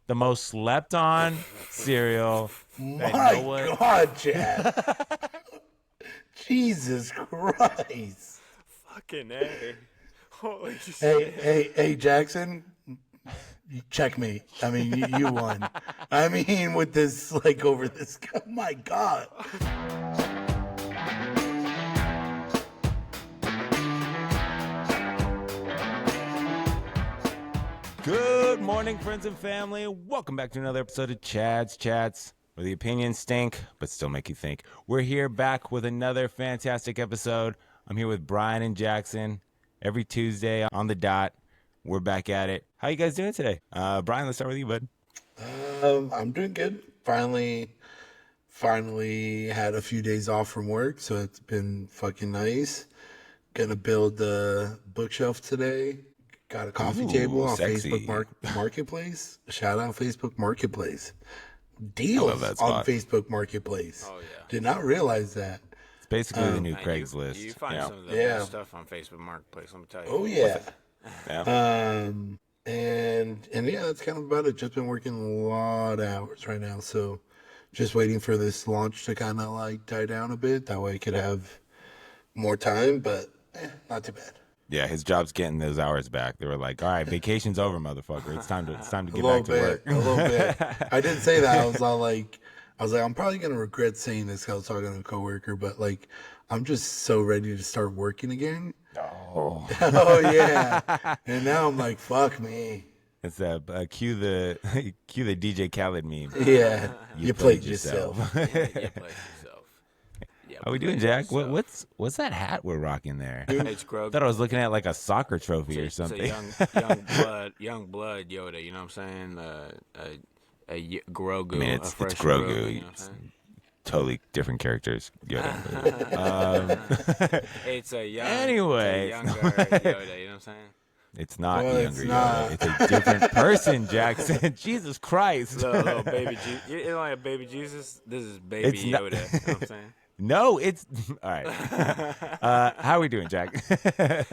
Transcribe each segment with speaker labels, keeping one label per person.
Speaker 1: the most slept on cereal.
Speaker 2: My God, Chad. Jesus Christ.
Speaker 3: Fucking A. Holy shit.
Speaker 2: Hey, Jackson. Checkmate. I mean, you won. I mean, with this, like, over this. Oh, my God.
Speaker 1: Good morning, friends and family. Welcome back to another episode of Chad's Chats, where the opinions stink, but still make you think. We're here back with another fantastic episode. I'm here with Brian and Jackson every Tuesday on the dot. We're back at it. How you guys doing today? Brian, let's start with you, bud.
Speaker 2: I'm doing good. Finally had a few days off from work, so it's been fucking nice. Gonna build the bookshelf today. Got a coffee table on
Speaker 1: sexy.
Speaker 2: Facebook Marketplace. Shout out Facebook Marketplace. Deals on Facebook Marketplace.
Speaker 3: Oh, yeah.
Speaker 2: Did not realize that.
Speaker 1: It's basically the new Craigslist.
Speaker 3: You find some of the best stuff on Facebook Marketplace, let me tell you.
Speaker 2: Oh, yeah.
Speaker 1: Yeah.
Speaker 2: And yeah, that's kind of about it. Just been working a lot of hours right now, so just waiting for this launch to kind of like die down a bit. That way I could have more time, but not too bad.
Speaker 1: Yeah, his job's getting those hours back. They were like, all right, vacation's over, motherfucker. It's time to get back to work.
Speaker 2: A little bit. I didn't say that. I was like, I'm probably going to regret saying this because I was talking to a coworker, but like, I'm just so ready to start working again.
Speaker 1: Oh,
Speaker 2: yeah. And now I'm like, fuck me.
Speaker 1: It's cue the DJ Khaled meme.
Speaker 2: Yeah. You played yourself.
Speaker 3: You play yourself. Yeah,
Speaker 1: How we doing, Jack? What's that hat we're rocking there?
Speaker 3: It's Grogu.
Speaker 1: I thought I was looking at like a soccer trophy or something.
Speaker 3: It's a young blood Yoda, you know what I'm saying? A Grogu.
Speaker 1: I mean, it's
Speaker 3: fresh
Speaker 1: Grogu.
Speaker 3: You know what I'm saying?
Speaker 1: Totally different characters. Yoda.
Speaker 3: It's a young,
Speaker 1: Anyway.
Speaker 3: younger Yoda, you know what I'm saying?
Speaker 1: It's not
Speaker 2: Well,
Speaker 1: younger
Speaker 2: it's not.
Speaker 1: Yoda. It's a different person, Jackson. Jesus Christ.
Speaker 3: Little baby Jesus. You don't like baby Jesus? This is baby
Speaker 1: It's
Speaker 3: Yoda,
Speaker 1: not-
Speaker 3: you know what I'm saying?
Speaker 1: No, it's all right. How are we doing, Jack?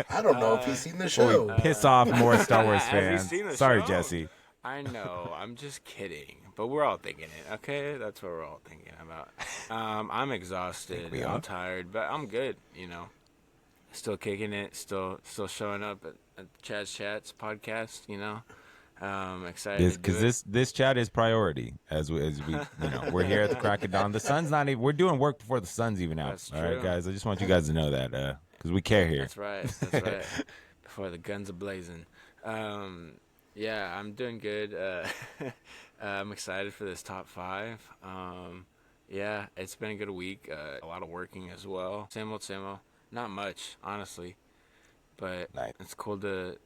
Speaker 2: I don't know if he's seen the show.
Speaker 1: Piss off more Star Wars
Speaker 3: Have you
Speaker 1: fans.
Speaker 3: seen the
Speaker 1: Sorry,
Speaker 3: show?
Speaker 1: Jesse.
Speaker 3: I know. I'm just kidding. But we're all thinking it, okay? That's what we're all thinking about. I'm exhausted.
Speaker 1: we are?
Speaker 3: I'm tired, but I'm good, you know. Still kicking it. Still showing up at Chad's Chats podcast, you know. Excited to do
Speaker 1: Because this chat is priority as we we're here at the crack of dawn. The sun's not even. We're doing work before the sun's even out.
Speaker 3: That's
Speaker 1: all right,
Speaker 3: true.
Speaker 1: guys. I just want you guys to know that because we care here.
Speaker 3: That's right. That's right. Before the guns are blazing. Yeah, I'm doing good. I'm excited for this top 5. Yeah, it's been a good week. A lot of working as well. Same old. Not much, honestly. But
Speaker 1: Nice.
Speaker 3: it's cool to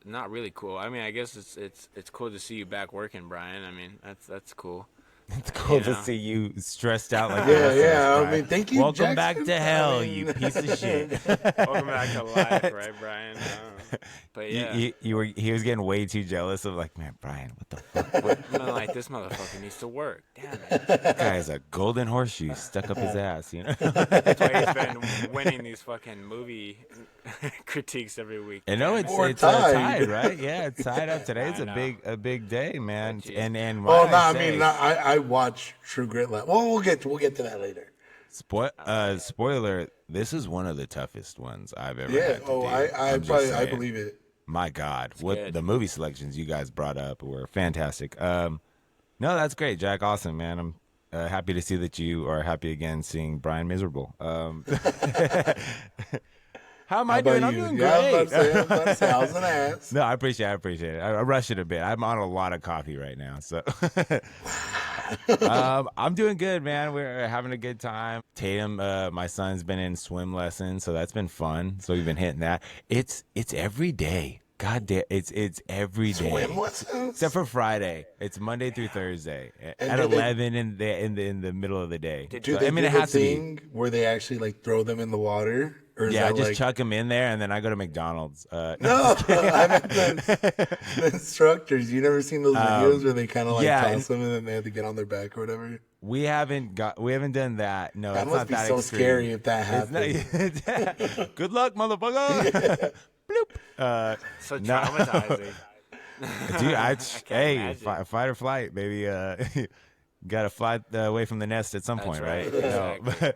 Speaker 3: not really cool. I mean, I guess it's cool to see you back working, Brian. I mean, that's cool.
Speaker 1: It's cool
Speaker 3: You
Speaker 1: to
Speaker 3: know?
Speaker 1: see you stressed out like the rest of us,
Speaker 2: Yeah. I
Speaker 1: Brian.
Speaker 2: mean, thank you,
Speaker 1: Welcome back
Speaker 2: Jackson.
Speaker 1: to hell,
Speaker 2: I mean-
Speaker 1: you piece of shit.
Speaker 3: Welcome back to life, right, Brian? But yeah.
Speaker 1: He was getting way too jealous of like, man, Brian, what the fuck?
Speaker 3: I'm like, this motherfucker needs to work. Damn it.
Speaker 1: That guy has a golden horseshoe stuck up his ass, you know?
Speaker 3: That's why he's been winning these fucking movie critiques every week.
Speaker 1: I know it's
Speaker 2: Or
Speaker 1: tied,
Speaker 2: tied.
Speaker 1: right? Yeah, it's tied up. Today's
Speaker 3: I know.
Speaker 1: a big day, man.
Speaker 3: Jeez.
Speaker 1: And
Speaker 2: Oh,
Speaker 1: what
Speaker 2: no,
Speaker 1: I
Speaker 2: I
Speaker 1: say,
Speaker 2: mean, I watch True Grit. Well, we'll get to that later.
Speaker 1: spoiler, this is one of the toughest ones I've ever
Speaker 2: Yeah.
Speaker 1: had to
Speaker 2: Oh,
Speaker 1: do.
Speaker 2: I
Speaker 1: I'm just
Speaker 2: probably
Speaker 1: saying.
Speaker 2: believe it.
Speaker 1: My God, what
Speaker 3: good.
Speaker 1: the movie selections you guys brought up were fantastic. No, that's great, Jack. Awesome, man. I'm happy to see that you are happy again seeing Brian miserable. How am I doing? I'm doing
Speaker 2: Yeah, I
Speaker 1: great.
Speaker 2: was about to say, I was an ass.
Speaker 1: No, I appreciate it. I rush it a bit. I'm on a lot of coffee right now, so I'm doing good, man. We're having a good time. Tatum, my son's been in swim lessons, so that's been fun. So we've been hitting that. It's every day. God damn, it's every day.
Speaker 2: Swim lessons?
Speaker 1: Except for Friday. It's Monday through Thursday
Speaker 2: And
Speaker 1: at
Speaker 2: do they-
Speaker 1: 11 in the middle of the day.
Speaker 2: Do
Speaker 1: So,
Speaker 2: they
Speaker 1: I mean,
Speaker 2: do
Speaker 1: it
Speaker 2: the
Speaker 1: has to be.
Speaker 2: thing where they actually like throw them in the water? Or is
Speaker 1: Yeah, I
Speaker 2: that
Speaker 1: just
Speaker 2: like...
Speaker 1: chuck them in there, and then I go to McDonald's.
Speaker 2: No, I meant the instructors. You never seen those videos where they kind of like
Speaker 1: yeah,
Speaker 2: toss them and then they have to get on their back or whatever?
Speaker 1: We haven't done that. No,
Speaker 2: That
Speaker 1: it's
Speaker 2: must
Speaker 1: not
Speaker 2: be
Speaker 1: that
Speaker 2: so
Speaker 1: extreme.
Speaker 2: scary if that
Speaker 1: It's
Speaker 2: happened.
Speaker 1: not- Good luck, motherfucker. Bloop.
Speaker 3: So
Speaker 1: No.
Speaker 3: traumatizing.
Speaker 1: Dude, hey,
Speaker 3: imagine.
Speaker 1: fight or flight, baby. Got to fly away from the nest at some
Speaker 3: That's
Speaker 1: point,
Speaker 3: right.
Speaker 1: right? No,
Speaker 3: Exactly.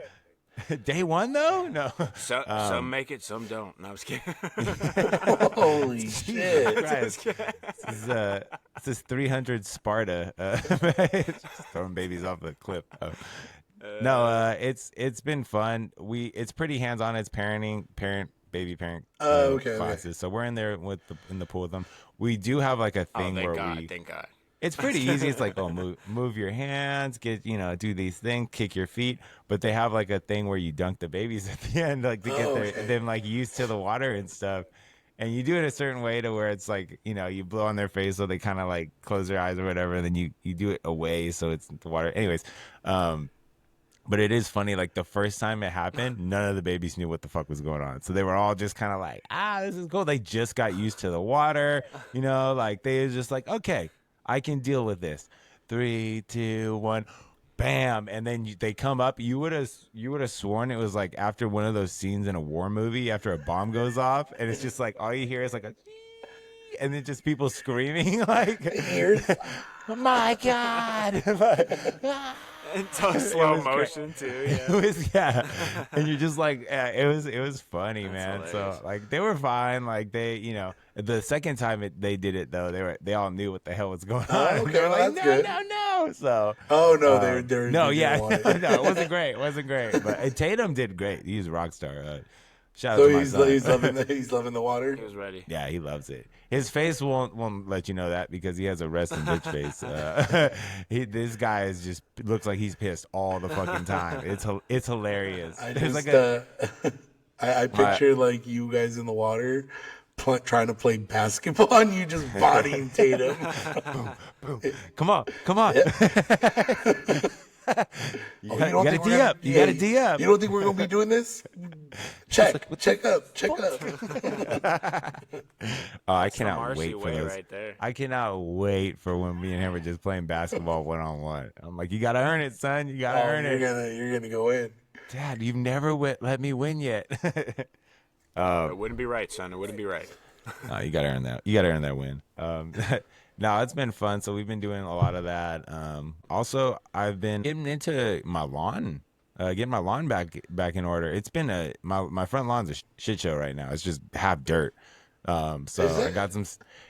Speaker 1: but day one though, no.
Speaker 3: Some make it, some don't. No, I was kidding.
Speaker 2: Holy
Speaker 1: Jesus
Speaker 2: shit!
Speaker 1: Christ, this is 300 Sparta, just throwing babies off the cliff. No, it's been fun. It's pretty hands on. It's baby parent,
Speaker 2: Okay.
Speaker 1: classes. So we're in there in the pool with them. We do have like a
Speaker 3: Oh,
Speaker 1: thing where
Speaker 3: thank God.
Speaker 1: it's pretty easy. It's like, oh, move your hands, do these things, kick your feet. But they have like a thing where you dunk the babies at the end, like to get them like used to the water and stuff. And you do it a certain way to where it's like, you blow on their face so they kind of like close their eyes or whatever. And then you do it away so it's the water. Anyways, but it is funny. Like the first time it happened, none of the babies knew what the fuck was going on. So they were all just kind of like, this is cool. They just got used to the water, like they was just like, okay, I can deal with this. 3, 2, 1, bam. And then they come up. You would have sworn it was like after one of those scenes in a war movie after a bomb goes off. And it's just like, all you hear is like a, and then just people screaming like, oh my God.
Speaker 3: It's all slow motion too.
Speaker 1: It
Speaker 3: Yeah.
Speaker 1: was and you're just like it was funny.
Speaker 3: That's
Speaker 1: Man.
Speaker 3: hilarious.
Speaker 1: So like they were fine. Like they the second time they did it though, they all knew what the hell was going on.
Speaker 2: Okay,
Speaker 1: They were
Speaker 2: well,
Speaker 1: like,
Speaker 2: that's good.
Speaker 1: no. So
Speaker 2: Oh no, they're
Speaker 1: no,
Speaker 2: they
Speaker 1: yeah,
Speaker 2: didn't want it.
Speaker 1: no, it wasn't great. It wasn't great. But Tatum did great. He's a rock star. Shout out
Speaker 2: So
Speaker 1: to my son.
Speaker 2: he's loving the water.
Speaker 3: He was ready.
Speaker 1: Yeah, he loves it. His face won't let you know that because he has a resting bitch face. This guy looks like he's pissed all the fucking time. It's hilarious.
Speaker 2: I
Speaker 1: There's
Speaker 2: just
Speaker 1: like
Speaker 2: I picture like you guys in the water trying to play basketball and you just bodying Tatum.
Speaker 1: come on. You
Speaker 2: Oh,
Speaker 1: gotta
Speaker 2: think
Speaker 1: D
Speaker 2: we're
Speaker 1: up. You gotta D up.
Speaker 2: You don't think we're gonna be doing this? Check up.
Speaker 1: Oh, I
Speaker 3: The
Speaker 1: cannot
Speaker 3: Marcy
Speaker 1: wait for
Speaker 3: way
Speaker 1: those.
Speaker 3: right there.
Speaker 1: I cannot wait for when me and him are just playing basketball 1-on-1. I'm like, you gotta earn it, son. You gotta earn it.
Speaker 2: You're gonna go in.
Speaker 1: Dad, you've never let me win yet.
Speaker 3: It wouldn't be right, son. It wouldn't be right.
Speaker 1: No, you gotta earn that. You gotta earn that win. No, it's been fun. So we've been doing a lot of that. Also, I've been getting into my lawn, getting my lawn back in order. It's been my front lawn's a shit show right now. It's just half dirt. So I got some.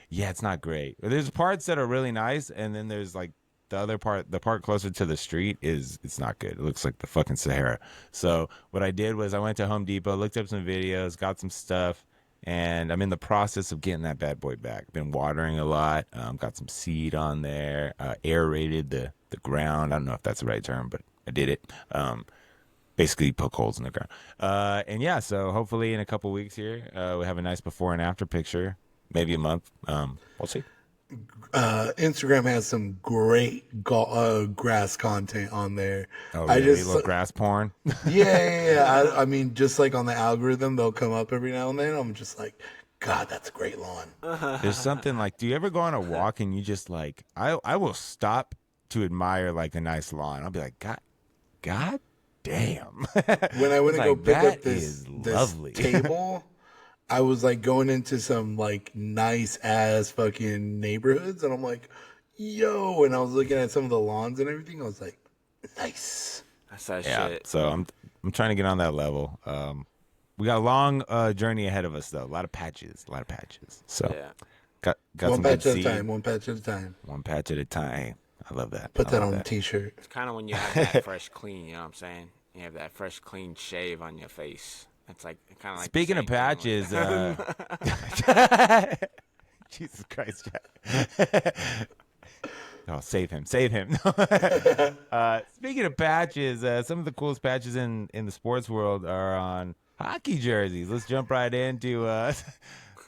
Speaker 1: Yeah, it's not great. There's parts that are really nice, and then there's like the other part. The part closer to the street it's not good. It looks like the fucking Sahara. So what I did was I went to Home Depot, looked up some videos, got some stuff. And I'm in the process of getting that bad boy back. Been watering a lot. Got some seed on there. Aerated the ground. I don't know if that's the right term, but I did it. Basically poke holes in the ground. And yeah, so hopefully in a couple weeks here, we have a nice before and after picture. Maybe a month. We'll see.
Speaker 2: Instagram has some great grass content on there.
Speaker 1: Oh, really? Little grass porn.
Speaker 2: Yeah. I mean, just like on the algorithm, they'll come up every now and then. I'm just like, God, that's a great lawn.
Speaker 1: There's something like, do you ever go on a walk and you just like, I will stop to admire like a nice lawn. I'll be like, God damn.
Speaker 2: When I went to go
Speaker 1: Like,
Speaker 2: pick up
Speaker 1: that
Speaker 2: this
Speaker 1: is lovely.
Speaker 2: table, I was like going into some like nice ass fucking neighborhoods, and I'm like, yo, and I was looking at some of the lawns and everything. I was like, nice.
Speaker 3: That's that
Speaker 1: Yeah,
Speaker 3: shit.
Speaker 1: so I'm trying to get on that level. We got a long journey ahead of us though. A lot of patches. So
Speaker 3: Yeah.
Speaker 1: got
Speaker 2: One
Speaker 1: some good
Speaker 2: patch at a
Speaker 1: seed.
Speaker 2: time. One patch at a time.
Speaker 1: One patch at a time. I love that.
Speaker 2: Put
Speaker 1: I
Speaker 2: that
Speaker 1: love
Speaker 2: on a t-shirt.
Speaker 3: It's kind of when you have that fresh clean, you know what I'm saying? You have that fresh clean shave on your face. It's like kind of like.
Speaker 1: Speaking of
Speaker 3: the same thing,
Speaker 1: patches, Jesus Christ, Jack. Oh, save him. Speaking of patches, some of the coolest patches in the sports world are on hockey jerseys. Let's jump right into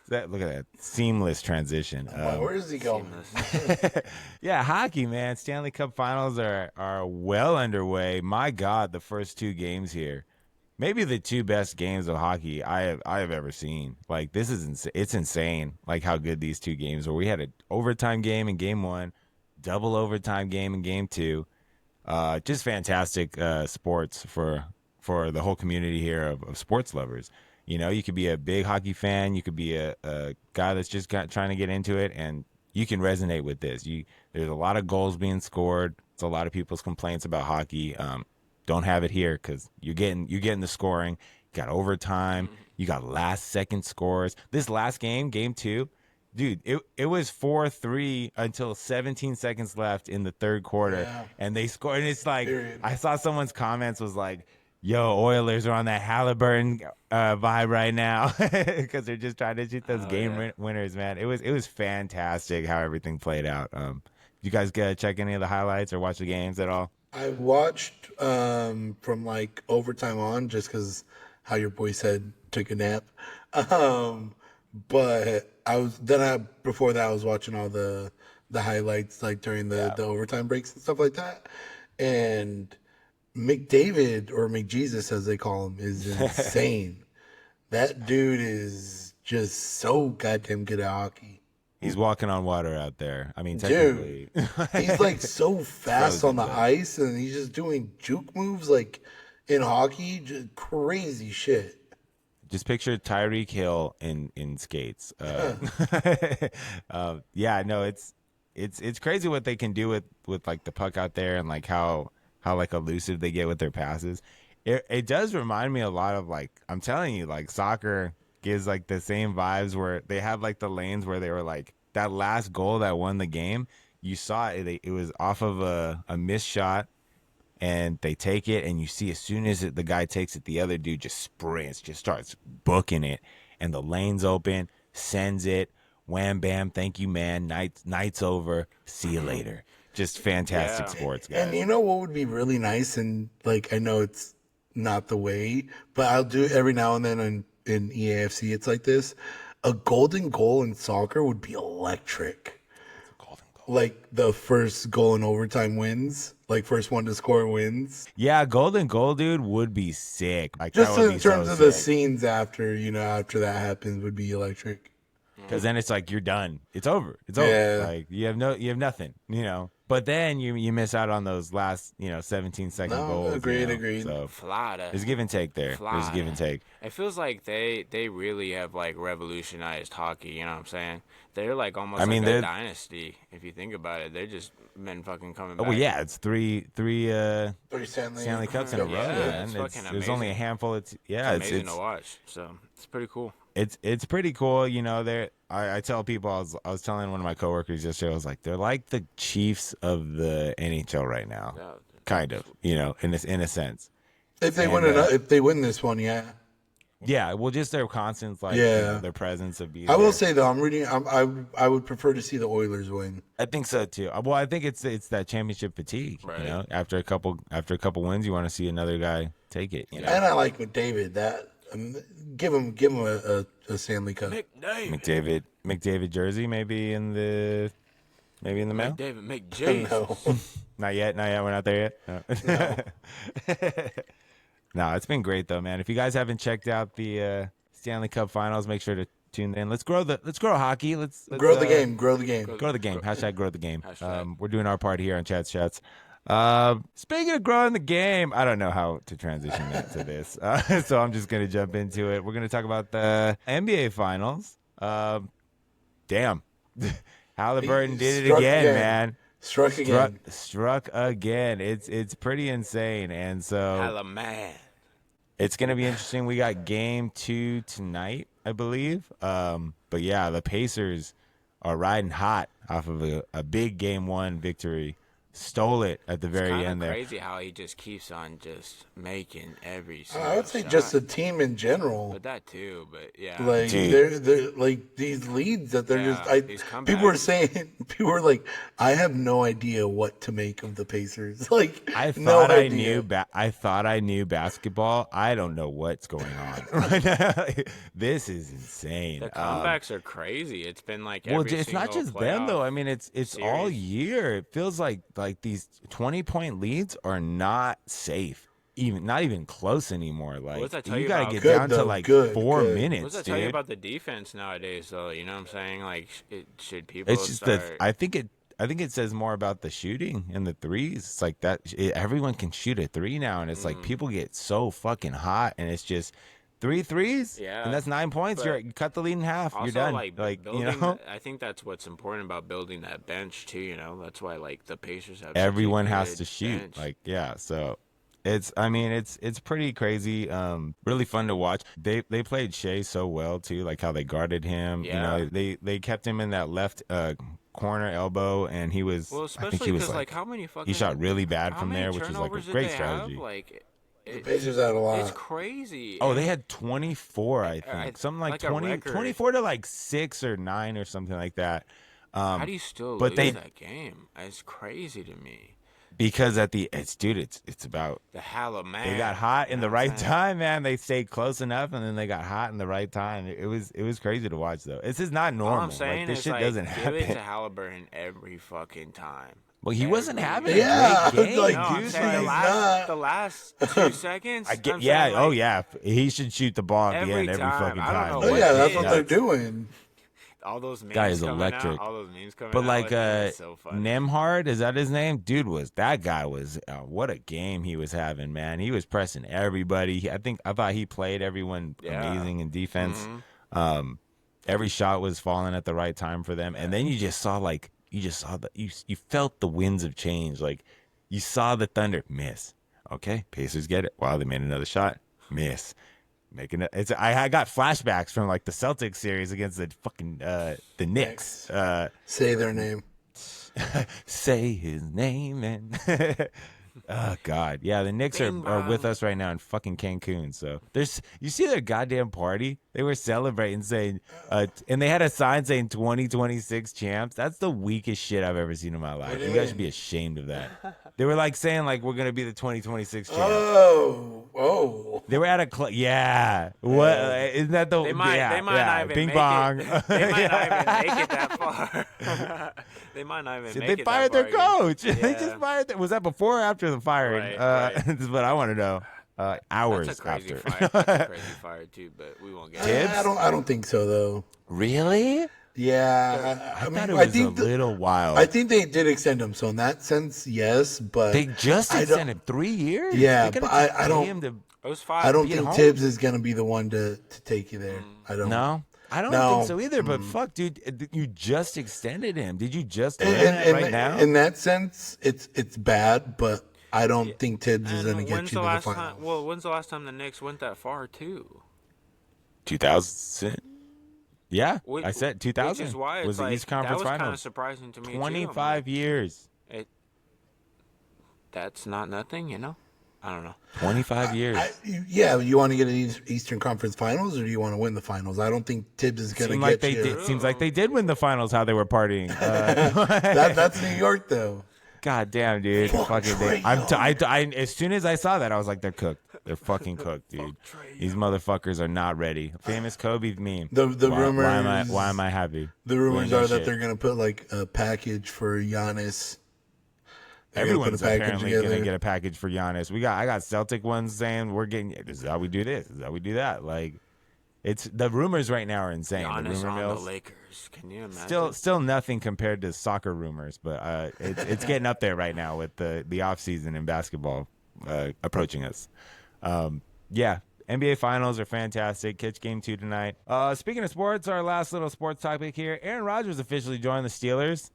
Speaker 1: look at that seamless transition.
Speaker 2: Wow, where is he going?
Speaker 3: seamless.
Speaker 1: Yeah, hockey, man. Stanley Cup Finals are well underway. My God, the first two games here, maybe the two best games of hockey I have ever seen. Like this is it's insane. Like how good these two games were. We had an overtime game in game one, double overtime game in game two. Just fantastic sports for the whole community here of sports lovers. You know, you could be a big hockey fan. You could be a guy that's just trying to get into it, and you can resonate with this. There's a lot of goals being scored. It's a lot of people's complaints about hockey. Don't have it here because you're getting the scoring. You got overtime. You got last second scores. This last game, game 2, dude, it was 4-3 until 17 seconds left in the third quarter,
Speaker 2: Yeah.
Speaker 1: and they scored. And it's like
Speaker 2: Period.
Speaker 1: I saw someone's comments was like, "Yo, Oilers are on that Halliburton vibe right now," because they're just trying to shoot those winners, man. It was fantastic how everything played out. You guys check any of the highlights or watch the games at all?
Speaker 2: I watched from like overtime on just because how your boy said took a nap. But before that I was watching all the highlights like during the overtime breaks and stuff like that. And McDavid, or McJesus as they call him, is insane. That dude is just so goddamn good at hockey.
Speaker 1: He's walking on water out there. I mean,
Speaker 2: Dude,
Speaker 1: technically,
Speaker 2: he's like so fast
Speaker 1: frozen,
Speaker 2: on the
Speaker 1: but-
Speaker 2: ice, and he's just doing juke moves like in hockey, just crazy shit.
Speaker 1: just picture Tyreek Hill in skates. Yeah, no, it's crazy what they can do with like the puck out there and like how like elusive they get with their passes. It does remind me a lot of, like, I'm telling you, like soccer gives like the same vibes where they have like the lanes where they were like that last goal that won the game. You saw it was off of a missed shot, and they take it, and you see as soon as the guy takes it, the other dude just sprints, just starts booking it, and the lane's open, sends it, wham bam, thank you, man, night's over, see you later. Just fantastic
Speaker 3: Yeah.
Speaker 1: sports, guys.
Speaker 2: And you know what would be really nice, and like I know it's not the way, but I'll do it every now and then in EAFC. It's like this: a golden goal in soccer would be electric.
Speaker 1: Golden goal.
Speaker 2: Like the first goal in overtime wins, like first one to score wins.
Speaker 1: Yeah, golden goal, dude, would be sick. Like, that
Speaker 2: Just
Speaker 1: would
Speaker 2: in
Speaker 1: be so
Speaker 2: terms of the
Speaker 1: sick.
Speaker 2: scenes after that happens would be electric.
Speaker 1: Because then it's like you're done. It's over. It's over.
Speaker 2: Yeah.
Speaker 1: Like you have nothing. But then you miss out on those last 17-second
Speaker 2: No,
Speaker 1: goals.
Speaker 2: agreed.
Speaker 1: So
Speaker 3: Flada.
Speaker 1: there's give and take there. There's give and take.
Speaker 3: It feels like they really have like revolutionized hockey. You know what I'm saying? They're like almost
Speaker 1: I mean,
Speaker 3: like a
Speaker 1: they're-
Speaker 3: dynasty. If you think about it, they're just been fucking coming
Speaker 1: Oh
Speaker 3: back.
Speaker 1: well, yeah, it's three
Speaker 2: Three
Speaker 1: Stanley Cups in a row,
Speaker 3: Yeah,
Speaker 1: man.
Speaker 3: it's fucking
Speaker 1: There's only a
Speaker 3: amazing.
Speaker 1: handful.
Speaker 3: It's amazing
Speaker 1: It's
Speaker 3: to watch. So it's pretty cool.
Speaker 1: it's pretty cool. I tell people, I was telling one of my coworkers yesterday, I was like, they're like the Chiefs of the NHL right now,
Speaker 3: Yeah.
Speaker 1: kind of, in a sense.
Speaker 2: If they
Speaker 1: And,
Speaker 2: win if they win this one, yeah.
Speaker 1: Yeah, well, just their constant, like,
Speaker 2: Yeah.
Speaker 1: their presence of being
Speaker 2: I will
Speaker 1: there.
Speaker 2: say though, I would prefer to see the Oilers win.
Speaker 1: I think so too. Well, I think it's that championship fatigue.
Speaker 3: Right.
Speaker 1: After a couple wins, you want to see another guy take it.
Speaker 2: And I like McDavid. That give him a Stanley Cup.
Speaker 1: McDavid jersey maybe in the mail.
Speaker 3: David McJays.
Speaker 2: No.
Speaker 1: Not yet. We're not there yet. No. No, it's been great though, man. If you guys haven't checked out the Stanley Cup Finals, make sure to tune in. Let's grow hockey. Let's
Speaker 2: Grow the game. Grow the game.
Speaker 1: Grow the game. Hashtag grow the game.
Speaker 3: Hashtag.
Speaker 1: We're doing our part here on Chats. Speaking of growing the game, I don't know how to transition that to this, so I'm just gonna jump into it. We're gonna talk about the NBA Finals. Damn, Halliburton did it
Speaker 2: Struck
Speaker 1: again,
Speaker 2: again.
Speaker 1: man.
Speaker 2: Struck again.
Speaker 1: Struck again. It's pretty insane, and so
Speaker 3: Hella man.
Speaker 1: it's gonna be interesting. We got game 2 tonight, I believe. But yeah, the Pacers are riding hot off of a big game 1 victory. Stole it at the very
Speaker 3: Kind
Speaker 1: end
Speaker 3: of
Speaker 1: there.
Speaker 3: crazy how he just keeps on just making every.
Speaker 2: I would say
Speaker 3: shot.
Speaker 2: just the team in general.
Speaker 3: But that too. But yeah.
Speaker 2: Like
Speaker 1: Dude.
Speaker 2: they're like these leads that they're
Speaker 3: Yeah, these
Speaker 2: people were
Speaker 3: comebacks.
Speaker 2: saying people were like, I have no idea what to make of the Pacers. Like
Speaker 1: I
Speaker 2: no
Speaker 1: thought I
Speaker 2: idea.
Speaker 1: knew. I thought I knew basketball. I don't know what's going on right now. This is insane.
Speaker 3: The comebacks are crazy. It's been like
Speaker 1: Well,
Speaker 3: every
Speaker 1: it's not
Speaker 3: single
Speaker 1: just them though.
Speaker 3: playoff
Speaker 1: I mean, it's all
Speaker 3: series.
Speaker 1: year. It feels like these 20-point leads are not safe, not even close anymore. Like
Speaker 3: What's that tell
Speaker 1: you
Speaker 3: you
Speaker 1: gotta
Speaker 3: about-
Speaker 1: get
Speaker 2: Good,
Speaker 1: down to
Speaker 2: though.
Speaker 1: like
Speaker 2: Good,
Speaker 1: 4
Speaker 2: good.
Speaker 1: minutes,
Speaker 3: What's that tell you
Speaker 1: dude.
Speaker 3: about the defense nowadays, though? You know what I'm saying? Like, should people
Speaker 1: It's just
Speaker 3: start...
Speaker 1: that I think it says more about the shooting and the threes. It's like that everyone can shoot a 3 now, and it's like people get so fucking hot, and it's just 3 threes?
Speaker 3: Yeah.
Speaker 1: And that's 9 points.
Speaker 3: But
Speaker 1: You cut the lead in half.
Speaker 3: Also,
Speaker 1: You're done.
Speaker 3: like
Speaker 1: you
Speaker 3: building,
Speaker 1: know,
Speaker 3: I think that's what's important about building that bench too. You know, that's why like the Pacers have
Speaker 1: everyone
Speaker 3: such a
Speaker 1: has
Speaker 3: good
Speaker 1: to shoot.
Speaker 3: bench.
Speaker 1: Like, yeah. So it's pretty crazy. Really fun to watch. They played Shea so well too, like how they guarded him.
Speaker 3: Yeah.
Speaker 1: They kept him in that left corner elbow, and he was.
Speaker 3: Well,
Speaker 1: I think
Speaker 3: especially
Speaker 1: he was
Speaker 3: because like how many fucking
Speaker 1: he shot really bad
Speaker 3: how
Speaker 1: from
Speaker 3: many
Speaker 1: there, which was like a
Speaker 3: turnovers did
Speaker 1: great
Speaker 3: they
Speaker 1: strategy.
Speaker 3: have? Like,
Speaker 2: The Pacers had a lot.
Speaker 3: it's crazy.
Speaker 1: Oh,
Speaker 3: And
Speaker 1: they had 24, I think. Something like,
Speaker 3: like a
Speaker 1: 20,
Speaker 3: record.
Speaker 1: 24 to like 6 or 9 or something like that.
Speaker 3: How do you still
Speaker 1: but
Speaker 3: lose
Speaker 1: they-
Speaker 3: that game? It's crazy to me.
Speaker 1: Because it's about
Speaker 3: The hell man.
Speaker 1: they got hot in
Speaker 3: you
Speaker 1: the
Speaker 3: know what I'm
Speaker 1: right
Speaker 3: saying?
Speaker 1: time, man. They stayed close enough, and then they got hot in the right time. It was crazy to watch, though. This is not
Speaker 3: All
Speaker 1: normal.
Speaker 3: I'm saying
Speaker 1: Like, this
Speaker 3: is
Speaker 1: shit
Speaker 3: like
Speaker 1: doesn't
Speaker 3: give
Speaker 1: happen.
Speaker 3: it to Halliburton every fucking time.
Speaker 1: Well, he wasn't having a
Speaker 2: Yeah,
Speaker 1: great game,
Speaker 2: like,
Speaker 3: No, I'm
Speaker 1: dude.
Speaker 3: saying
Speaker 2: he's
Speaker 3: the
Speaker 2: not.
Speaker 3: last 2 seconds.
Speaker 1: I get,
Speaker 3: I'm
Speaker 1: yeah,
Speaker 3: saying,
Speaker 1: oh
Speaker 3: like,
Speaker 1: yeah. He should shoot the ball at the
Speaker 3: every
Speaker 1: end every
Speaker 3: time.
Speaker 1: fucking
Speaker 3: I don't
Speaker 1: time.
Speaker 3: know
Speaker 2: Oh
Speaker 3: what
Speaker 2: yeah,
Speaker 3: it
Speaker 2: that's
Speaker 3: is.
Speaker 2: what they're doing.
Speaker 3: All those memes
Speaker 1: Guy is
Speaker 3: coming
Speaker 1: electric.
Speaker 3: out. All those memes coming
Speaker 1: But
Speaker 3: out.
Speaker 1: like
Speaker 3: with him is so funny.
Speaker 1: Nemhard, is that his name? Dude, that guy was what a game he was having, man. He was pressing everybody. I thought he played everyone
Speaker 3: Yeah.
Speaker 1: amazing in defense.
Speaker 3: Mhm.
Speaker 1: Every shot was falling at the right time for them, and then you felt the winds of change. Like you saw the Thunder miss. Okay, Pacers get it. Wow, they made another shot. Miss. I got flashbacks from like the Celtics series against the fucking the Knicks.
Speaker 2: Say their name.
Speaker 1: Say his name and oh God, yeah, the Knicks are with us right now in fucking Cancun. So you see their goddamn party. They were celebrating, saying, and they had a sign saying 2026 champs. That's the weakest shit I've ever seen in my life.
Speaker 2: do
Speaker 1: You
Speaker 2: you
Speaker 1: guys should
Speaker 2: mean?
Speaker 1: be ashamed of that. They were like saying like we're gonna be the 2026 champs.
Speaker 2: Oh.
Speaker 1: They were at a club. Yeah. What? Isn't that the?
Speaker 3: They might
Speaker 1: yeah,
Speaker 3: not even
Speaker 1: Bing
Speaker 3: make
Speaker 1: bong.
Speaker 3: it. They might not even make it that far. They might not even make
Speaker 1: They
Speaker 3: it
Speaker 1: fired
Speaker 3: that
Speaker 1: their
Speaker 3: far
Speaker 1: coach.
Speaker 3: again.
Speaker 1: They
Speaker 3: Yeah.
Speaker 1: just fired. Was that before or after the firing?
Speaker 3: Right.
Speaker 1: This is what I want to know. Hours
Speaker 3: That's a crazy
Speaker 1: after.
Speaker 3: fire. That's a crazy fire too, but we won't get into
Speaker 1: Tibbs?
Speaker 3: it.
Speaker 2: I don't think so though.
Speaker 1: Really?
Speaker 2: Yeah,
Speaker 1: I
Speaker 2: mean,
Speaker 1: thought it was a
Speaker 2: think
Speaker 1: little wild.
Speaker 2: I think they did extend him, so in that sense, yes. But
Speaker 1: They just
Speaker 2: I don't-
Speaker 1: extended 3 years.
Speaker 2: Yeah,
Speaker 1: They could've
Speaker 2: but
Speaker 1: just
Speaker 2: I don't-
Speaker 1: paid him to-
Speaker 3: It was 5.
Speaker 2: I don't
Speaker 1: be at
Speaker 2: think
Speaker 1: home.
Speaker 2: Tibbs is gonna be the one to take you there. I don't.
Speaker 1: No, I don't
Speaker 2: No.
Speaker 1: think so either. But fuck, dude, you just extended him. Did you just
Speaker 2: In,
Speaker 1: learn that
Speaker 2: in-
Speaker 1: right now?
Speaker 2: in that sense, it's bad, but I don't think Tibbs is
Speaker 3: And
Speaker 2: gonna get
Speaker 3: when's
Speaker 2: you
Speaker 3: the
Speaker 2: to the
Speaker 3: last
Speaker 2: finals.
Speaker 3: time? Well, when's the last time the Knicks went that far too?
Speaker 1: 2000. Yeah,
Speaker 3: Which-
Speaker 1: I said 2000.
Speaker 3: Which is why it's
Speaker 1: was the
Speaker 3: like,
Speaker 1: East Conference
Speaker 3: that was kind of
Speaker 1: Finals.
Speaker 3: surprising to me.
Speaker 1: 25
Speaker 3: too.
Speaker 1: years.
Speaker 3: That's not nothing, you know. I don't know.
Speaker 1: 25 years.
Speaker 2: Yeah, you want to get an Eastern Conference Finals, or do you want to win the finals? I don't think Tibbs is gonna
Speaker 1: Seemed
Speaker 2: get
Speaker 1: like they
Speaker 2: you.
Speaker 1: did. Seems like they did win the finals. How they were partying.
Speaker 2: That's New York, though.
Speaker 1: God damn, dude.
Speaker 2: Fuck
Speaker 1: Fucking
Speaker 2: Trae
Speaker 1: as soon as I saw that, I was like, they're cooked. They're fucking cooked, dude. These motherfuckers are not ready. Famous Kobe meme.
Speaker 2: The
Speaker 1: Why
Speaker 2: rumors.
Speaker 1: am I happy?
Speaker 2: The rumors
Speaker 1: Doing
Speaker 2: are
Speaker 1: that
Speaker 2: that
Speaker 1: shit.
Speaker 2: they're gonna put like a package for Giannis. They're gonna
Speaker 1: Everyone's
Speaker 2: put a package
Speaker 1: apparently
Speaker 2: together.
Speaker 1: gonna get a package for Giannis. I got Celtic ones saying we're getting. This is how we do this. This is how we do that. Like, it's the rumors right now are insane. The
Speaker 3: Giannis
Speaker 1: rumor
Speaker 3: on
Speaker 1: mills.
Speaker 3: the Lakers. Can you imagine?
Speaker 1: Still nothing compared to soccer rumors, but it's getting up there right now with the off season in basketball approaching us. Yeah, NBA Finals are fantastic. Catch Game 2 tonight. Speaking of sports, our last little sports topic here. Aaron Rodgers officially joined the Steelers.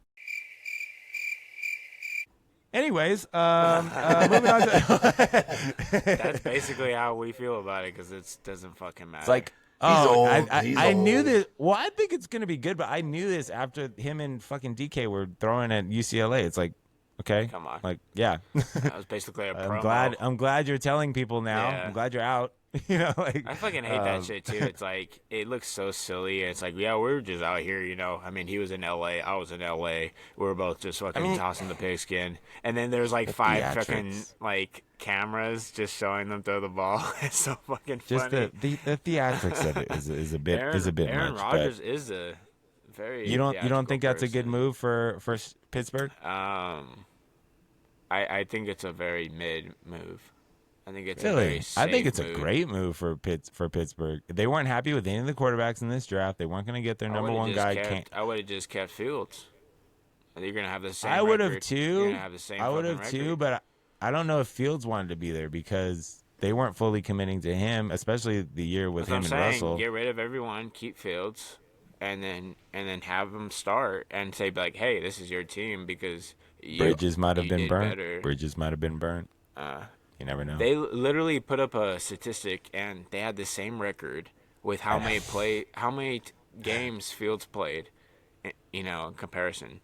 Speaker 1: Anyways, moving on to
Speaker 3: That's basically how we feel about it because it doesn't fucking matter.
Speaker 1: it's like.
Speaker 2: old.
Speaker 1: I knew
Speaker 2: old.
Speaker 1: this. Well, I think it's gonna be good, but I knew this after him and fucking DK were throwing at UCLA. It's like, okay,
Speaker 3: Come on.
Speaker 1: like yeah.
Speaker 3: that was basically a promo.
Speaker 1: I'm glad you're telling people now.
Speaker 3: Yeah.
Speaker 1: I'm glad you're out. You know, like
Speaker 3: I fucking hate that shit too. It's like it looks so silly. It's like, yeah, we're just out here, you know. I mean, he was in LA, I was in LA. We were both just fucking tossing the pigskin. And then there's like 5
Speaker 1: theatrics.
Speaker 3: fucking like cameras just showing them throw the ball. It's so fucking
Speaker 1: just
Speaker 3: funny.
Speaker 1: the theatrics of it is a bit
Speaker 3: Aaron
Speaker 1: much.
Speaker 3: Rodgers is a very
Speaker 1: But you don't think that's a good
Speaker 3: person.
Speaker 1: move for Pittsburgh?
Speaker 3: I think it's a very mid move. I think it's a
Speaker 1: Really?
Speaker 3: very
Speaker 1: I think
Speaker 3: safe
Speaker 1: it's a
Speaker 3: move.
Speaker 1: great move for Pittsburgh. They weren't happy with any of the quarterbacks in this draft. They weren't going to get their number one guy.
Speaker 3: I would have just kept Fields. You're gonna have the same.
Speaker 1: I would have
Speaker 3: record. You're
Speaker 1: too.
Speaker 3: gonna have the same
Speaker 1: I would
Speaker 3: fucking
Speaker 1: have too,
Speaker 3: record.
Speaker 1: but I don't know if Fields wanted to be there because they weren't fully committing to him, especially the year with
Speaker 3: That's
Speaker 1: him
Speaker 3: what I'm
Speaker 1: and
Speaker 3: saying.
Speaker 1: Russell.
Speaker 3: Get rid of everyone, keep Fields, and then have them start and say like, hey, this is your team because
Speaker 1: Bridges might have
Speaker 3: you
Speaker 1: been
Speaker 3: did
Speaker 1: burnt.
Speaker 3: better.
Speaker 1: Bridges might have been burnt.
Speaker 3: Uh,
Speaker 1: You never know.
Speaker 3: They literally put up a statistic, and they had the same record with how many games Fields played, in comparison.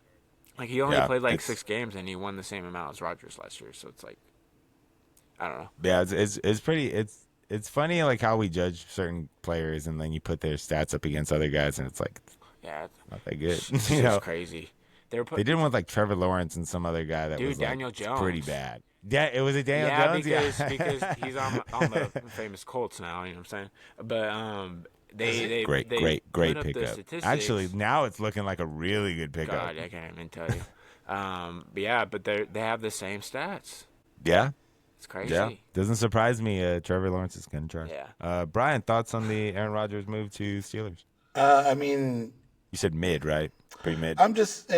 Speaker 3: Like he only
Speaker 1: Yeah,
Speaker 3: played like
Speaker 1: it's-
Speaker 3: 6 games, and he won the same amount as Rodgers last year. So it's like, I don't know.
Speaker 1: Yeah, it's pretty. It's funny like how we judge certain players, and then you put their stats up against other guys, and it's like
Speaker 3: Yeah,
Speaker 1: not that good.
Speaker 3: it's
Speaker 1: you
Speaker 3: just
Speaker 1: know,
Speaker 3: crazy.
Speaker 1: they did one with like Trevor Lawrence and some other guy that
Speaker 3: Dude,
Speaker 1: was
Speaker 3: Daniel
Speaker 1: like
Speaker 3: Jones.
Speaker 1: pretty bad. Yeah, it was a Daniel
Speaker 3: Yeah,
Speaker 1: Jones.
Speaker 3: because he's on the famous Colts now. You know what I'm saying? But they
Speaker 1: great
Speaker 3: put up the
Speaker 1: pickup.
Speaker 3: statistics.
Speaker 1: Actually, now it's looking like a really good pickup.
Speaker 3: God, I can't even tell you. But they have the same stats.
Speaker 1: Yeah,
Speaker 3: It's crazy.
Speaker 1: yeah. Doesn't surprise me. Trevor Lawrence is gonna try.
Speaker 3: Yeah.
Speaker 1: Brian, thoughts on the Aaron Rodgers move to Steelers?
Speaker 2: I mean,
Speaker 1: You said mid, right? Pretty mid.
Speaker 2: I'm just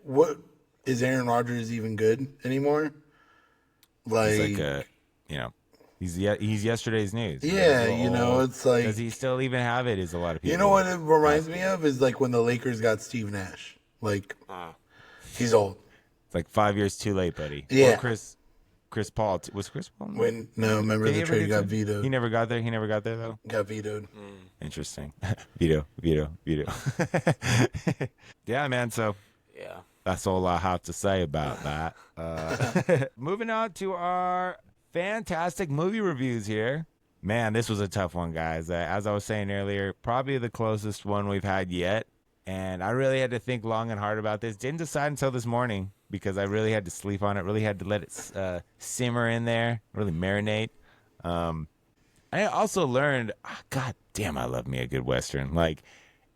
Speaker 2: what is Aaron Rodgers even good anymore?
Speaker 1: It's like he's yesterday's news.
Speaker 2: Yeah, it's like,
Speaker 1: does he still even have it? Is a lot of people.
Speaker 2: you know what it reminds me of is like when the Lakers got Steve Nash. Like, he's old.
Speaker 1: It's like 5 years too late, buddy.
Speaker 2: Yeah.
Speaker 1: Or Chris Paul. Was Chris Paul?
Speaker 2: Remember
Speaker 1: Did he
Speaker 2: the
Speaker 1: ever
Speaker 2: trade
Speaker 1: get
Speaker 2: got
Speaker 1: to-
Speaker 2: vetoed.
Speaker 1: He never got there. He never got there though.
Speaker 2: Got vetoed.
Speaker 1: Interesting. Veto. Yeah, man. So
Speaker 3: Yeah.
Speaker 1: that's all I have to say about that. Moving on to our fantastic movie reviews here. Man, this was a tough one, guys. As I was saying earlier, probably the closest one we've had yet. And I really had to think long and hard about this. Didn't decide until this morning because I really had to sleep on it. Really had to let it simmer in there, really marinate. I also learned, God damn, I love me a good Western. Like,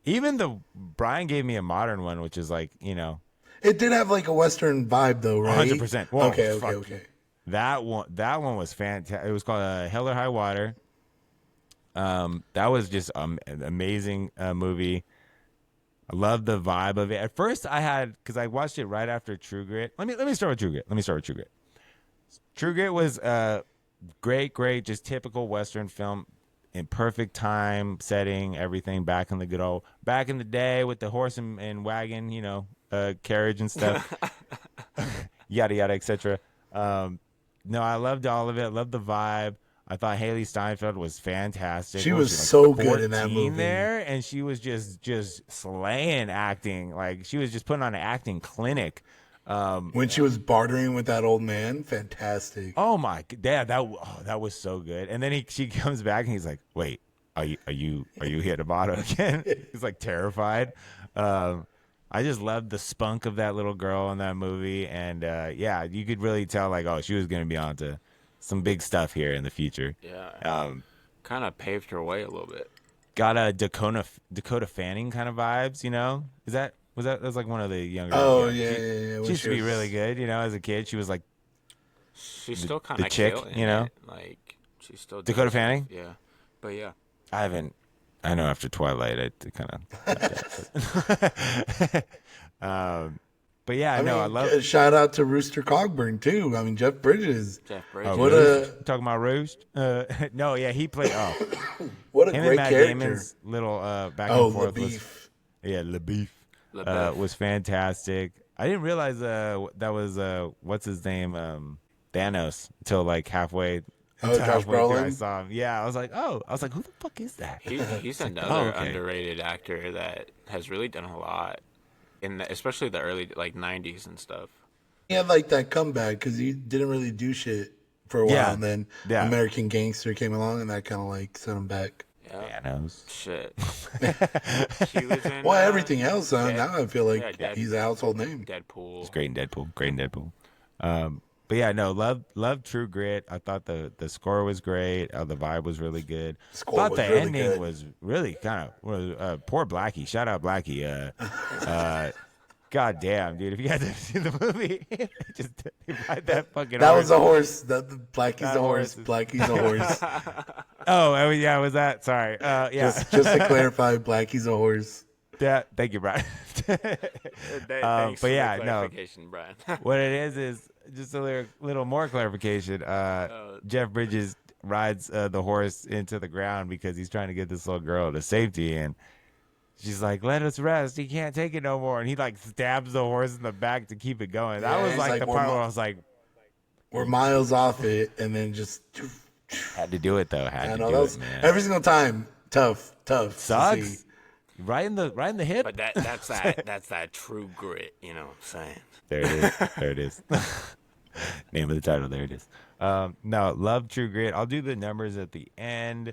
Speaker 1: even Brian gave me a modern one, which is like,
Speaker 2: It did have like a Western vibe though, right?
Speaker 1: 100%. Whoa,
Speaker 2: Okay.
Speaker 1: fuck. That one was fantastic. It was called Hell or High Water. That was just an amazing movie. I love the vibe of it. At first, because I watched it right after True Grit. Let me start with True Grit. True Grit was great, just typical Western film in perfect time, setting, everything back in the day with the horse and wagon, carriage and stuff, yada yada, etc. No, I loved all of it. Loved the vibe. I thought Haley Steinfeld was fantastic.
Speaker 2: She was so good in that
Speaker 1: 14
Speaker 2: movie.
Speaker 1: there, and she was just slaying acting. Like, she was just putting on an acting clinic.
Speaker 2: When she was bartering with that old man, fantastic.
Speaker 1: Oh my god, that was so good. And then she comes back and he's like, "Wait, are you here at the bottom again?" He's like terrified. I just loved the spunk of that little girl in that movie, and yeah, you could really tell like, oh, she was gonna be on to some big stuff here in the future.
Speaker 3: Yeah. Kind of paved her way a little bit.
Speaker 1: Got a Dakota Fanning kind of vibes, That was like one of the younger.
Speaker 2: Oh
Speaker 1: yeah.
Speaker 2: yeah.
Speaker 1: She used to be really good, as a kid. She was like
Speaker 3: She's still kind
Speaker 1: the
Speaker 3: of
Speaker 1: chick,
Speaker 3: killing it. Like, she's still
Speaker 1: Dakota
Speaker 3: does
Speaker 1: Fanning?
Speaker 3: stuff. Yeah. But yeah.
Speaker 1: I know after Twilight, I kind of. But yeah, I love.
Speaker 2: Shout out to Rooster Cogburn too. I mean, Jeff Bridges.
Speaker 3: Jeff Bridges.
Speaker 2: What a
Speaker 1: Talking about Roost? No, yeah, he played.
Speaker 2: what a
Speaker 1: Him
Speaker 2: great
Speaker 1: and Matt
Speaker 2: character.
Speaker 1: Damon's little back and forth
Speaker 2: LaBeef.
Speaker 1: LaBeef was fantastic. I didn't realize that was what's his name, Thanos, until like halfway.
Speaker 2: Josh
Speaker 1: halfway through I
Speaker 2: Brolin?
Speaker 1: saw him. Yeah, I was like, who the fuck is that?
Speaker 3: He's another
Speaker 1: okay.
Speaker 3: underrated actor that has really done a lot especially the early like 90s and stuff.
Speaker 2: He had like that comeback because he didn't really do shit for a while,
Speaker 1: Yeah.
Speaker 2: and then
Speaker 1: Yeah.
Speaker 2: American Gangster came along, and that kind of like set him back.
Speaker 3: Yeah.
Speaker 1: Thanos.
Speaker 3: Shit. He was in
Speaker 2: Everything else, now I feel like
Speaker 3: yeah,
Speaker 2: he's a household name.
Speaker 3: Deadpool.
Speaker 1: It's great in Deadpool. But yeah, no, love True Grit. I thought the score was great. The vibe was really good.
Speaker 2: Score
Speaker 1: Thought
Speaker 2: was
Speaker 1: the
Speaker 2: really
Speaker 1: ending
Speaker 2: good.
Speaker 1: was really kind of poor Blackie. Shout out Blackie. God damn, dude! If you guys have seen the movie, just ride that fucking.
Speaker 2: That
Speaker 1: horse.
Speaker 2: was a horse. The Blackie's
Speaker 1: That
Speaker 2: a horse.
Speaker 1: horse is-
Speaker 2: Blackie's a horse.
Speaker 1: Oh, yeah, was that? Sorry. Yeah.
Speaker 2: just to clarify, Blackie's a horse.
Speaker 1: Yeah, thank you, Brian.
Speaker 3: Thanks
Speaker 1: but
Speaker 3: for
Speaker 1: yeah,
Speaker 3: the
Speaker 1: no.
Speaker 3: clarification, Brian.
Speaker 1: What it is just a little more clarification. Jeff Bridges rides the horse into the ground because he's trying to get this little girl to safety, and she's like, "Let us rest. He can't take it no more." And he like stabs the horse in the back to keep it going. That
Speaker 2: Yeah,
Speaker 1: was
Speaker 2: he's
Speaker 1: like
Speaker 2: like,
Speaker 1: the
Speaker 2: "We're
Speaker 1: part where I was like,
Speaker 2: We're miles off it, and then just.
Speaker 1: had to do it though. Had
Speaker 2: I
Speaker 1: to
Speaker 2: know
Speaker 1: do
Speaker 2: that
Speaker 1: it,
Speaker 2: was
Speaker 1: man.
Speaker 2: every single time. Tough to see.
Speaker 1: Sucks. Right in the hip.
Speaker 3: But that's that true grit, you know what I'm saying?
Speaker 1: There it is. There it is. Name of the title. There it is. No, love True Grit. I'll do the numbers at the end.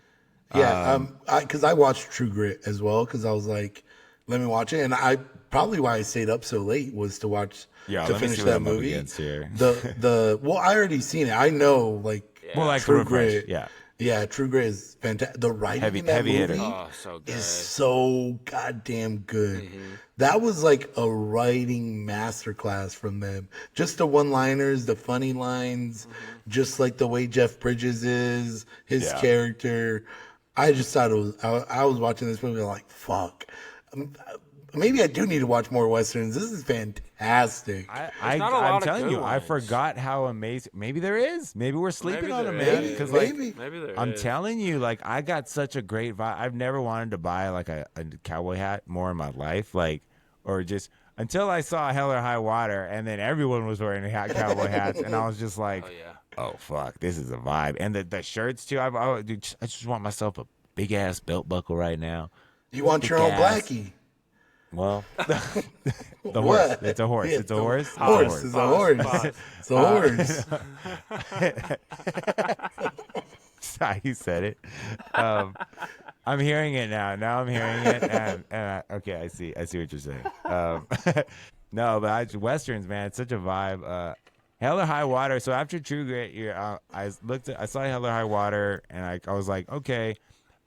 Speaker 2: Yeah, because I watched True Grit as well because I was like, let me watch it, and I probably why I stayed up so late was to watch
Speaker 1: Yeah,
Speaker 2: to
Speaker 1: let me
Speaker 2: finish
Speaker 1: see what
Speaker 2: that
Speaker 1: I'm up
Speaker 2: movie.
Speaker 1: against here.
Speaker 2: Well, I already seen it. I know
Speaker 1: Well, like
Speaker 2: True
Speaker 1: refresh.
Speaker 2: Grit.
Speaker 1: Yeah.
Speaker 2: Yeah, True Grit is fantastic. The writing in that
Speaker 1: Heavy hitter.
Speaker 2: movie
Speaker 3: Oh, so good.
Speaker 2: is so goddamn good.
Speaker 1: Mm-hmm.
Speaker 2: That was like a writing masterclass from them. Just the one-liners, the funny lines, just like the way Jeff Bridges is, his
Speaker 1: Yeah.
Speaker 2: character. I just thought it was. I was watching this movie like, fuck. Maybe I do need to watch more westerns. This is fantastic.
Speaker 3: There's not a lot
Speaker 1: I'm
Speaker 3: of
Speaker 1: telling
Speaker 3: good
Speaker 1: you, I
Speaker 3: ones.
Speaker 1: forgot how amazing. Maybe there is. Maybe we're sleeping
Speaker 3: Maybe
Speaker 1: on it,
Speaker 3: there
Speaker 1: man.
Speaker 3: is.
Speaker 1: Because like,
Speaker 2: Maybe.
Speaker 3: Maybe there
Speaker 1: I'm
Speaker 3: is.
Speaker 1: telling you, like, I got such a great vibe. I've never wanted to buy like a cowboy hat more in my life, like, or just until I saw Hell or High Water, and then everyone was wearing cowboy hats, and I was just like,
Speaker 3: Oh yeah.
Speaker 1: oh fuck, this is a vibe. And the shirts too. I just want myself a big ass belt buckle right now.
Speaker 2: You want your own
Speaker 1: Gas.
Speaker 2: Blackie?
Speaker 1: Well, the horse.
Speaker 2: What?
Speaker 1: It's a horse.
Speaker 2: Yeah,
Speaker 1: It's a horse. It's a
Speaker 2: Horse. It's a horse. It's a horse.
Speaker 1: Sorry, you said it. I'm hearing it now. Now I'm hearing it, and okay, I see what you're saying. No, but westerns, man, it's such a vibe. Hell or High Water. So after True Grit, I saw Hell or High Water, and I was like, okay.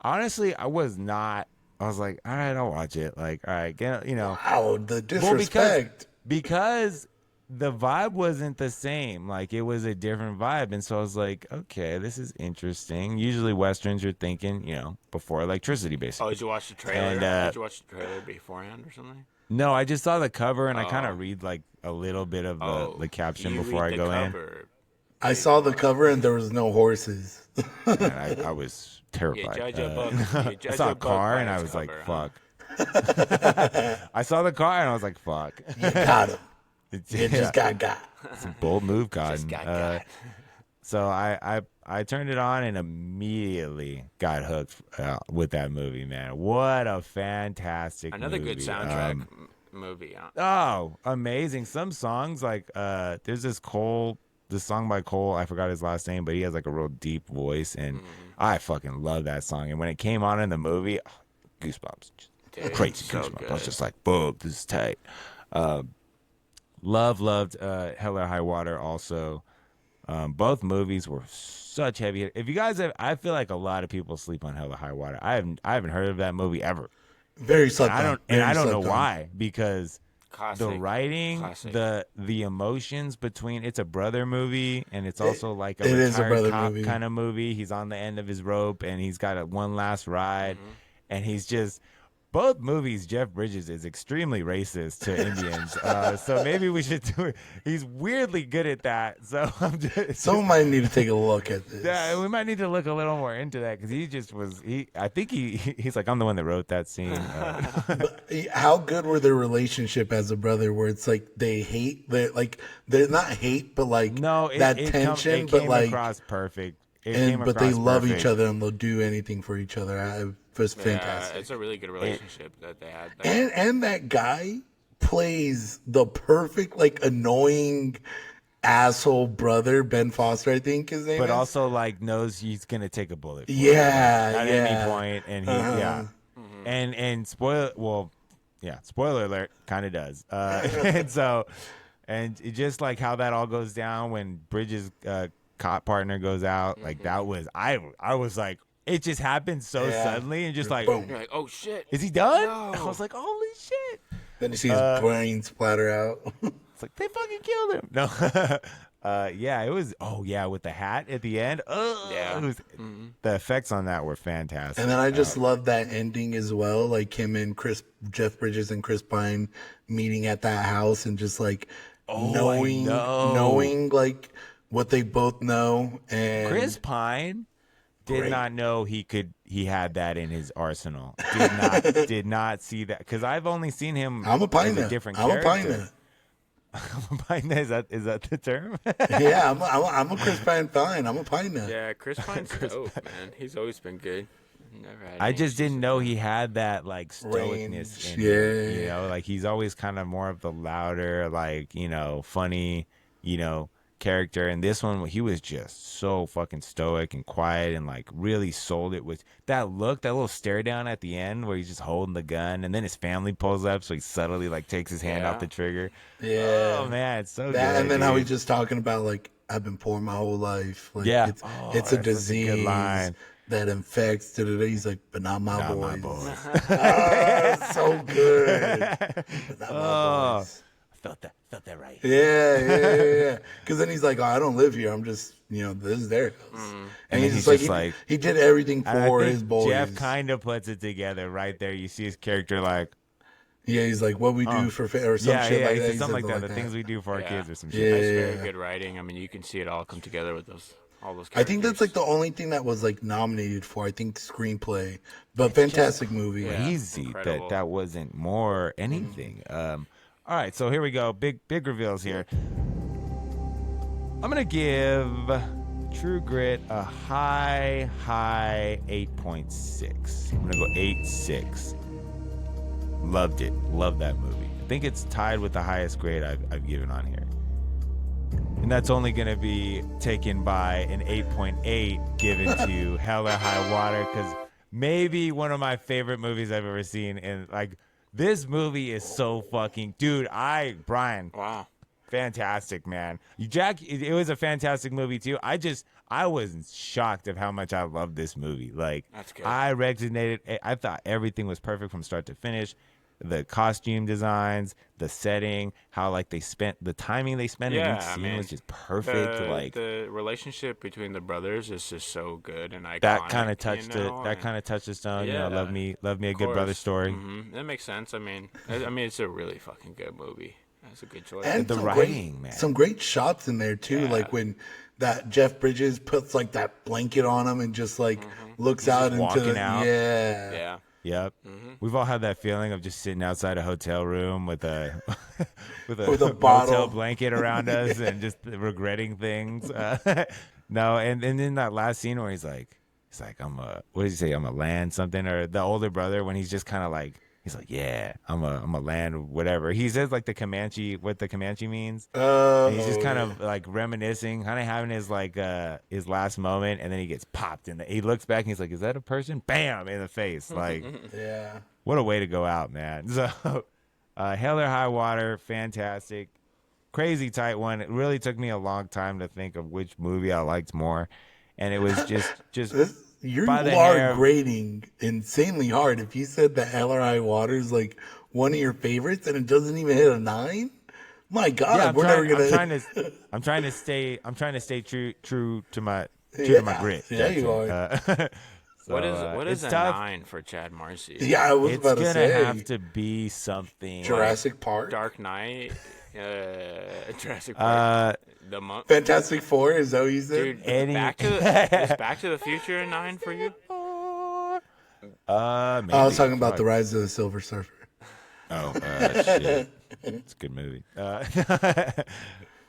Speaker 1: Honestly, I was like, all right, I'll watch it. Like, all right, you know.
Speaker 2: Wow, the disrespect.
Speaker 1: Because the vibe wasn't the same. Like, it was a different vibe. And so I was like, okay, this is interesting. Usually westerns you're thinking, you know, before electricity, basically.
Speaker 3: Oh, did you watch the trailer?
Speaker 1: And,
Speaker 3: Did you watch the trailer beforehand or something?
Speaker 1: No, I just saw the cover, and I kind of read, like, a little bit of the caption
Speaker 3: you
Speaker 1: before
Speaker 3: read
Speaker 1: I
Speaker 3: the
Speaker 1: go
Speaker 3: cover.
Speaker 2: I saw the cover and there was no horses.
Speaker 1: in. And I was terrified.
Speaker 3: You judge a book. You
Speaker 1: I
Speaker 3: judge
Speaker 1: saw
Speaker 3: a
Speaker 1: a
Speaker 3: book
Speaker 1: car,
Speaker 3: by
Speaker 1: and I
Speaker 3: its
Speaker 1: was like,
Speaker 3: cover,
Speaker 1: fuck. I saw the car, and I was like, fuck.
Speaker 2: You got him.
Speaker 1: It's,
Speaker 2: You just got.
Speaker 1: it's a bold move, Cotton.
Speaker 3: Just got.
Speaker 1: So I turned it on and immediately got hooked with that movie, man. What a fantastic
Speaker 3: Another
Speaker 1: movie.
Speaker 3: good soundtrack movie.
Speaker 1: Oh, amazing. Some songs, like there's this song by Cole, I forgot his last name, but he has like a real deep voice, and I fucking love that song. And when it came on in the movie, goosebumps.
Speaker 3: Dude,
Speaker 1: Crazy
Speaker 3: so
Speaker 1: goosebumps.
Speaker 3: good.
Speaker 1: I was just like, boom, this is tight. Loved Hell or High Water also. Both movies were such heavy. If you guys have, I feel like a lot of people sleep on Hell or High Water. I haven't heard of that movie ever.
Speaker 2: Very slept
Speaker 1: I
Speaker 2: on.
Speaker 1: don't
Speaker 2: Very
Speaker 1: know
Speaker 2: slept on.
Speaker 1: why, because
Speaker 3: Classic.
Speaker 1: the writing,
Speaker 3: Classic.
Speaker 1: the emotions between, it's a brother movie, and it's also like
Speaker 2: it
Speaker 1: a
Speaker 2: is a
Speaker 1: retired
Speaker 2: brother
Speaker 1: cop
Speaker 2: movie.
Speaker 1: kind of movie. He's on the end of his rope, and he's got one last ride, and he's just. Both movies, Jeff Bridges is extremely racist to Indians, so maybe we should do it. He's weirdly good at that, so I'm just.
Speaker 2: Someone might need to take a look at this.
Speaker 1: Yeah, we might need to look a little more into that, because he just was. I think he's like, I'm the one that wrote that scene.
Speaker 2: How good were their relationship as a brother? Where it's like they're not hate, but like
Speaker 1: No,
Speaker 2: that tension,
Speaker 1: it
Speaker 2: but
Speaker 1: came
Speaker 2: like
Speaker 1: across perfect.
Speaker 2: but they love
Speaker 1: perfect.
Speaker 2: each other and they'll do anything for each other. It was fantastic.
Speaker 3: Yeah, it's a really good relationship that they had there.
Speaker 2: And that guy plays the perfect, like, annoying asshole brother, Ben Foster, I think his name
Speaker 1: But
Speaker 2: is.
Speaker 1: also, like, knows he's gonna take a bullet. For
Speaker 2: Yeah,
Speaker 1: at
Speaker 2: yeah.
Speaker 1: any point, and spoiler alert, kind of does. And it just like how that all goes down when Bridges' cop partner goes out, like that was I was like, it just happened so
Speaker 2: Yeah.
Speaker 1: suddenly, and just like,
Speaker 2: Boom.
Speaker 3: You're like, oh shit.
Speaker 1: is he done?
Speaker 3: No.
Speaker 1: I was like, holy shit.
Speaker 2: Then you see his brain splatter out.
Speaker 1: It's like, they fucking killed him. No. Yeah, it was. Oh yeah, with the hat at the end. Oh,
Speaker 3: Yeah.
Speaker 1: it was, the effects on that were fantastic.
Speaker 2: And then I just love that ending as well, like him and Jeff Bridges and Chris Pine meeting at that house and just like
Speaker 1: Oh, I know.
Speaker 2: knowing like what they both know. And
Speaker 1: Chris Pine did
Speaker 2: Great.
Speaker 1: not know he had that in his arsenal. Did not see that because I've only seen him
Speaker 2: I'm a
Speaker 1: as
Speaker 2: Pine.
Speaker 1: a different
Speaker 2: I'm a
Speaker 1: character.
Speaker 2: Pine.
Speaker 1: Is that the term?
Speaker 2: Yeah, I'm a Chris Pine fan. I'm a Pine.
Speaker 3: Yeah, Chris Pine's dope, man. He's always been good. Never had
Speaker 1: I
Speaker 3: any
Speaker 1: just
Speaker 3: issues
Speaker 1: didn't
Speaker 3: with
Speaker 1: know
Speaker 3: him.
Speaker 1: he had that like stoicness
Speaker 2: Range,
Speaker 1: in him. You know, like he's always kind of more of the louder, like, funny, character. And this one, he was just so fucking stoic and quiet and like really sold it with that look, that little stare down at the end where he's just holding the gun and then his family pulls up, so he subtly like takes his hand off
Speaker 3: Yeah.
Speaker 1: the trigger.
Speaker 2: Yeah.
Speaker 1: Oh man, it's so
Speaker 2: That,
Speaker 1: good.
Speaker 2: and then how
Speaker 1: dude.
Speaker 2: he's just talking about like I've been poor my whole life. Like
Speaker 1: Yeah.
Speaker 2: it's
Speaker 1: Oh,
Speaker 2: it's a
Speaker 1: that's such a good
Speaker 2: disease
Speaker 1: line.
Speaker 2: that infects. He's like, but not my
Speaker 1: Not
Speaker 2: boys.
Speaker 1: my boys.
Speaker 2: Ah, so good. But not my
Speaker 1: Oh.
Speaker 2: boys.
Speaker 1: Felt that right.
Speaker 2: Yeah. Because then he's like, oh, I don't live here. I'm just, this is their house. And
Speaker 1: then
Speaker 2: he's
Speaker 1: he's
Speaker 2: just
Speaker 1: just
Speaker 2: like,
Speaker 1: like-
Speaker 2: he did everything
Speaker 1: And I
Speaker 2: for
Speaker 1: think
Speaker 2: his boys.
Speaker 1: Jeff kind of puts it together right there. You see his character like,
Speaker 2: Yeah, he's like, what we do for or some
Speaker 1: yeah,
Speaker 2: shit
Speaker 1: yeah,
Speaker 2: like
Speaker 1: he
Speaker 2: that.
Speaker 1: said
Speaker 2: He
Speaker 1: something
Speaker 2: said
Speaker 1: like that. The things we do for our
Speaker 3: Yeah.
Speaker 1: kids or some
Speaker 2: Yeah.
Speaker 1: shit.
Speaker 3: That's very good writing. I mean, you can see it all come together with all those
Speaker 2: I
Speaker 3: characters.
Speaker 2: think that's like the only thing that was like nominated for, I think, screenplay. But fantastic movie.
Speaker 3: Yeah.
Speaker 1: Crazy
Speaker 3: Incredible.
Speaker 1: that wasn't more anything. All right, so here we go. Big reveals here. I'm gonna give True Grit a high 8.6. I'm gonna go 8.6. Loved it. Loved that movie. I think it's tied with the highest grade I've given on here. And that's only going to be taken by an 8.8 given to Hell or High Water, because maybe one of my favorite movies I've ever seen. And like, this movie is so fucking, dude, Brian,
Speaker 3: Wow.
Speaker 1: fantastic, man. Jack, it was a fantastic movie too. I was shocked of how much I loved this movie. Like,
Speaker 3: That's good.
Speaker 1: I resonated. I thought everything was perfect from start to finish. The costume designs, the setting, how like the timing they spent in each scene was just perfect. Like
Speaker 3: the relationship between the brothers is just so good and iconic.
Speaker 1: that kind of touched
Speaker 3: you know,
Speaker 1: it. That
Speaker 3: and-
Speaker 1: kind of touched the stone.
Speaker 3: Yeah,
Speaker 1: love me a
Speaker 3: of
Speaker 1: good brother
Speaker 3: course.
Speaker 1: story.
Speaker 3: That makes sense. I mean, it's a really fucking good movie. That's a good choice.
Speaker 2: And
Speaker 1: The
Speaker 2: some
Speaker 1: writing,
Speaker 2: great,
Speaker 1: man.
Speaker 2: some great shots in there too.
Speaker 3: Yeah.
Speaker 2: Like when that Jeff Bridges puts like that blanket on him and just like looks out into
Speaker 1: walking
Speaker 2: the,
Speaker 1: out.
Speaker 3: yeah.
Speaker 1: Yep. We've all had that feeling of just sitting outside a hotel room with a with a,
Speaker 2: With a
Speaker 1: motel
Speaker 2: bottle.
Speaker 1: blanket around us and just regretting things. No, and in that last scene where he's like, what did he say? I'm a land something, or the older brother when he's just kind of like, he's like, yeah, I'm a land whatever. He says like what the Comanche means. And he's just kind of like reminiscing, kind of having his last moment, and then he gets popped and he looks back and he's like, "Is that a person?" Bam in the face. Like,
Speaker 2: yeah.
Speaker 1: what a way to go out, man. So, Hell or High Water, fantastic, crazy tight one. It really took me a long time to think of which movie I liked more, and it was just
Speaker 2: You
Speaker 1: by the
Speaker 2: are
Speaker 1: hair.
Speaker 2: grading insanely hard. If you said that LRI Water is like one of your favorites and it doesn't even hit a 9, my God,
Speaker 1: yeah. I'm trying to stay true to my grit.
Speaker 2: Yeah, you
Speaker 1: Jackson.
Speaker 2: are.
Speaker 1: So,
Speaker 3: What is
Speaker 1: it's
Speaker 3: a
Speaker 1: tough.
Speaker 3: 9 for Chad Marcy?
Speaker 2: Yeah, I was
Speaker 1: It's
Speaker 2: about to
Speaker 1: gonna
Speaker 2: say
Speaker 1: have to be something.
Speaker 2: Jurassic Park,
Speaker 3: Dark Knight, Jurassic Park, the month.
Speaker 2: Fantastic Four. Is that what you said?
Speaker 3: Dude,
Speaker 1: Any-
Speaker 3: is Back to the Future a 9 for you?
Speaker 1: Maybe.
Speaker 2: I was talking about the Rise of the Silver Surfer.
Speaker 1: Oh, shit. It's a good movie.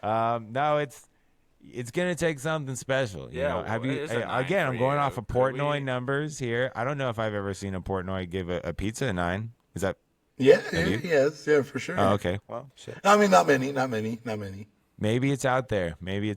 Speaker 1: No, it's gonna take something special. You
Speaker 3: Yeah,
Speaker 1: know? Have
Speaker 3: well,
Speaker 1: you
Speaker 3: it is a 9
Speaker 1: again?
Speaker 3: for
Speaker 1: I'm going
Speaker 3: you.
Speaker 1: off of
Speaker 3: Could
Speaker 1: Portnoy
Speaker 3: we-
Speaker 1: numbers here. I don't know if I've ever seen a Portnoy give a pizza a 9. Is that?
Speaker 2: Yeah,
Speaker 1: you?
Speaker 2: yes, yeah, for sure.
Speaker 1: Oh, okay. Well, shit.
Speaker 2: I mean, not many.
Speaker 1: Maybe it's out there. Maybe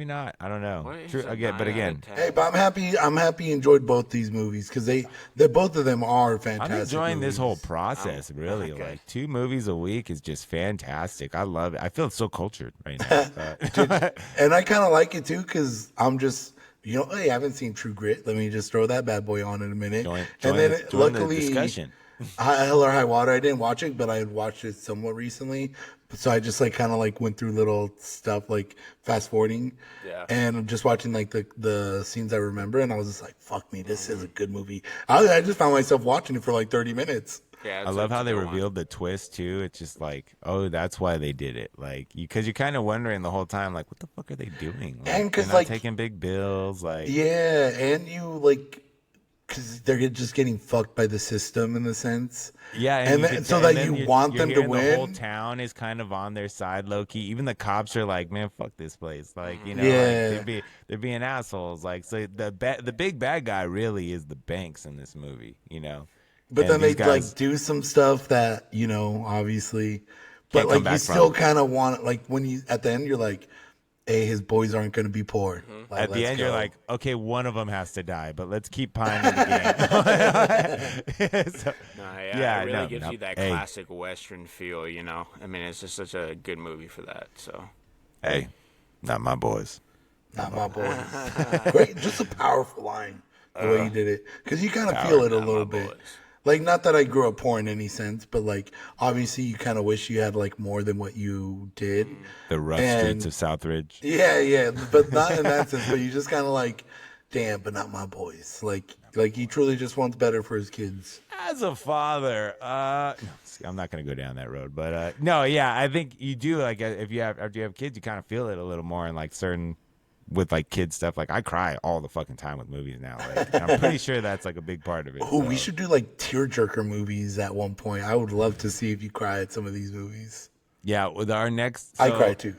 Speaker 1: not. I don't know.
Speaker 3: What is
Speaker 1: True.
Speaker 3: a
Speaker 1: Again,
Speaker 3: 9
Speaker 1: but
Speaker 3: out of
Speaker 1: again,
Speaker 3: 10?
Speaker 2: Hey, but I'm happy you enjoyed both these movies because they both of them are fantastic.
Speaker 1: I'm enjoying this whole
Speaker 2: movies.
Speaker 1: process. Really,
Speaker 3: okay.
Speaker 1: like 2 movies a week is just fantastic. I love it. I feel so cultured right now.
Speaker 2: And I kind of like it too because I'm just, hey, I haven't seen True Grit. Let me just throw that bad boy on in a minute.
Speaker 1: Join
Speaker 2: and then
Speaker 1: the
Speaker 2: luckily,
Speaker 1: discussion.
Speaker 2: Hell or High Water. I didn't watch it, but I had watched it somewhat recently. So I just like kind of like went through little stuff like fast forwarding,
Speaker 3: Yeah.
Speaker 2: and just watching like the scenes I remember, and I was just like, "Fuck me, this is a good movie." I just found myself watching it for like 30 minutes.
Speaker 3: Yeah,
Speaker 1: I love how they revealed the twist too. It's just like, oh, that's why they did it. Like, because you're kind of wondering the whole time, like, what the fuck are they doing? Like,
Speaker 2: And
Speaker 1: they're
Speaker 2: because
Speaker 1: not
Speaker 2: like
Speaker 1: taking big bills. Like,
Speaker 2: yeah, and you like because they're just getting fucked by the system in a sense.
Speaker 1: yeah,
Speaker 2: And
Speaker 1: you
Speaker 2: then,
Speaker 1: could
Speaker 2: so
Speaker 1: and
Speaker 2: that
Speaker 1: then
Speaker 2: you want
Speaker 1: you're
Speaker 2: them to
Speaker 1: hearing the whole
Speaker 2: win.
Speaker 1: town is kind of on their side, low key. Even the cops are like, man, fuck this place. Like, like
Speaker 2: Yeah.
Speaker 1: they're being assholes. Like, so the big bad guy really is the banks in this movie.
Speaker 2: But
Speaker 1: And
Speaker 2: then they
Speaker 1: these guys
Speaker 2: like do some stuff that, obviously,
Speaker 1: can't
Speaker 2: but
Speaker 1: come
Speaker 2: like you
Speaker 1: back
Speaker 2: still
Speaker 1: from.
Speaker 2: kind of want like when you at the end you're like, hey, his boys aren't going to be poor. Like,
Speaker 1: At the
Speaker 2: let's
Speaker 1: end,
Speaker 2: go.
Speaker 1: you're like, okay, one of them has to die, but let's keep pining the game. So,
Speaker 3: No,
Speaker 1: yeah,
Speaker 3: it really
Speaker 1: no,
Speaker 3: gives
Speaker 1: no.
Speaker 3: you that
Speaker 1: Hey.
Speaker 3: classic Western feel. I mean, it's just such a good movie for that. So
Speaker 1: Hey, not my boys.
Speaker 2: Not my boys. Great, just a powerful line the way you did it, because you kind of feel it a
Speaker 3: not my
Speaker 2: little bit.
Speaker 3: boys.
Speaker 2: Like, not that I grew up poor in any sense, but like obviously you kind of wish you had like more than what you did.
Speaker 1: The rough
Speaker 2: And-
Speaker 1: streets of Southridge.
Speaker 2: Yeah, but not in that sense. But you just kind of like, damn, but not my boys. Like he truly just wants better for his kids.
Speaker 1: As a father, no, see, I'm not going to go down that road, but no, yeah, I think you do. Like, after you have kids, you kind of feel it a little more in like certain with like kid stuff. Like, I cry all the fucking time with movies now. Like, and I'm pretty sure that's like a big part of it.
Speaker 2: Oh, we
Speaker 1: so.
Speaker 2: should do like tearjerker movies at one point. I would love to see if you cry at some of these movies.
Speaker 1: Yeah, with our next,
Speaker 2: I cry too.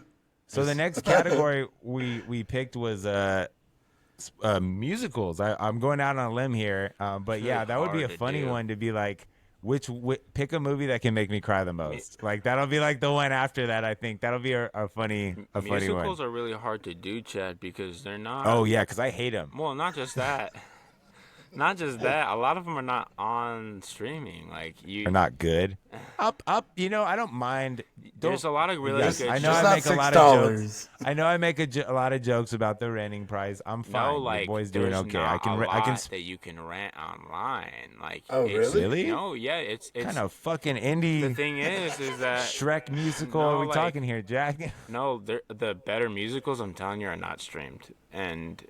Speaker 1: So the next category we picked was musicals. I'm going out on a limb here, but yeah, that would be a
Speaker 3: hard to
Speaker 1: funny
Speaker 3: do.
Speaker 1: one to be like, pick a movie that can make me cry the most. Like that'll be like the one after that. I think that'll be a funny one.
Speaker 3: musicals are really hard to do, Chad, because they're not.
Speaker 1: Oh yeah, because I hate them.
Speaker 3: Well, not just that. Not just that. A lot of them are not on streaming. Like you.
Speaker 1: They're not good. Up. I don't mind.
Speaker 3: There's a lot of really
Speaker 1: Yes,
Speaker 3: good.
Speaker 1: I know
Speaker 2: Just
Speaker 1: I
Speaker 2: not
Speaker 1: make a lot of
Speaker 2: $6.
Speaker 1: jokes. I know I make a lot of jokes about the renting price. I'm fine.
Speaker 3: No, like
Speaker 1: Your boy's doing
Speaker 3: there's
Speaker 1: okay.
Speaker 3: not
Speaker 1: I can.
Speaker 3: a
Speaker 1: I can.
Speaker 3: lot that you can rent online. Like,
Speaker 2: Oh,
Speaker 3: it's,
Speaker 2: really?
Speaker 1: Really?
Speaker 3: No, yeah, it's
Speaker 1: Kind of fucking
Speaker 3: The
Speaker 1: indie
Speaker 3: thing is that
Speaker 1: Shrek musical
Speaker 3: No,
Speaker 1: are we
Speaker 3: like-
Speaker 1: talking here, Jack?
Speaker 3: no, the better musicals I'm telling you are not streamed, and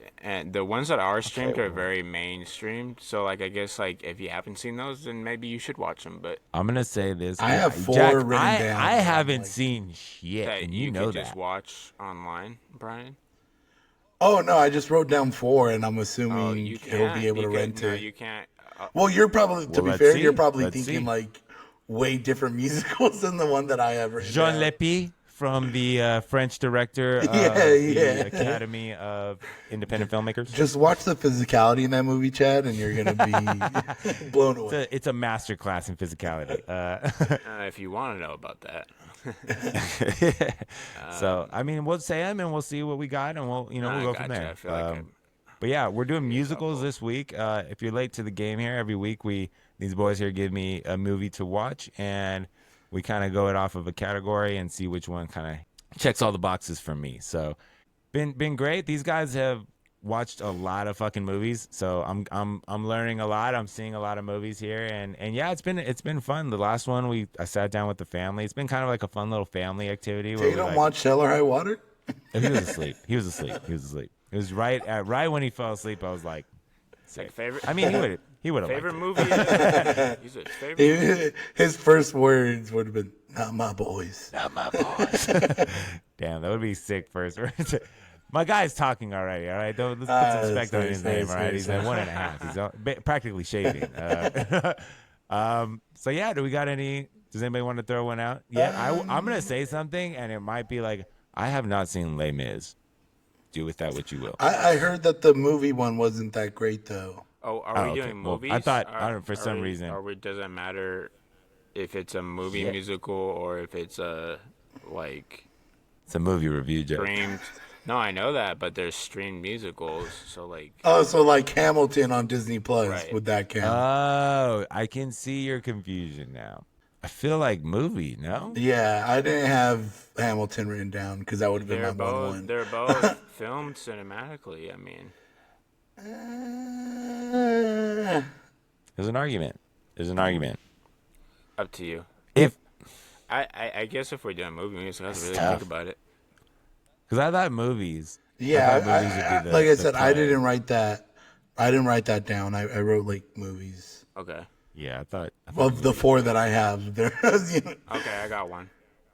Speaker 3: the ones that are streamed are very mainstreamed. So like I guess like if you haven't seen those, then maybe you should watch them. But
Speaker 1: I'm gonna say this.
Speaker 2: I have four
Speaker 1: Jack,
Speaker 2: written
Speaker 1: I,
Speaker 2: down.
Speaker 1: I haven't
Speaker 2: Like-
Speaker 1: seen shit,
Speaker 3: that
Speaker 1: and
Speaker 3: you
Speaker 1: know
Speaker 3: can
Speaker 1: that.
Speaker 3: just watch online, Brian.
Speaker 2: Oh no, I just wrote down 4, and I'm
Speaker 3: Oh,
Speaker 2: assuming
Speaker 3: you
Speaker 2: he'll
Speaker 3: can't.
Speaker 2: be able to
Speaker 3: You
Speaker 2: rent
Speaker 3: can, no,
Speaker 2: it.
Speaker 3: you can't.
Speaker 2: Well, you're probably, to
Speaker 1: Well,
Speaker 2: be
Speaker 1: let's
Speaker 2: fair,
Speaker 1: see.
Speaker 2: you're probably
Speaker 1: Let's
Speaker 2: thinking
Speaker 1: see.
Speaker 2: like way different musicals than the one that I have written
Speaker 1: Jean
Speaker 2: down.
Speaker 1: Lepie from the French director of
Speaker 2: Yeah.
Speaker 1: the Academy of Independent Filmmakers.
Speaker 2: Just watch the physicality in that movie, Chad, and you're gonna be blown away.
Speaker 1: It's a master class in physicality.
Speaker 3: If you want to know about that.
Speaker 1: So I mean, we'll say them and we'll see what we got, and we'll
Speaker 3: I
Speaker 1: go from
Speaker 3: gotcha.
Speaker 1: there.
Speaker 3: I feel like
Speaker 1: But yeah, we're doing musicals this week. If you're late to the game here, every week these boys here give me a movie to watch, and we kind of go it off of a category and see which one kind of checks all the boxes for me. So been great. These guys have watched a lot of fucking movies, so I'm learning a lot. I'm seeing a lot of movies here, and yeah, it's been fun. The last one I sat down with the family. It's been kind of like a fun little family activity.
Speaker 2: So
Speaker 1: where
Speaker 2: you
Speaker 1: we,
Speaker 2: don't
Speaker 1: like,
Speaker 2: watch Hell or High Water?
Speaker 1: He was asleep. He was asleep. It was right when he fell asleep. I was like,
Speaker 3: like favorite.
Speaker 1: I mean, he would have
Speaker 3: favorite
Speaker 1: liked
Speaker 3: movie. He said favorite.
Speaker 2: His first words would have been, "Not my boys."
Speaker 1: it. Not my boys. Damn, that would be sick. First words. My guy's talking already. All right, let's put some respect on his name. All right, he's at 1.5. He's practically shaving. So yeah, do we got any? Does anybody want to throw one out? Yeah, I'm gonna say something, and it might be like I have not seen Les Mis. Do with that what you will.
Speaker 2: I heard that the movie one wasn't that great though.
Speaker 3: Oh, are we
Speaker 1: okay.
Speaker 3: doing
Speaker 1: Well,
Speaker 3: movies?
Speaker 1: I thought- I don't- for some reason-
Speaker 3: Does it matter if it's a movie musical or if it's a like
Speaker 1: It's a movie review joke.
Speaker 3: streamed? No, I know that, but there's streamed musicals, so like
Speaker 2: Oh, so like Hamilton on Disney Plus,
Speaker 3: Right.
Speaker 2: would that count?
Speaker 1: Oh, I can see your confusion now. I feel like movie, no?
Speaker 2: Yeah, I didn't have Hamilton written down because that would have been my one.
Speaker 3: they're both filmed cinematically. I mean,
Speaker 2: Uh,
Speaker 1: There's an argument.
Speaker 3: Up to you.
Speaker 1: If
Speaker 3: I guess if we're doing movie music, I have to really
Speaker 1: tough.
Speaker 3: think about it.
Speaker 1: because I thought movies.
Speaker 2: Yeah,
Speaker 1: I thought movies would be the
Speaker 2: like I
Speaker 1: the
Speaker 2: said, I
Speaker 1: play.
Speaker 2: didn't write that. I didn't write that down. I wrote like movies.
Speaker 3: Okay.
Speaker 1: Yeah, I thought
Speaker 2: Of the
Speaker 1: movies.
Speaker 2: 4 that I have, there. You know.
Speaker 3: Okay, I got one.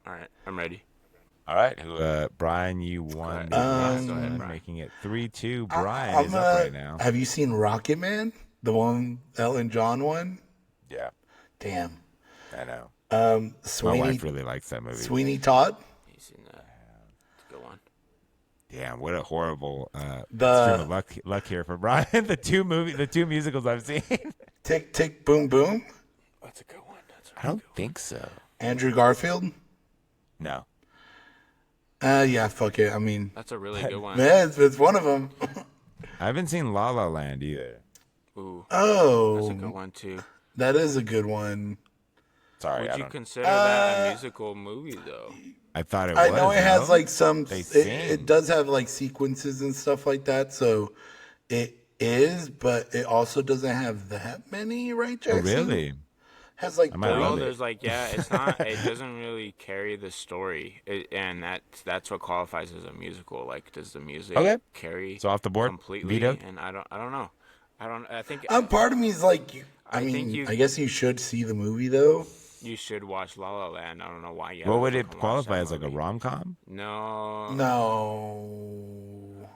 Speaker 3: All right, I'm ready.
Speaker 1: All right, Brian, you won.
Speaker 3: Go ahead.
Speaker 1: this
Speaker 3: Go ahead,
Speaker 1: one,
Speaker 3: Brian.
Speaker 1: making it 3-2. Brian
Speaker 2: I'm
Speaker 1: is up right now.
Speaker 2: Have you seen Rocket Man? The one Elton John one?
Speaker 1: Yeah,
Speaker 2: Damn.
Speaker 1: I know. My
Speaker 2: Sweeney
Speaker 1: wife really likes that movie.
Speaker 2: Sweeney Todd?
Speaker 3: You seen that? It's a good one.
Speaker 1: Damn, what a horrible
Speaker 2: The-
Speaker 1: stream of luck here for Brian. the two musicals I've seen.
Speaker 2: Tick Tick Boom Boom?
Speaker 3: That's a good one. That's a
Speaker 1: I don't think so.
Speaker 2: Andrew Garfield?
Speaker 1: No.
Speaker 2: Yeah, fuck it. I mean,
Speaker 3: That's a really good one.
Speaker 2: man, it's one of them.
Speaker 1: I haven't seen La La Land either.
Speaker 3: Ooh, that's a
Speaker 2: Oh,
Speaker 3: good one too.
Speaker 2: that is a good one.
Speaker 1: Sorry,
Speaker 3: Would
Speaker 1: I
Speaker 3: you
Speaker 1: don't.
Speaker 3: consider that a musical movie though?
Speaker 1: I thought it
Speaker 2: I
Speaker 1: was.
Speaker 2: know it has
Speaker 1: no?
Speaker 2: like some.
Speaker 1: They
Speaker 2: It,
Speaker 1: sing.
Speaker 2: it does have like sequences and stuff like that. So it is, but it also doesn't have that many, right,
Speaker 1: Oh,
Speaker 2: Jackson?
Speaker 1: really?
Speaker 2: Has like
Speaker 1: might
Speaker 2: three.
Speaker 1: love
Speaker 3: No,
Speaker 1: it.
Speaker 3: there's like it's not. It doesn't really carry the story, and that's what qualifies as a musical. Like, does the music
Speaker 1: Okay.
Speaker 3: carry
Speaker 1: So off the board?
Speaker 3: completely?
Speaker 1: Vetoed?
Speaker 3: And I don't know. I think
Speaker 2: Part of me is like, I
Speaker 3: I think
Speaker 2: mean,
Speaker 3: you-
Speaker 2: I guess you should see the movie though.
Speaker 3: you should watch La La Land. I don't know why you.
Speaker 1: What would
Speaker 3: haven't
Speaker 1: it
Speaker 3: fucking watched
Speaker 1: qualify
Speaker 3: that
Speaker 1: as, like a
Speaker 3: movie.
Speaker 1: rom-com?
Speaker 3: No.
Speaker 2: No,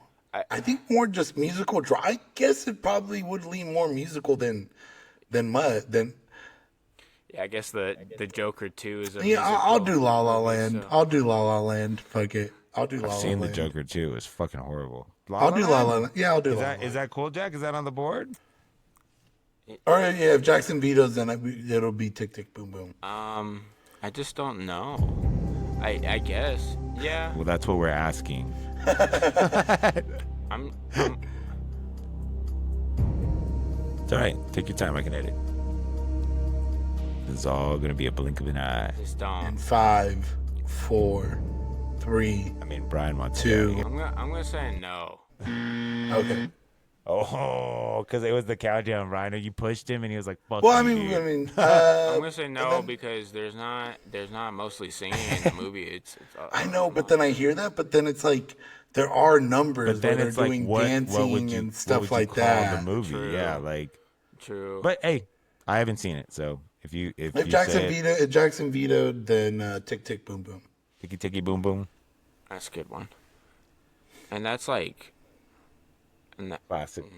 Speaker 2: I think more just musical. I guess it probably would lean more musical than Mud.
Speaker 3: Yeah, I guess the Joker 2 is a
Speaker 2: Yeah, I'll
Speaker 3: musical
Speaker 2: do La La
Speaker 3: movie,
Speaker 2: Land.
Speaker 3: so-
Speaker 2: I'll do La La Land. Fuck it. I'll do La La
Speaker 1: I've
Speaker 2: Land.
Speaker 1: seen The Joker too. It's fucking horrible.
Speaker 2: I'll do La La Land. Yeah, I'll do
Speaker 1: Is
Speaker 2: La La
Speaker 1: that
Speaker 2: Land.
Speaker 1: is that cool, Jack? Is that on the board?
Speaker 2: Or yeah, if Jackson vetoes, then it'll be Tick Tick Boom Boom.
Speaker 3: I just don't know. I guess. Yeah.
Speaker 1: Well, that's what we're asking.
Speaker 3: I'm
Speaker 1: It's all right. Take your time. I can edit. This is all gonna be a blink of an eye.
Speaker 3: just don't.
Speaker 2: In 5, 4, 3.
Speaker 1: I mean, Brian wants
Speaker 2: Two.
Speaker 1: to.
Speaker 3: I'm gonna say no.
Speaker 2: Okay.
Speaker 1: Oh, because it was the countdown, Ryan. You pushed him, and he was like, "Fuck
Speaker 2: Well, I
Speaker 1: you,
Speaker 2: mean,
Speaker 1: dude."
Speaker 3: I'm gonna say no because there's not mostly singing in the movie. It's
Speaker 2: I know, but then I hear that, but then it's like there are numbers
Speaker 1: But then
Speaker 2: where
Speaker 1: it's
Speaker 2: they're
Speaker 1: like,
Speaker 2: doing
Speaker 1: what
Speaker 2: dancing
Speaker 1: would you,
Speaker 2: and
Speaker 1: what
Speaker 2: stuff
Speaker 1: would you
Speaker 2: like
Speaker 1: call
Speaker 2: that.
Speaker 1: the movie?
Speaker 3: True.
Speaker 1: Yeah, like.
Speaker 3: true.
Speaker 1: But hey, I haven't seen it, so if you
Speaker 2: If
Speaker 1: say it,
Speaker 2: Jackson vetoed, then Tick Tick Boom Boom.
Speaker 1: ticky ticky boom boom,
Speaker 3: That's a good one. And that's like. And that,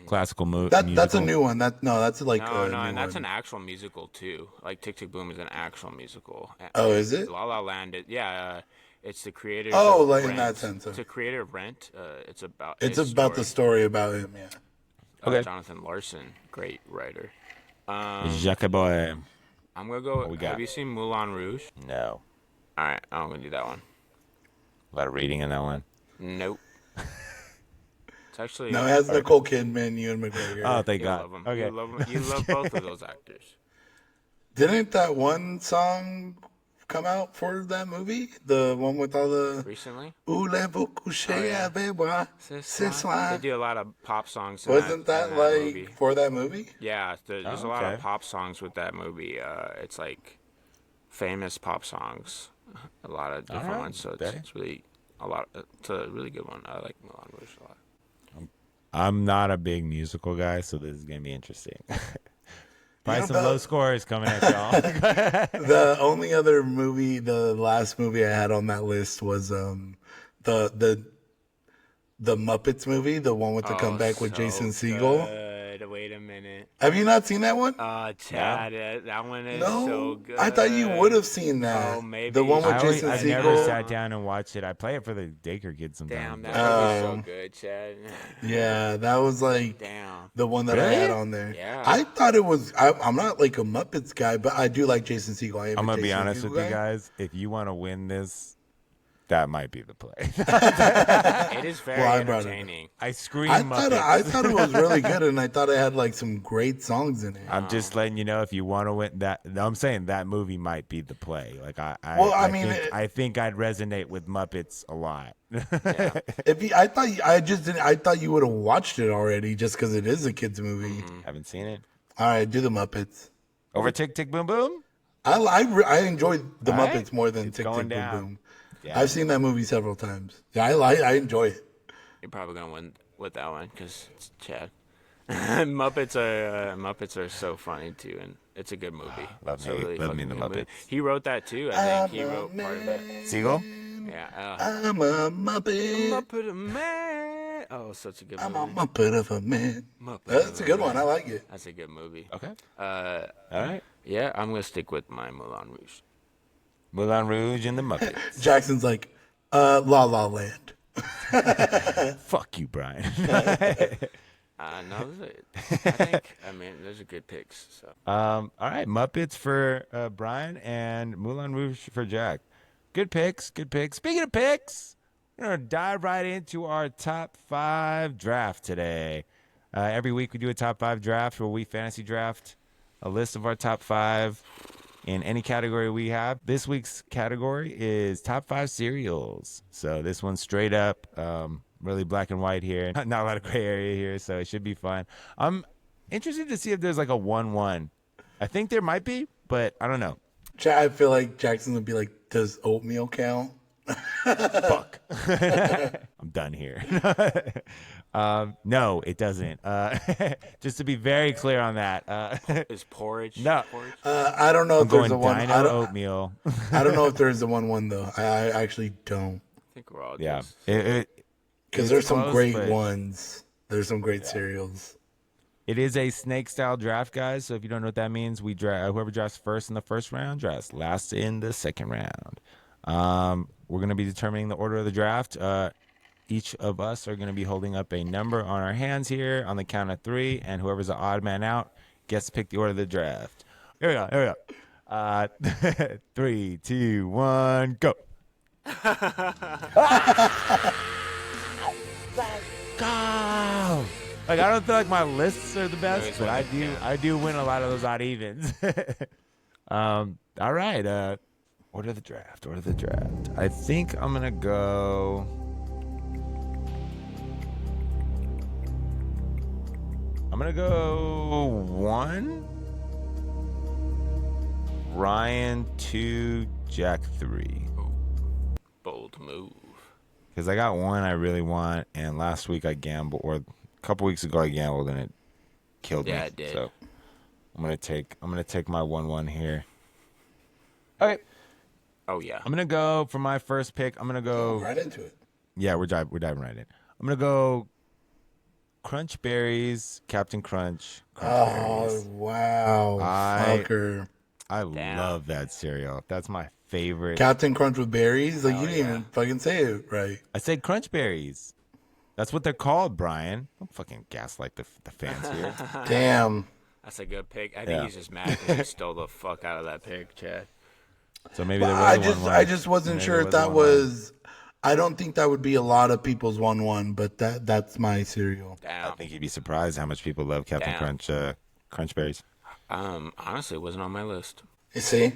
Speaker 1: classical movie.
Speaker 2: That's a new one. That's like
Speaker 3: no,
Speaker 2: a
Speaker 3: no,
Speaker 2: new
Speaker 3: and that's
Speaker 2: one.
Speaker 3: an actual musical too. Like Tick Tick Boom is an actual musical.
Speaker 2: Oh, is it?
Speaker 3: La La Land. It's the creator.
Speaker 2: Oh, like in that sense,
Speaker 3: It's the creator of Rent. It's about.
Speaker 2: It's
Speaker 3: his
Speaker 2: about the
Speaker 3: story.
Speaker 2: story about him. Yeah.
Speaker 1: Okay.
Speaker 3: Jonathan Larson, great writer.
Speaker 1: Jacques Boy.
Speaker 3: I'm gonna go.
Speaker 1: we got?
Speaker 3: Have you seen Moulin Rouge?
Speaker 1: No,
Speaker 3: All right, I'm gonna do that one.
Speaker 1: a lot of reading in that one.
Speaker 3: Nope. It's actually.
Speaker 2: No, it has Nicole Kidman, Ewan McGregor.
Speaker 1: Oh, thank
Speaker 3: you
Speaker 1: God.
Speaker 3: love 'em.
Speaker 1: Okay.
Speaker 3: You love both of those actors.
Speaker 2: Didn't that one song come out for that movie? The one with all the
Speaker 3: Recently,
Speaker 2: Voulez-vous coucher avec moi ce soir?
Speaker 3: they do a lot of pop songs. In
Speaker 2: Wasn't that
Speaker 3: in
Speaker 2: like
Speaker 3: movie.
Speaker 2: for that movie?
Speaker 3: Yeah, there's
Speaker 1: Oh,
Speaker 3: a lot of
Speaker 1: okay.
Speaker 3: pop songs with that movie. It's like famous pop songs, a lot of different
Speaker 1: Alright,
Speaker 3: ones. So
Speaker 1: okay.
Speaker 3: it's really a lot. It's a really good one. I like Moulin Rouge a lot.
Speaker 1: I'm not a big musical guy, so this is gonna be interesting. Probably
Speaker 2: know,
Speaker 1: some
Speaker 2: but-
Speaker 1: low scores coming at y'all.
Speaker 2: The only other movie, the last movie I had on that list was the Muppets movie, the one with the comeback with Jason Segel.
Speaker 3: Good. Wait a minute.
Speaker 2: Have you not seen that one?
Speaker 3: Chad, that one is
Speaker 2: No,
Speaker 3: so good.
Speaker 2: I thought you would have seen that.
Speaker 3: Oh, maybe.
Speaker 2: The one with Jason
Speaker 1: I've
Speaker 2: Segel.
Speaker 1: never sat down and watched it. I play it for the daycare kids
Speaker 3: Damn,
Speaker 1: sometimes.
Speaker 3: that movie's so good, Chad.
Speaker 2: Yeah, that was like
Speaker 3: Damn.
Speaker 2: the one that I
Speaker 1: Really?
Speaker 2: had on there.
Speaker 3: Yeah.
Speaker 2: I thought it was. I'm not like a Muppets guy, but I do like Jason Segel. I am
Speaker 1: I'm
Speaker 2: a
Speaker 1: gonna be
Speaker 2: Jason
Speaker 1: honest
Speaker 2: Segel
Speaker 1: with you
Speaker 2: guy.
Speaker 1: guys. If you want to win this, that might be the play.
Speaker 3: It is very
Speaker 2: Well, I brought it up.
Speaker 3: entertaining.
Speaker 1: I scream
Speaker 2: I
Speaker 1: Muppets.
Speaker 2: thought it was really good, and I thought it had like some great songs in it.
Speaker 1: I'm just letting you know if you want to win that. No, I'm saying that movie might be the play. Like
Speaker 2: Well, I mean,
Speaker 1: I think I'd resonate with Muppets a lot.
Speaker 2: I thought you would have watched it already, just because it is a kids movie.
Speaker 1: Haven't seen it.
Speaker 2: All right, do the Muppets.
Speaker 1: Over Tick Tick Boom Boom.
Speaker 2: I enjoy the
Speaker 1: All
Speaker 2: Muppets
Speaker 1: right.
Speaker 2: more than
Speaker 1: It's
Speaker 2: Tick
Speaker 1: going
Speaker 2: Tick Boom
Speaker 1: down.
Speaker 2: Boom.
Speaker 1: Yeah.
Speaker 2: I've seen that movie several times. Yeah, I enjoy it.
Speaker 3: You're probably gonna win with that one because it's Chad. Muppets are so funny too, and it's a good movie.
Speaker 1: Love
Speaker 3: It's a
Speaker 1: me-
Speaker 3: really
Speaker 1: love me
Speaker 3: fucking
Speaker 1: the
Speaker 3: good movie.
Speaker 1: Muppets.
Speaker 3: He wrote that too. I think he wrote part of it.
Speaker 1: Seagull?
Speaker 3: Yeah.
Speaker 2: I'm a Muppet.
Speaker 3: Muppet of Man. Oh, such a good
Speaker 2: I'm a
Speaker 3: movie.
Speaker 2: Muppet of a man.
Speaker 3: Muppet
Speaker 2: That's
Speaker 3: of
Speaker 2: a good one. I
Speaker 3: Man.
Speaker 2: like it.
Speaker 3: That's a good movie.
Speaker 1: Okay.
Speaker 3: Uh,
Speaker 1: All right.
Speaker 3: yeah, I'm gonna stick with my Moulin Rouge.
Speaker 1: Moulin Rouge and the Muppets.
Speaker 2: Jackson's like, La La Land.
Speaker 1: Fuck you, Brian.
Speaker 3: No, I mean, those are good picks. So
Speaker 1: All right. Muppets for Brian and Moulin Rouge for Jack. Good picks. Good picks. Speaking of picks, we're going to dive right into our top 5 draft today. Every week we do a top 5 draft where we fantasy draft a list of our top 5 in any category we have. This week's category is top 5 cereals. So this one's straight up, really black and white here. Not a lot of gray area here, so it should be fun. I'm interested to see if there's like a 1-1. I think there might be, but I don't know.
Speaker 2: I feel like Jackson would be like, does oatmeal count?
Speaker 1: Fuck. I'm done here. No, it doesn't. Just to be very clear on that.
Speaker 3: is porridge?
Speaker 1: No.
Speaker 3: Porridge?
Speaker 2: I don't know
Speaker 1: I'm
Speaker 2: if there's
Speaker 1: going
Speaker 2: a one.
Speaker 1: dino oatmeal.
Speaker 2: I don't know if there's a 1-1 though. I actually don't.
Speaker 3: I think we're all
Speaker 1: Yeah.
Speaker 3: just
Speaker 2: Because
Speaker 1: It's
Speaker 2: there's some
Speaker 1: close,
Speaker 2: great
Speaker 1: but-
Speaker 2: ones. There's some great cereals.
Speaker 1: It is a snake style draft, guys. So if you don't know what that means, we draft whoever drafts first in the first round drafts last in the second round. We're going to be determining the order of the draft. Each of us are going to be holding up a number on our hands here on the count of 3, and whoever's the odd man out gets to pick the order of the draft. Here we go. 3, 2, 1, go. Go. Like, I don't feel like my lists are the best,
Speaker 3: Nice
Speaker 1: but
Speaker 3: one.
Speaker 1: I do win a lot of those odd evens. All right. Order of the draft. I think I'm gonna go. I'm gonna go 1, Ryan 2, Jack 3.
Speaker 3: bold move.
Speaker 1: Because I got one I really want, and last week I gambled, or a couple weeks ago I gambled, and it killed me.
Speaker 3: Yeah, it did.
Speaker 1: So I'm gonna take my 1-1 here. Okay.
Speaker 3: Oh yeah.
Speaker 1: I'm gonna go for my first pick. I'm gonna go.
Speaker 2: Right into it.
Speaker 1: Yeah, we're diving right in. I'm gonna go Crunch Berries, Captain Crunch.
Speaker 2: Oh, wow. Fucker.
Speaker 1: I
Speaker 3: Damn.
Speaker 1: love that cereal. That's my favorite.
Speaker 2: Captain Crunch with berries? Like, you didn't
Speaker 3: yeah.
Speaker 2: even fucking say it right.
Speaker 1: I said Crunch Berries. That's what they're called, Brian. Don't fucking gaslight the fans here.
Speaker 2: Damn.
Speaker 3: That's a good pick. I think
Speaker 1: Yeah.
Speaker 3: he's just mad because he stole the fuck out of that pick, Chad.
Speaker 1: So maybe there was
Speaker 2: I
Speaker 1: a 1-1.
Speaker 2: I just wasn't
Speaker 1: Maybe
Speaker 2: sure
Speaker 1: there
Speaker 2: if that
Speaker 1: 1-1.
Speaker 2: was. I don't think that would be a lot of people's 1-1, but that's my cereal.
Speaker 1: I
Speaker 3: Damn.
Speaker 1: think you'd be surprised how much people love Captain
Speaker 3: Damn.
Speaker 1: Crunch Berries.
Speaker 3: Honestly, it wasn't on my list.
Speaker 2: You see?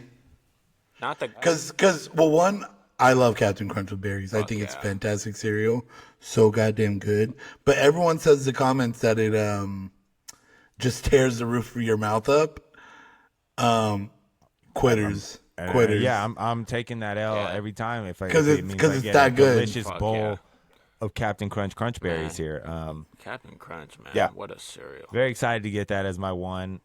Speaker 3: Not the
Speaker 2: Because, well, one, I love Captain Crunch with berries. I think it's
Speaker 3: yeah.
Speaker 2: fantastic cereal. So goddamn good. But everyone says in the comments that it just tears the roof of your mouth up. Quitters. Quitters.
Speaker 1: Yeah, I'm taking that L
Speaker 3: Yeah.
Speaker 1: every time if
Speaker 2: Because
Speaker 1: it
Speaker 2: it's-
Speaker 1: means
Speaker 2: 'cause
Speaker 1: I
Speaker 2: it's
Speaker 1: get
Speaker 2: that
Speaker 1: a
Speaker 2: good.
Speaker 1: delicious
Speaker 3: Fuck
Speaker 1: bowl
Speaker 3: yeah.
Speaker 1: of Captain Crunch Berries
Speaker 3: Man.
Speaker 1: here.
Speaker 3: Captain Crunch, man.
Speaker 1: Yeah.
Speaker 3: What a cereal.
Speaker 1: Very excited to get that as my one.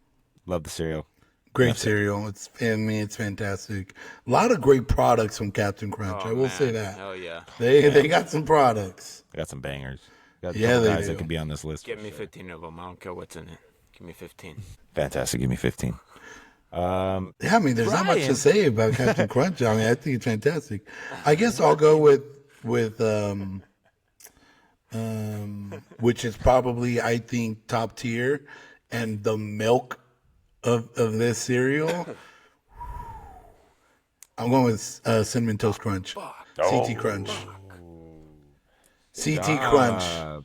Speaker 1: Love the cereal.
Speaker 2: Great cereal. It's fantastic. A lot of great products from Captain Crunch. I will say
Speaker 3: Man.
Speaker 2: that.
Speaker 3: Hell yeah.
Speaker 2: They got some products.
Speaker 1: I got some bangers. Got a
Speaker 2: Yeah,
Speaker 1: couple
Speaker 2: they
Speaker 1: guys
Speaker 2: do.
Speaker 1: that could be on this list.
Speaker 3: Give
Speaker 1: for
Speaker 3: me
Speaker 1: sure.
Speaker 3: 15 of them. I don't care what's in it. Give me 15.
Speaker 1: Fantastic. Give me 15.
Speaker 2: Yeah, I mean, there's not much
Speaker 1: Brian.
Speaker 2: to say about Captain Crunch. I mean, I think it's fantastic. I guess I'll go with which is probably, I think, top tier, and the milk of this cereal. I'm going with Cinnamon Toast Crunch, CT Crunch, CT Crunch.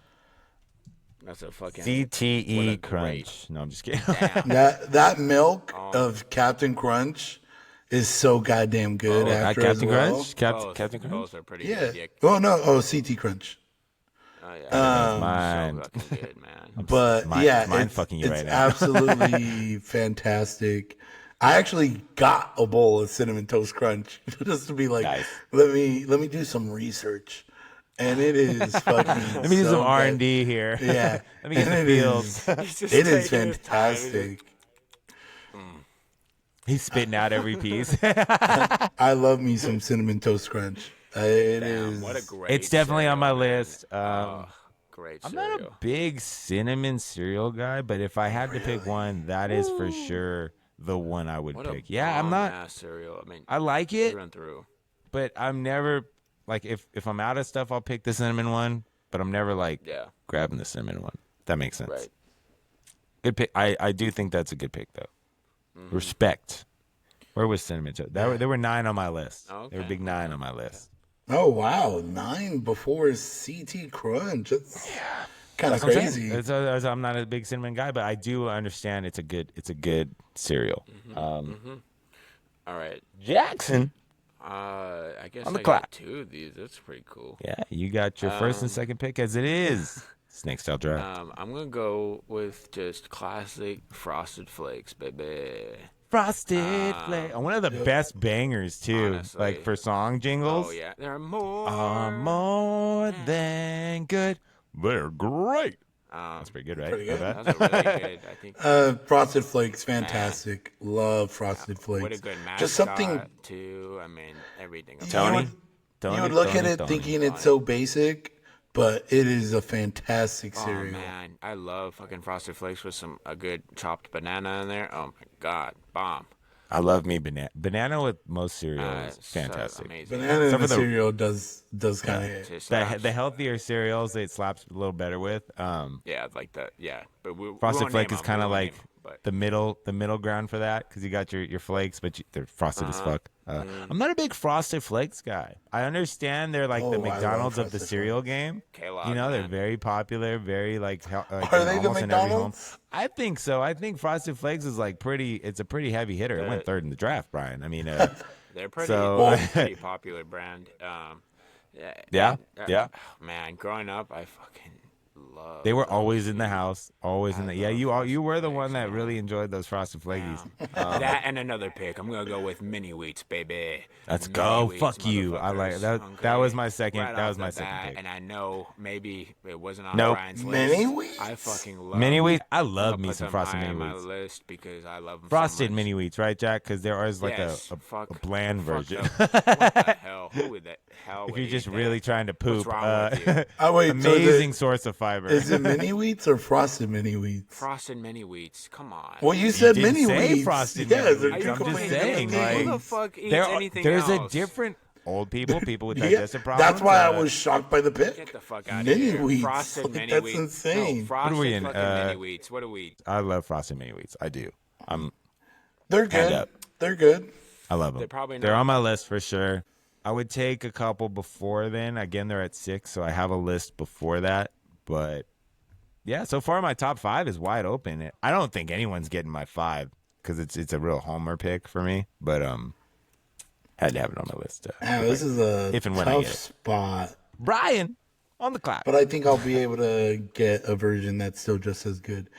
Speaker 3: That's a fucking.
Speaker 1: CTE
Speaker 3: What a
Speaker 1: E Crunch. No, I'm just kidding.
Speaker 2: That milk of Captain Crunch is so goddamn good. After
Speaker 1: Captain
Speaker 2: as well.
Speaker 1: Crunch?
Speaker 3: Both,
Speaker 1: Captain Crunch?
Speaker 3: both are pretty
Speaker 2: Yeah.
Speaker 3: good.
Speaker 2: Oh no. Oh, CT Crunch.
Speaker 3: Oh, yeah.
Speaker 1: Mine.
Speaker 3: So fucking good, man.
Speaker 2: But
Speaker 1: Mind-
Speaker 2: yeah,
Speaker 1: mind
Speaker 2: it's,
Speaker 1: fucking you
Speaker 2: it's
Speaker 1: right now.
Speaker 2: absolutely fantastic. I actually got a bowl of Cinnamon Toast Crunch just to be like,
Speaker 1: Nice.
Speaker 2: let me do some research. And it is fucking
Speaker 1: Let me do
Speaker 2: so
Speaker 1: some
Speaker 2: good.
Speaker 1: R&D here.
Speaker 2: Yeah.
Speaker 1: Let me get
Speaker 2: And
Speaker 1: the
Speaker 2: it
Speaker 1: fields.
Speaker 3: He's just
Speaker 2: It is
Speaker 3: taking his time. He's
Speaker 2: fantastic.
Speaker 1: He's spitting out every piece.
Speaker 2: I love me some Cinnamon Toast Crunch. It
Speaker 3: Damn,
Speaker 2: is.
Speaker 3: what a great
Speaker 1: It's definitely on my
Speaker 3: cereal, man.
Speaker 1: list.
Speaker 3: Great
Speaker 1: I'm
Speaker 3: cereal.
Speaker 1: not a big cinnamon cereal guy, but if I had to pick one, that is for sure the one I would
Speaker 3: What
Speaker 1: pick.
Speaker 3: a
Speaker 1: Yeah, I'm not.
Speaker 3: bomb-ass cereal. I mean,
Speaker 1: I like it,
Speaker 3: through and through.
Speaker 1: but I'm never like if I'm out of stuff, I'll pick the cinnamon one. But I'm never like
Speaker 3: Yeah,
Speaker 1: grabbing the cinnamon one. That makes sense.
Speaker 3: right.
Speaker 1: Good pick. I do think that's a good pick though.
Speaker 3: Mm-hmm.
Speaker 1: Respect. Where was cinnamon toast? There were 9 on my list.
Speaker 3: Oh,
Speaker 1: There were
Speaker 3: okay,
Speaker 1: big 9 on my list.
Speaker 2: Oh wow, 9 before CT Crunch. That's kind of
Speaker 1: That's what I'm
Speaker 2: crazy.
Speaker 1: saying. I'm not a big cinnamon guy, but I do understand it's a good cereal.
Speaker 3: All right.
Speaker 1: Jackson.
Speaker 3: I guess
Speaker 1: On the
Speaker 3: I
Speaker 1: clock.
Speaker 3: got 2 of these. That's pretty cool.
Speaker 1: Yeah, you got your first and second pick as it is. Snake style draft.
Speaker 3: I'm gonna go with just classic Frosted Flakes, baby.
Speaker 1: Frosted Flakes. One of the best bangers too.
Speaker 3: Honestly.
Speaker 1: Like for song jingles.
Speaker 3: Oh yeah, there are more.
Speaker 1: Are more than good. They're great. That's pretty good, right?
Speaker 2: Pretty good.
Speaker 1: I bet.
Speaker 3: Those are really good. I think.
Speaker 2: Frosted Flakes, fantastic. Love Frosted Flakes.
Speaker 3: What a good mascot
Speaker 2: Just something
Speaker 3: too. I mean, everything.
Speaker 1: Tony.
Speaker 2: you would look at it
Speaker 1: Tony.
Speaker 2: thinking it's so basic, but it is a fantastic
Speaker 3: Oh
Speaker 2: cereal.
Speaker 3: man, I love fucking Frosted Flakes with a good chopped banana in there. Oh my god, bomb.
Speaker 1: I love me banana. Banana with most cereal is
Speaker 3: So
Speaker 1: fantastic.
Speaker 3: amazing.
Speaker 2: Banana in
Speaker 1: Except
Speaker 2: the
Speaker 1: for the-
Speaker 2: cereal does kind of hit.
Speaker 3: Just
Speaker 1: The
Speaker 3: slaps.
Speaker 1: healthier cereals it slaps a little better with.
Speaker 3: Yeah, like that. Yeah, but we
Speaker 1: Frosted
Speaker 3: won't
Speaker 1: Flake
Speaker 3: name
Speaker 1: is
Speaker 3: 'em,
Speaker 1: kind
Speaker 3: we
Speaker 1: of
Speaker 3: won't
Speaker 1: like
Speaker 3: name 'em, but
Speaker 1: the middle ground for that because you got your flakes, but they're frosted as fuck. I'm not a big Frosted Flakes guy. I understand they're like
Speaker 2: Oh,
Speaker 1: the
Speaker 2: I love
Speaker 1: McDonald's of the
Speaker 2: Frosted
Speaker 1: cereal game.
Speaker 3: Kellogg,
Speaker 1: You know, they're
Speaker 3: man.
Speaker 1: very popular, very like, like
Speaker 2: Are they the
Speaker 1: almost in every home.
Speaker 2: McDonald's?
Speaker 1: I think so. I think Frosted Flakes is like it's a pretty heavy hitter. It went third in the draft, Brian. I mean,
Speaker 3: They're pretty,
Speaker 1: So-
Speaker 3: pretty popular brand.
Speaker 1: Yeah, yeah.
Speaker 3: Man, growing up, I fucking love.
Speaker 1: they were always in the house, always in the. Yeah,
Speaker 3: love
Speaker 1: you were the
Speaker 3: Frosted
Speaker 1: one that
Speaker 3: Flakes,
Speaker 1: really enjoyed those Frosted Flakies.
Speaker 3: That and another pick. I'm gonna go with mini wheats, baby.
Speaker 1: Let's
Speaker 3: Mini
Speaker 1: go.
Speaker 3: Wheats,
Speaker 1: Fuck you. I like
Speaker 3: motherfuckers.
Speaker 1: that. That
Speaker 3: Okay.
Speaker 1: was my second.
Speaker 3: Right
Speaker 1: that
Speaker 3: off
Speaker 1: was my
Speaker 3: the
Speaker 1: second
Speaker 3: bat,
Speaker 1: pick.
Speaker 3: And I know maybe it wasn't on
Speaker 1: Nope.
Speaker 3: Brian's
Speaker 2: Mini
Speaker 3: list.
Speaker 2: Wheats?
Speaker 3: I fucking love
Speaker 1: Mini
Speaker 3: them.
Speaker 1: wheats. I
Speaker 3: I'm
Speaker 1: love
Speaker 3: gonna
Speaker 1: me
Speaker 3: put
Speaker 1: some
Speaker 3: them
Speaker 1: frosted
Speaker 3: high
Speaker 1: mini
Speaker 3: on my
Speaker 1: wheats.
Speaker 3: list because I love them.
Speaker 1: Frosted
Speaker 3: so much.
Speaker 1: mini wheats, right, Jack? Because there is like
Speaker 3: Yes,
Speaker 1: a
Speaker 3: fuck-
Speaker 1: bland
Speaker 3: fuck
Speaker 1: version.
Speaker 3: up. What the hell? Who would that hell?
Speaker 1: If
Speaker 3: would
Speaker 1: you're
Speaker 3: eat
Speaker 1: just
Speaker 3: that?
Speaker 1: really trying to poop,
Speaker 3: What's wrong with you?
Speaker 2: Oh wait,
Speaker 1: amazing source of fiber.
Speaker 2: is it mini wheats or frosted mini wheats?
Speaker 3: Frosted mini wheats. Come on.
Speaker 2: Well, you said
Speaker 1: didn't
Speaker 2: mini
Speaker 1: say
Speaker 2: wheats.
Speaker 1: frosted
Speaker 2: Yeah,
Speaker 1: mini
Speaker 2: they're
Speaker 1: wheats.
Speaker 2: two
Speaker 1: I'm just
Speaker 2: completely
Speaker 1: saying,
Speaker 2: different
Speaker 1: like,
Speaker 3: Who the
Speaker 2: things.
Speaker 3: fuck eats
Speaker 1: there,
Speaker 3: anything
Speaker 1: there's
Speaker 3: else?
Speaker 1: a different old people with
Speaker 2: Yeah,
Speaker 1: digestive problems.
Speaker 2: that's why I was shocked by the pick.
Speaker 3: Get the fuck out of
Speaker 2: Mini
Speaker 3: here.
Speaker 2: wheats.
Speaker 3: Frosted
Speaker 2: Like,
Speaker 3: mini
Speaker 2: that's
Speaker 3: wheats.
Speaker 2: insane.
Speaker 3: No, frosted
Speaker 1: What are we in,
Speaker 3: fucking mini wheats. What are we?
Speaker 1: I love frosted mini wheats. I do.
Speaker 2: They're
Speaker 1: Hand
Speaker 2: good.
Speaker 1: up.
Speaker 2: They're good.
Speaker 1: I love them.
Speaker 3: They're probably
Speaker 1: They're
Speaker 3: not-
Speaker 1: on my list for sure. I would take a couple before then. Again, they're at 6, so I have a list before that. But yeah, so far my top 5 is wide open. I don't think anyone's getting my 5 because it's a real homer pick for me. But had to have it on my list.
Speaker 2: This is a
Speaker 1: If and when I
Speaker 2: tough
Speaker 1: get it.
Speaker 2: spot,
Speaker 1: Brian on the clock.
Speaker 2: but I think I'll be able to get a version that's still just as good.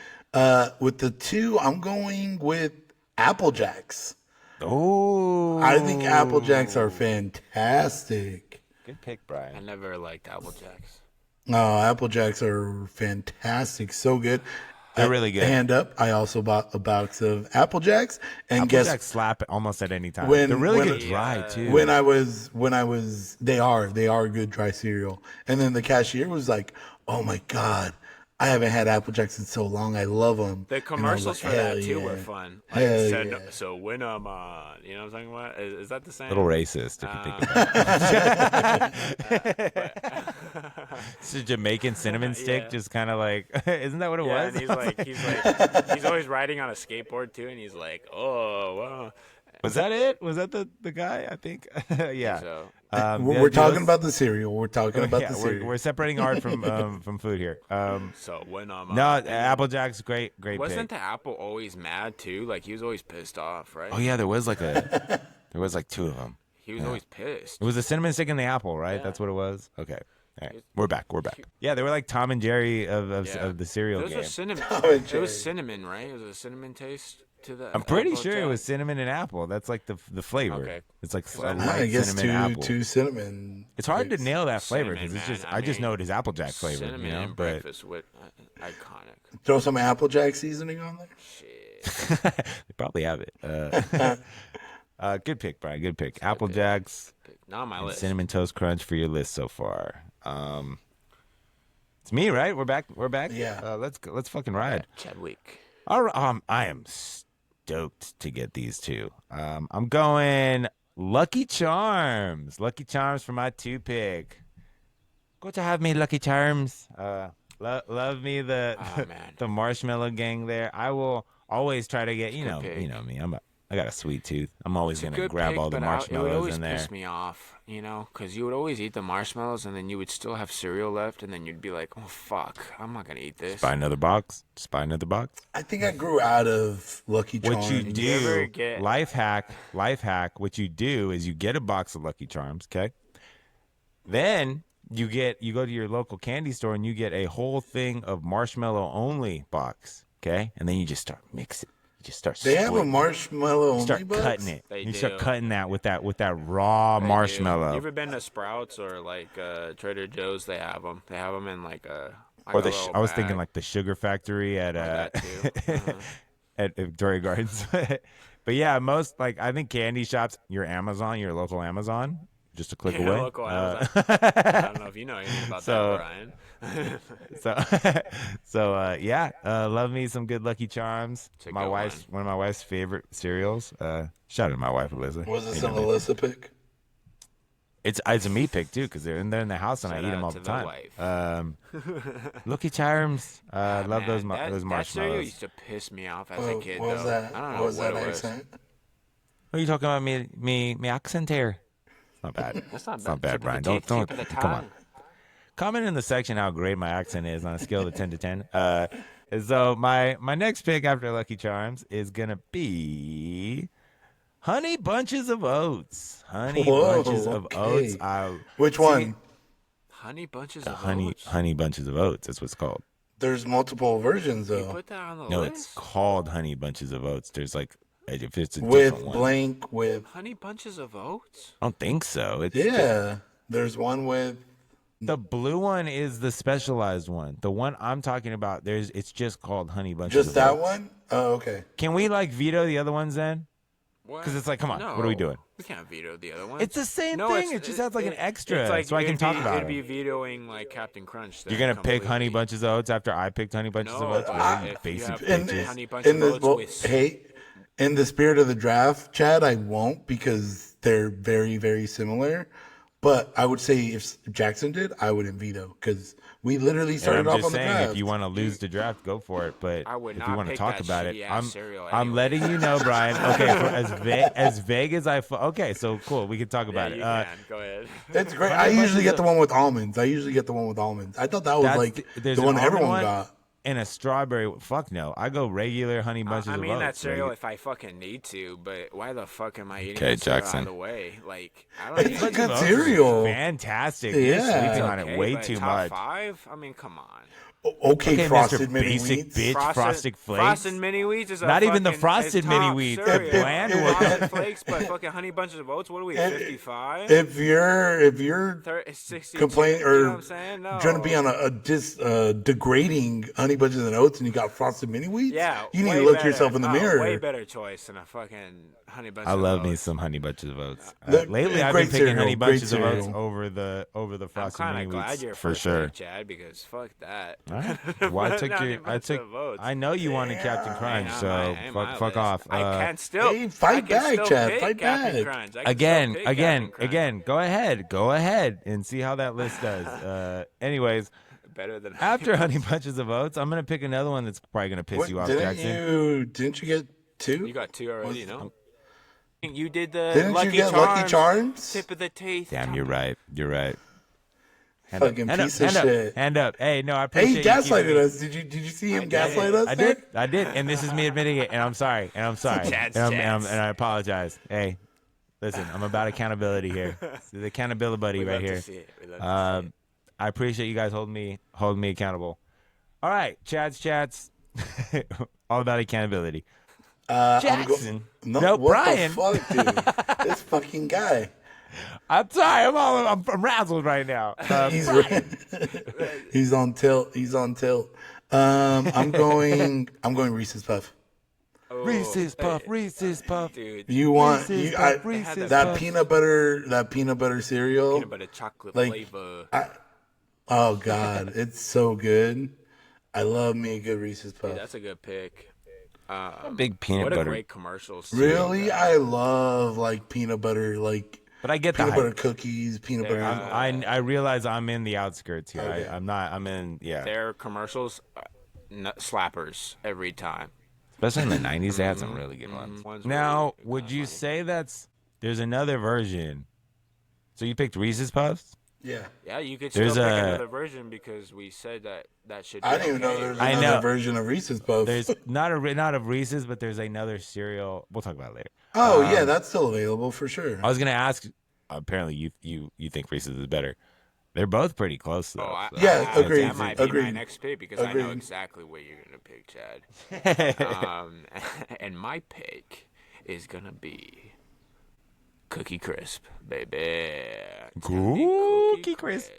Speaker 2: With the 2, I'm going with Apple Jacks.
Speaker 1: Oh,
Speaker 2: I think Apple Jacks are fantastic.
Speaker 1: good pick,
Speaker 3: I
Speaker 1: Brian.
Speaker 3: never liked Apple Jacks.
Speaker 2: No, Apple Jacks are fantastic. So good.
Speaker 1: They're really good.
Speaker 2: Hand up. I also bought a box of Apple Jacks, and
Speaker 1: Apple
Speaker 2: guess
Speaker 1: Jacks slap almost at any time.
Speaker 2: when-
Speaker 1: They're really
Speaker 2: when-
Speaker 1: good dry too.
Speaker 2: when I was they are good dry cereal. And then the cashier was like, "Oh my god, I haven't had Apple Jacks in so long. I love them."
Speaker 3: The commercials for that too were fun. Like,
Speaker 2: Hell
Speaker 3: so,
Speaker 2: yeah.
Speaker 3: so when I'm on, you know what I'm talking about? Is that the same?
Speaker 1: Little racist if you think about it. It's a Jamaican cinnamon stick,
Speaker 3: Yeah.
Speaker 1: just kind of like, isn't that what it
Speaker 3: Yeah,
Speaker 1: was?
Speaker 3: and he's always riding on a skateboard too, and he's like, oh wow.
Speaker 1: Was that it? Was that the guy? I think. Yeah.
Speaker 3: So
Speaker 1: Yeah,
Speaker 2: We're
Speaker 1: dude,
Speaker 2: talking
Speaker 1: let's-
Speaker 2: about the cereal. We're talking about
Speaker 1: yeah,
Speaker 2: the
Speaker 1: we're,
Speaker 2: cereal.
Speaker 1: we're separating art from food here.
Speaker 3: so when I'm
Speaker 1: No,
Speaker 3: on,
Speaker 1: Apple Jack's great
Speaker 3: wasn't
Speaker 1: pick.
Speaker 3: the Apple always mad too? Like he was always pissed off, right?
Speaker 1: Oh yeah, there was like 2 of them.
Speaker 3: He was always pissed.
Speaker 1: It was the cinnamon stick and the apple, right?
Speaker 3: Yeah.
Speaker 1: That's what it was. Okay. All right. We're back. Yeah, they were like Tom and Jerry of
Speaker 3: Yeah.
Speaker 1: of the cereal
Speaker 3: Those
Speaker 1: game.
Speaker 3: were cinnamon.
Speaker 2: and
Speaker 3: It
Speaker 2: Jerry.
Speaker 3: was cinnamon, right? It was a cinnamon taste to the.
Speaker 1: I'm pretty
Speaker 3: Apple
Speaker 1: sure it
Speaker 3: Jack?
Speaker 1: was cinnamon and apple. That's like the flavor.
Speaker 3: Okay.
Speaker 1: It's like a
Speaker 3: I
Speaker 1: light
Speaker 2: guess
Speaker 1: cinnamon apple.
Speaker 2: two cinnamon.
Speaker 1: It's hard to
Speaker 2: mix.
Speaker 1: nail that flavor
Speaker 3: Cinnamon,
Speaker 1: because it's
Speaker 3: man.
Speaker 1: just
Speaker 3: I
Speaker 1: I just
Speaker 3: mean,
Speaker 1: know it is Applejack flavor,
Speaker 3: Cinnamon
Speaker 1: you know.
Speaker 3: and
Speaker 1: But
Speaker 3: breakfast with iconic.
Speaker 2: Throw some Applejack seasoning on there.
Speaker 3: Shit.
Speaker 1: they probably have it. Good pick, Brian. Good pick. Apple Jacks
Speaker 3: Not on my
Speaker 1: and
Speaker 3: list.
Speaker 1: Cinnamon Toast Crunch for your list so far. It's me, right? We're back. We're back.
Speaker 2: Yeah.
Speaker 1: Let's go. Let's fucking ride.
Speaker 3: Chadwick.
Speaker 1: All right. I am stoked to get these two. I'm going Lucky Charms. Lucky Charms for my 2 pick. Go to have me Lucky Charms. Love me the
Speaker 3: Man.
Speaker 1: the marshmallow gang there. I will always try to get
Speaker 3: Good pick.
Speaker 1: you know me. I got a sweet tooth. I'm always
Speaker 3: It's a
Speaker 1: gonna
Speaker 3: good
Speaker 1: grab
Speaker 3: pick,
Speaker 1: all the
Speaker 3: but it would
Speaker 1: marshmallows
Speaker 3: always
Speaker 1: in there.
Speaker 3: piss me off, because you would always eat the marshmallows and then you would still have cereal left, and then you'd be like, "Oh fuck, I'm not gonna eat this."
Speaker 1: Just buy another box. Just buy another box.
Speaker 2: I think I grew out of Lucky Charms.
Speaker 1: What you
Speaker 3: Did you ever
Speaker 1: do,
Speaker 3: get-
Speaker 1: life hack. What you do is you get a box of Lucky Charms, okay? Then you go to your local candy store and you get a whole thing of marshmallow only box, okay? And then you just start mixing. You just start.
Speaker 2: They have a
Speaker 1: splitting.
Speaker 2: marshmallow
Speaker 1: You
Speaker 2: only
Speaker 1: start
Speaker 2: box?
Speaker 1: cutting it.
Speaker 3: They
Speaker 1: You start
Speaker 3: do.
Speaker 1: cutting that with that raw
Speaker 3: They do.
Speaker 1: marshmallow.
Speaker 3: You ever been to Sprouts or like Trader Joe's? They have them. They have them in like a. Like
Speaker 1: Or
Speaker 3: a
Speaker 1: the
Speaker 3: little
Speaker 1: I was thinking
Speaker 3: bag.
Speaker 1: like the Sugar Factory at
Speaker 3: that too. Uh-huh.
Speaker 1: at Victoria Gardens. But yeah, most I think candy shops, your local Amazon, just a click
Speaker 3: Yeah,
Speaker 1: away.
Speaker 3: local Amazon. I don't know if you know anything about
Speaker 1: So-
Speaker 3: that, Brian.
Speaker 1: Love me some good Lucky Charms.
Speaker 3: It's a
Speaker 1: My
Speaker 3: good
Speaker 1: wife's one of my wife's favorite cereals. Shout out to my wife, Alyssa.
Speaker 2: Was this
Speaker 1: You
Speaker 2: an
Speaker 1: know me.
Speaker 2: Alyssa pick?
Speaker 1: It's a me pick too because they're in the house and I
Speaker 3: Shout
Speaker 1: eat them
Speaker 3: out
Speaker 1: all
Speaker 3: to
Speaker 1: the
Speaker 3: the
Speaker 1: time.
Speaker 3: wife.
Speaker 1: Lucky Charms. Love
Speaker 3: Man,
Speaker 1: those
Speaker 3: that cereal
Speaker 1: marshmallows.
Speaker 3: used to piss me off as a kid,
Speaker 2: What was
Speaker 3: though.
Speaker 2: that?
Speaker 3: I don't know
Speaker 2: What was
Speaker 3: what
Speaker 2: that
Speaker 3: it was.
Speaker 2: accent?
Speaker 1: What are you talking about? Me accent here. It's not bad.
Speaker 3: That's not
Speaker 1: It's
Speaker 3: bad.
Speaker 1: not bad,
Speaker 3: Tip of
Speaker 1: Brian.
Speaker 3: the teeth,
Speaker 1: Don't
Speaker 3: tip of the
Speaker 1: come on.
Speaker 3: tongue.
Speaker 1: Comment in the section how great my accent is on a scale of 10 to 10. So my next pick after Lucky Charms is gonna be Honey Bunches of Oats. Honey
Speaker 2: Whoa,
Speaker 1: Bunches of
Speaker 2: okay.
Speaker 1: Oats.
Speaker 2: Which one?
Speaker 3: Honey bunches
Speaker 1: The
Speaker 3: of
Speaker 1: honey
Speaker 3: oats.
Speaker 1: Honey Bunches of Oats. That's what it's called.
Speaker 2: There's multiple versions
Speaker 3: You
Speaker 2: though.
Speaker 3: put that on the
Speaker 1: No,
Speaker 3: list.
Speaker 1: it's called Honey Bunches of Oats. There's if it's a
Speaker 2: With
Speaker 1: different one.
Speaker 2: blank with
Speaker 3: Honey bunches of oats.
Speaker 1: I don't think so. It's
Speaker 2: yeah. There's one with
Speaker 1: the blue one is the specialized one. The one I'm talking about, it's just called Honey Bunches
Speaker 2: just
Speaker 1: of
Speaker 2: that
Speaker 1: Oats.
Speaker 2: one. Oh, okay.
Speaker 1: Can we veto the other ones then? Because it's like, come on,
Speaker 3: No,
Speaker 1: what are we doing?
Speaker 3: We can't veto the other one.
Speaker 1: It's the same
Speaker 3: No,
Speaker 1: thing. It just has like an extra,
Speaker 3: it's like,
Speaker 1: so I can
Speaker 3: it'd
Speaker 1: talk
Speaker 3: be-
Speaker 1: about
Speaker 3: It'd be
Speaker 1: it.
Speaker 3: vetoing like Captain Crunch.
Speaker 1: You're gonna pick Honey Bunches of Oats after I picked Honey Bunches of
Speaker 3: No,
Speaker 1: Oats?
Speaker 3: but
Speaker 1: Really, you
Speaker 3: if you
Speaker 1: basic
Speaker 3: have-
Speaker 1: bitches.
Speaker 3: Honey Bunch
Speaker 2: in
Speaker 3: of
Speaker 2: the
Speaker 3: Oats
Speaker 2: well,
Speaker 3: with-
Speaker 2: hey, in the spirit of the draft, Chad, I won't because they're very, very similar. But I would say if Jackson did, I wouldn't veto because we literally
Speaker 1: And
Speaker 2: started
Speaker 1: I'm
Speaker 2: off
Speaker 1: just
Speaker 2: on the
Speaker 1: saying,
Speaker 2: draft.
Speaker 1: if you want to lose the draft, go for it. But
Speaker 3: I would
Speaker 1: if
Speaker 3: not
Speaker 1: you want to
Speaker 3: pick
Speaker 1: talk
Speaker 3: that
Speaker 1: about it,
Speaker 3: shitty-ass cereal
Speaker 1: I'm
Speaker 3: anyway.
Speaker 1: letting you know, Brian. Okay, for as vague as okay, so cool. We can talk
Speaker 3: Yeah,
Speaker 1: about
Speaker 3: you
Speaker 1: it.
Speaker 3: can. Go ahead.
Speaker 2: It's great.
Speaker 1: Honey
Speaker 2: I usually
Speaker 1: Bunches
Speaker 2: get
Speaker 1: of-
Speaker 2: the one with almonds. I thought that was
Speaker 1: That's
Speaker 2: like
Speaker 1: there's
Speaker 2: the
Speaker 1: an
Speaker 2: one
Speaker 1: almond
Speaker 2: everyone
Speaker 1: one
Speaker 2: got.
Speaker 1: and a strawberry. Fuck no, I go regular Honey Bunches
Speaker 3: I
Speaker 1: of
Speaker 3: mean
Speaker 1: Oats.
Speaker 3: that cereal
Speaker 1: Regu-
Speaker 3: if I fucking need to, but why the fuck am I eating
Speaker 1: Okay,
Speaker 3: that cereal
Speaker 1: Jackson.
Speaker 3: out of the way? Like, I don't
Speaker 2: It's
Speaker 3: need
Speaker 2: a
Speaker 3: to-
Speaker 2: good
Speaker 1: Bunches of Oats is
Speaker 2: cereal.
Speaker 1: Fantastic.
Speaker 2: Yeah.
Speaker 1: You're sleeping on
Speaker 3: Okay,
Speaker 1: it way
Speaker 3: but
Speaker 1: too
Speaker 3: top
Speaker 1: much.
Speaker 3: 5? I mean, come on.
Speaker 2: Okay, frosted
Speaker 1: Mr.
Speaker 2: mini
Speaker 1: Basic
Speaker 2: wheats.
Speaker 1: Bitch. Frosted Flakes?
Speaker 3: Frosted mini wheats is a
Speaker 1: Not even the
Speaker 3: fucking-
Speaker 1: Frosted
Speaker 3: is
Speaker 1: Mini
Speaker 3: top
Speaker 1: Wheats,
Speaker 2: the
Speaker 3: cereal.
Speaker 2: bland
Speaker 1: one.
Speaker 3: Frosted Flakes, but fucking Honey Bunches of Oats. What are we, 55?
Speaker 2: If you're
Speaker 3: 62,
Speaker 2: complain
Speaker 3: you know
Speaker 2: or
Speaker 3: what I'm saying? No.
Speaker 2: trying to be on a degrading Honey Bunches and Oats, and you got frosted mini wheats,
Speaker 3: Yeah,
Speaker 2: you need
Speaker 3: way
Speaker 2: to look
Speaker 3: better.
Speaker 2: yourself in the
Speaker 3: Oh,
Speaker 2: mirror.
Speaker 3: Way better choice than a fucking Honey Bunch
Speaker 1: I
Speaker 3: of
Speaker 1: love
Speaker 3: Oats.
Speaker 1: me some Honey Bunches of Oats.
Speaker 2: That-
Speaker 1: Lately, I've
Speaker 2: great
Speaker 1: been picking
Speaker 2: cereal,
Speaker 1: Honey
Speaker 2: great
Speaker 1: Bunches of Oats
Speaker 2: cereal.
Speaker 1: over the
Speaker 3: I'm
Speaker 1: Frosted
Speaker 3: kind
Speaker 1: Mini
Speaker 3: of glad
Speaker 1: Wheats
Speaker 3: you're
Speaker 1: for
Speaker 3: first
Speaker 1: sure.
Speaker 3: pick, Chad, because fuck that.
Speaker 1: All right. Well, I took
Speaker 3: Honey
Speaker 1: your. I
Speaker 3: Bunches
Speaker 1: took.
Speaker 3: of Oats.
Speaker 1: I know you wanted Captain Crunch, so fuck off.
Speaker 3: I can still.
Speaker 2: Hey, fight
Speaker 3: I can
Speaker 2: back,
Speaker 3: still
Speaker 2: Chad,
Speaker 3: pick
Speaker 2: fight
Speaker 3: Captain
Speaker 2: back.
Speaker 3: Crunch. I can still pick Captain Crunch.
Speaker 1: Again. Go ahead, and see how that list does. Anyways,
Speaker 3: Better than
Speaker 1: after Honey Bunches of Oats, I'm gonna pick another one that's probably gonna piss
Speaker 2: What,
Speaker 1: you off,
Speaker 2: didn't
Speaker 1: Jackson.
Speaker 2: didn't you get two?
Speaker 3: You got 2 already, you know. You did the
Speaker 2: Didn't
Speaker 3: Lucky
Speaker 2: you get
Speaker 3: Charms,
Speaker 2: Lucky Charms?
Speaker 3: tip of the teeth.
Speaker 1: Damn, you're right. You're right.
Speaker 2: Fucking piece of
Speaker 1: hand
Speaker 2: shit.
Speaker 1: Up, hand up. Hey, no, I
Speaker 2: Hey,
Speaker 1: appreciate
Speaker 2: he
Speaker 1: you keeping
Speaker 2: gaslighted
Speaker 1: me-
Speaker 2: us. Did you see him gaslight us?
Speaker 1: I
Speaker 2: there?
Speaker 1: did, and this is me admitting it, and I'm sorry, and
Speaker 3: Chad's.
Speaker 1: I apologize. Hey, listen, I'm about accountability here. It's the accountability buddy
Speaker 3: We
Speaker 1: right
Speaker 3: love to
Speaker 1: here.
Speaker 3: see it. We love to see it.
Speaker 1: I appreciate you guys holding me accountable. All right, chats, all about accountability. Jackson.
Speaker 2: No,
Speaker 1: No,
Speaker 2: what
Speaker 1: Brian.
Speaker 2: the fuck, dude? This fucking guy.
Speaker 1: I'm sorry. I'm frazzled right now.
Speaker 2: He's
Speaker 1: Brian.
Speaker 2: he's on tilt. He's on tilt. I'm going Reese's Puff.
Speaker 3: Oh,
Speaker 1: Reese's Puff. Reese's Puff.
Speaker 3: dude.
Speaker 2: You want
Speaker 1: Reese's
Speaker 2: you,
Speaker 1: Puff,
Speaker 2: I,
Speaker 1: Reese's
Speaker 2: that
Speaker 1: Puff.
Speaker 2: peanut butter cereal.
Speaker 3: Peanut butter chocolate
Speaker 2: Like,
Speaker 3: flavor.
Speaker 2: Oh God, it's so good. I love me a good Reese's Puff.
Speaker 3: Dude, that's a good pick.
Speaker 1: Big peanut
Speaker 3: What
Speaker 1: butter.
Speaker 3: a great commercial.
Speaker 2: Really, I love like peanut butter, like
Speaker 1: But I get the
Speaker 2: peanut
Speaker 1: hype.
Speaker 2: butter cookies, peanut butter.
Speaker 1: I realize I'm in the outskirts here.
Speaker 2: Okay.
Speaker 1: I'm not. I'm in. Yeah.
Speaker 3: Their commercials, slappers every time.
Speaker 1: Especially in the '90s, they had some really good ones. Now, would you say there's another version? So you picked Reese's Puffs?
Speaker 2: Yeah,
Speaker 3: Yeah, you could
Speaker 1: There's
Speaker 3: still pick
Speaker 1: a-
Speaker 3: another version because we said that should be
Speaker 2: I didn't even know
Speaker 3: okay.
Speaker 2: there was
Speaker 1: I
Speaker 2: another
Speaker 1: know.
Speaker 2: version of Reese's Puffs.
Speaker 1: There's not of Reese's, but there's another cereal. We'll talk about it later.
Speaker 2: Oh yeah, that's still available for sure.
Speaker 1: I was gonna ask. Apparently, you think Reese's is better. They're both pretty close though.
Speaker 2: Yeah, agreed.
Speaker 3: That might be my
Speaker 2: Agreed.
Speaker 3: next pick because I know
Speaker 2: Agreed.
Speaker 3: exactly what you're gonna pick, Chad. And my pick is gonna be Cookie Crisp, baby. It's gonna be
Speaker 1: Cookie Crisp.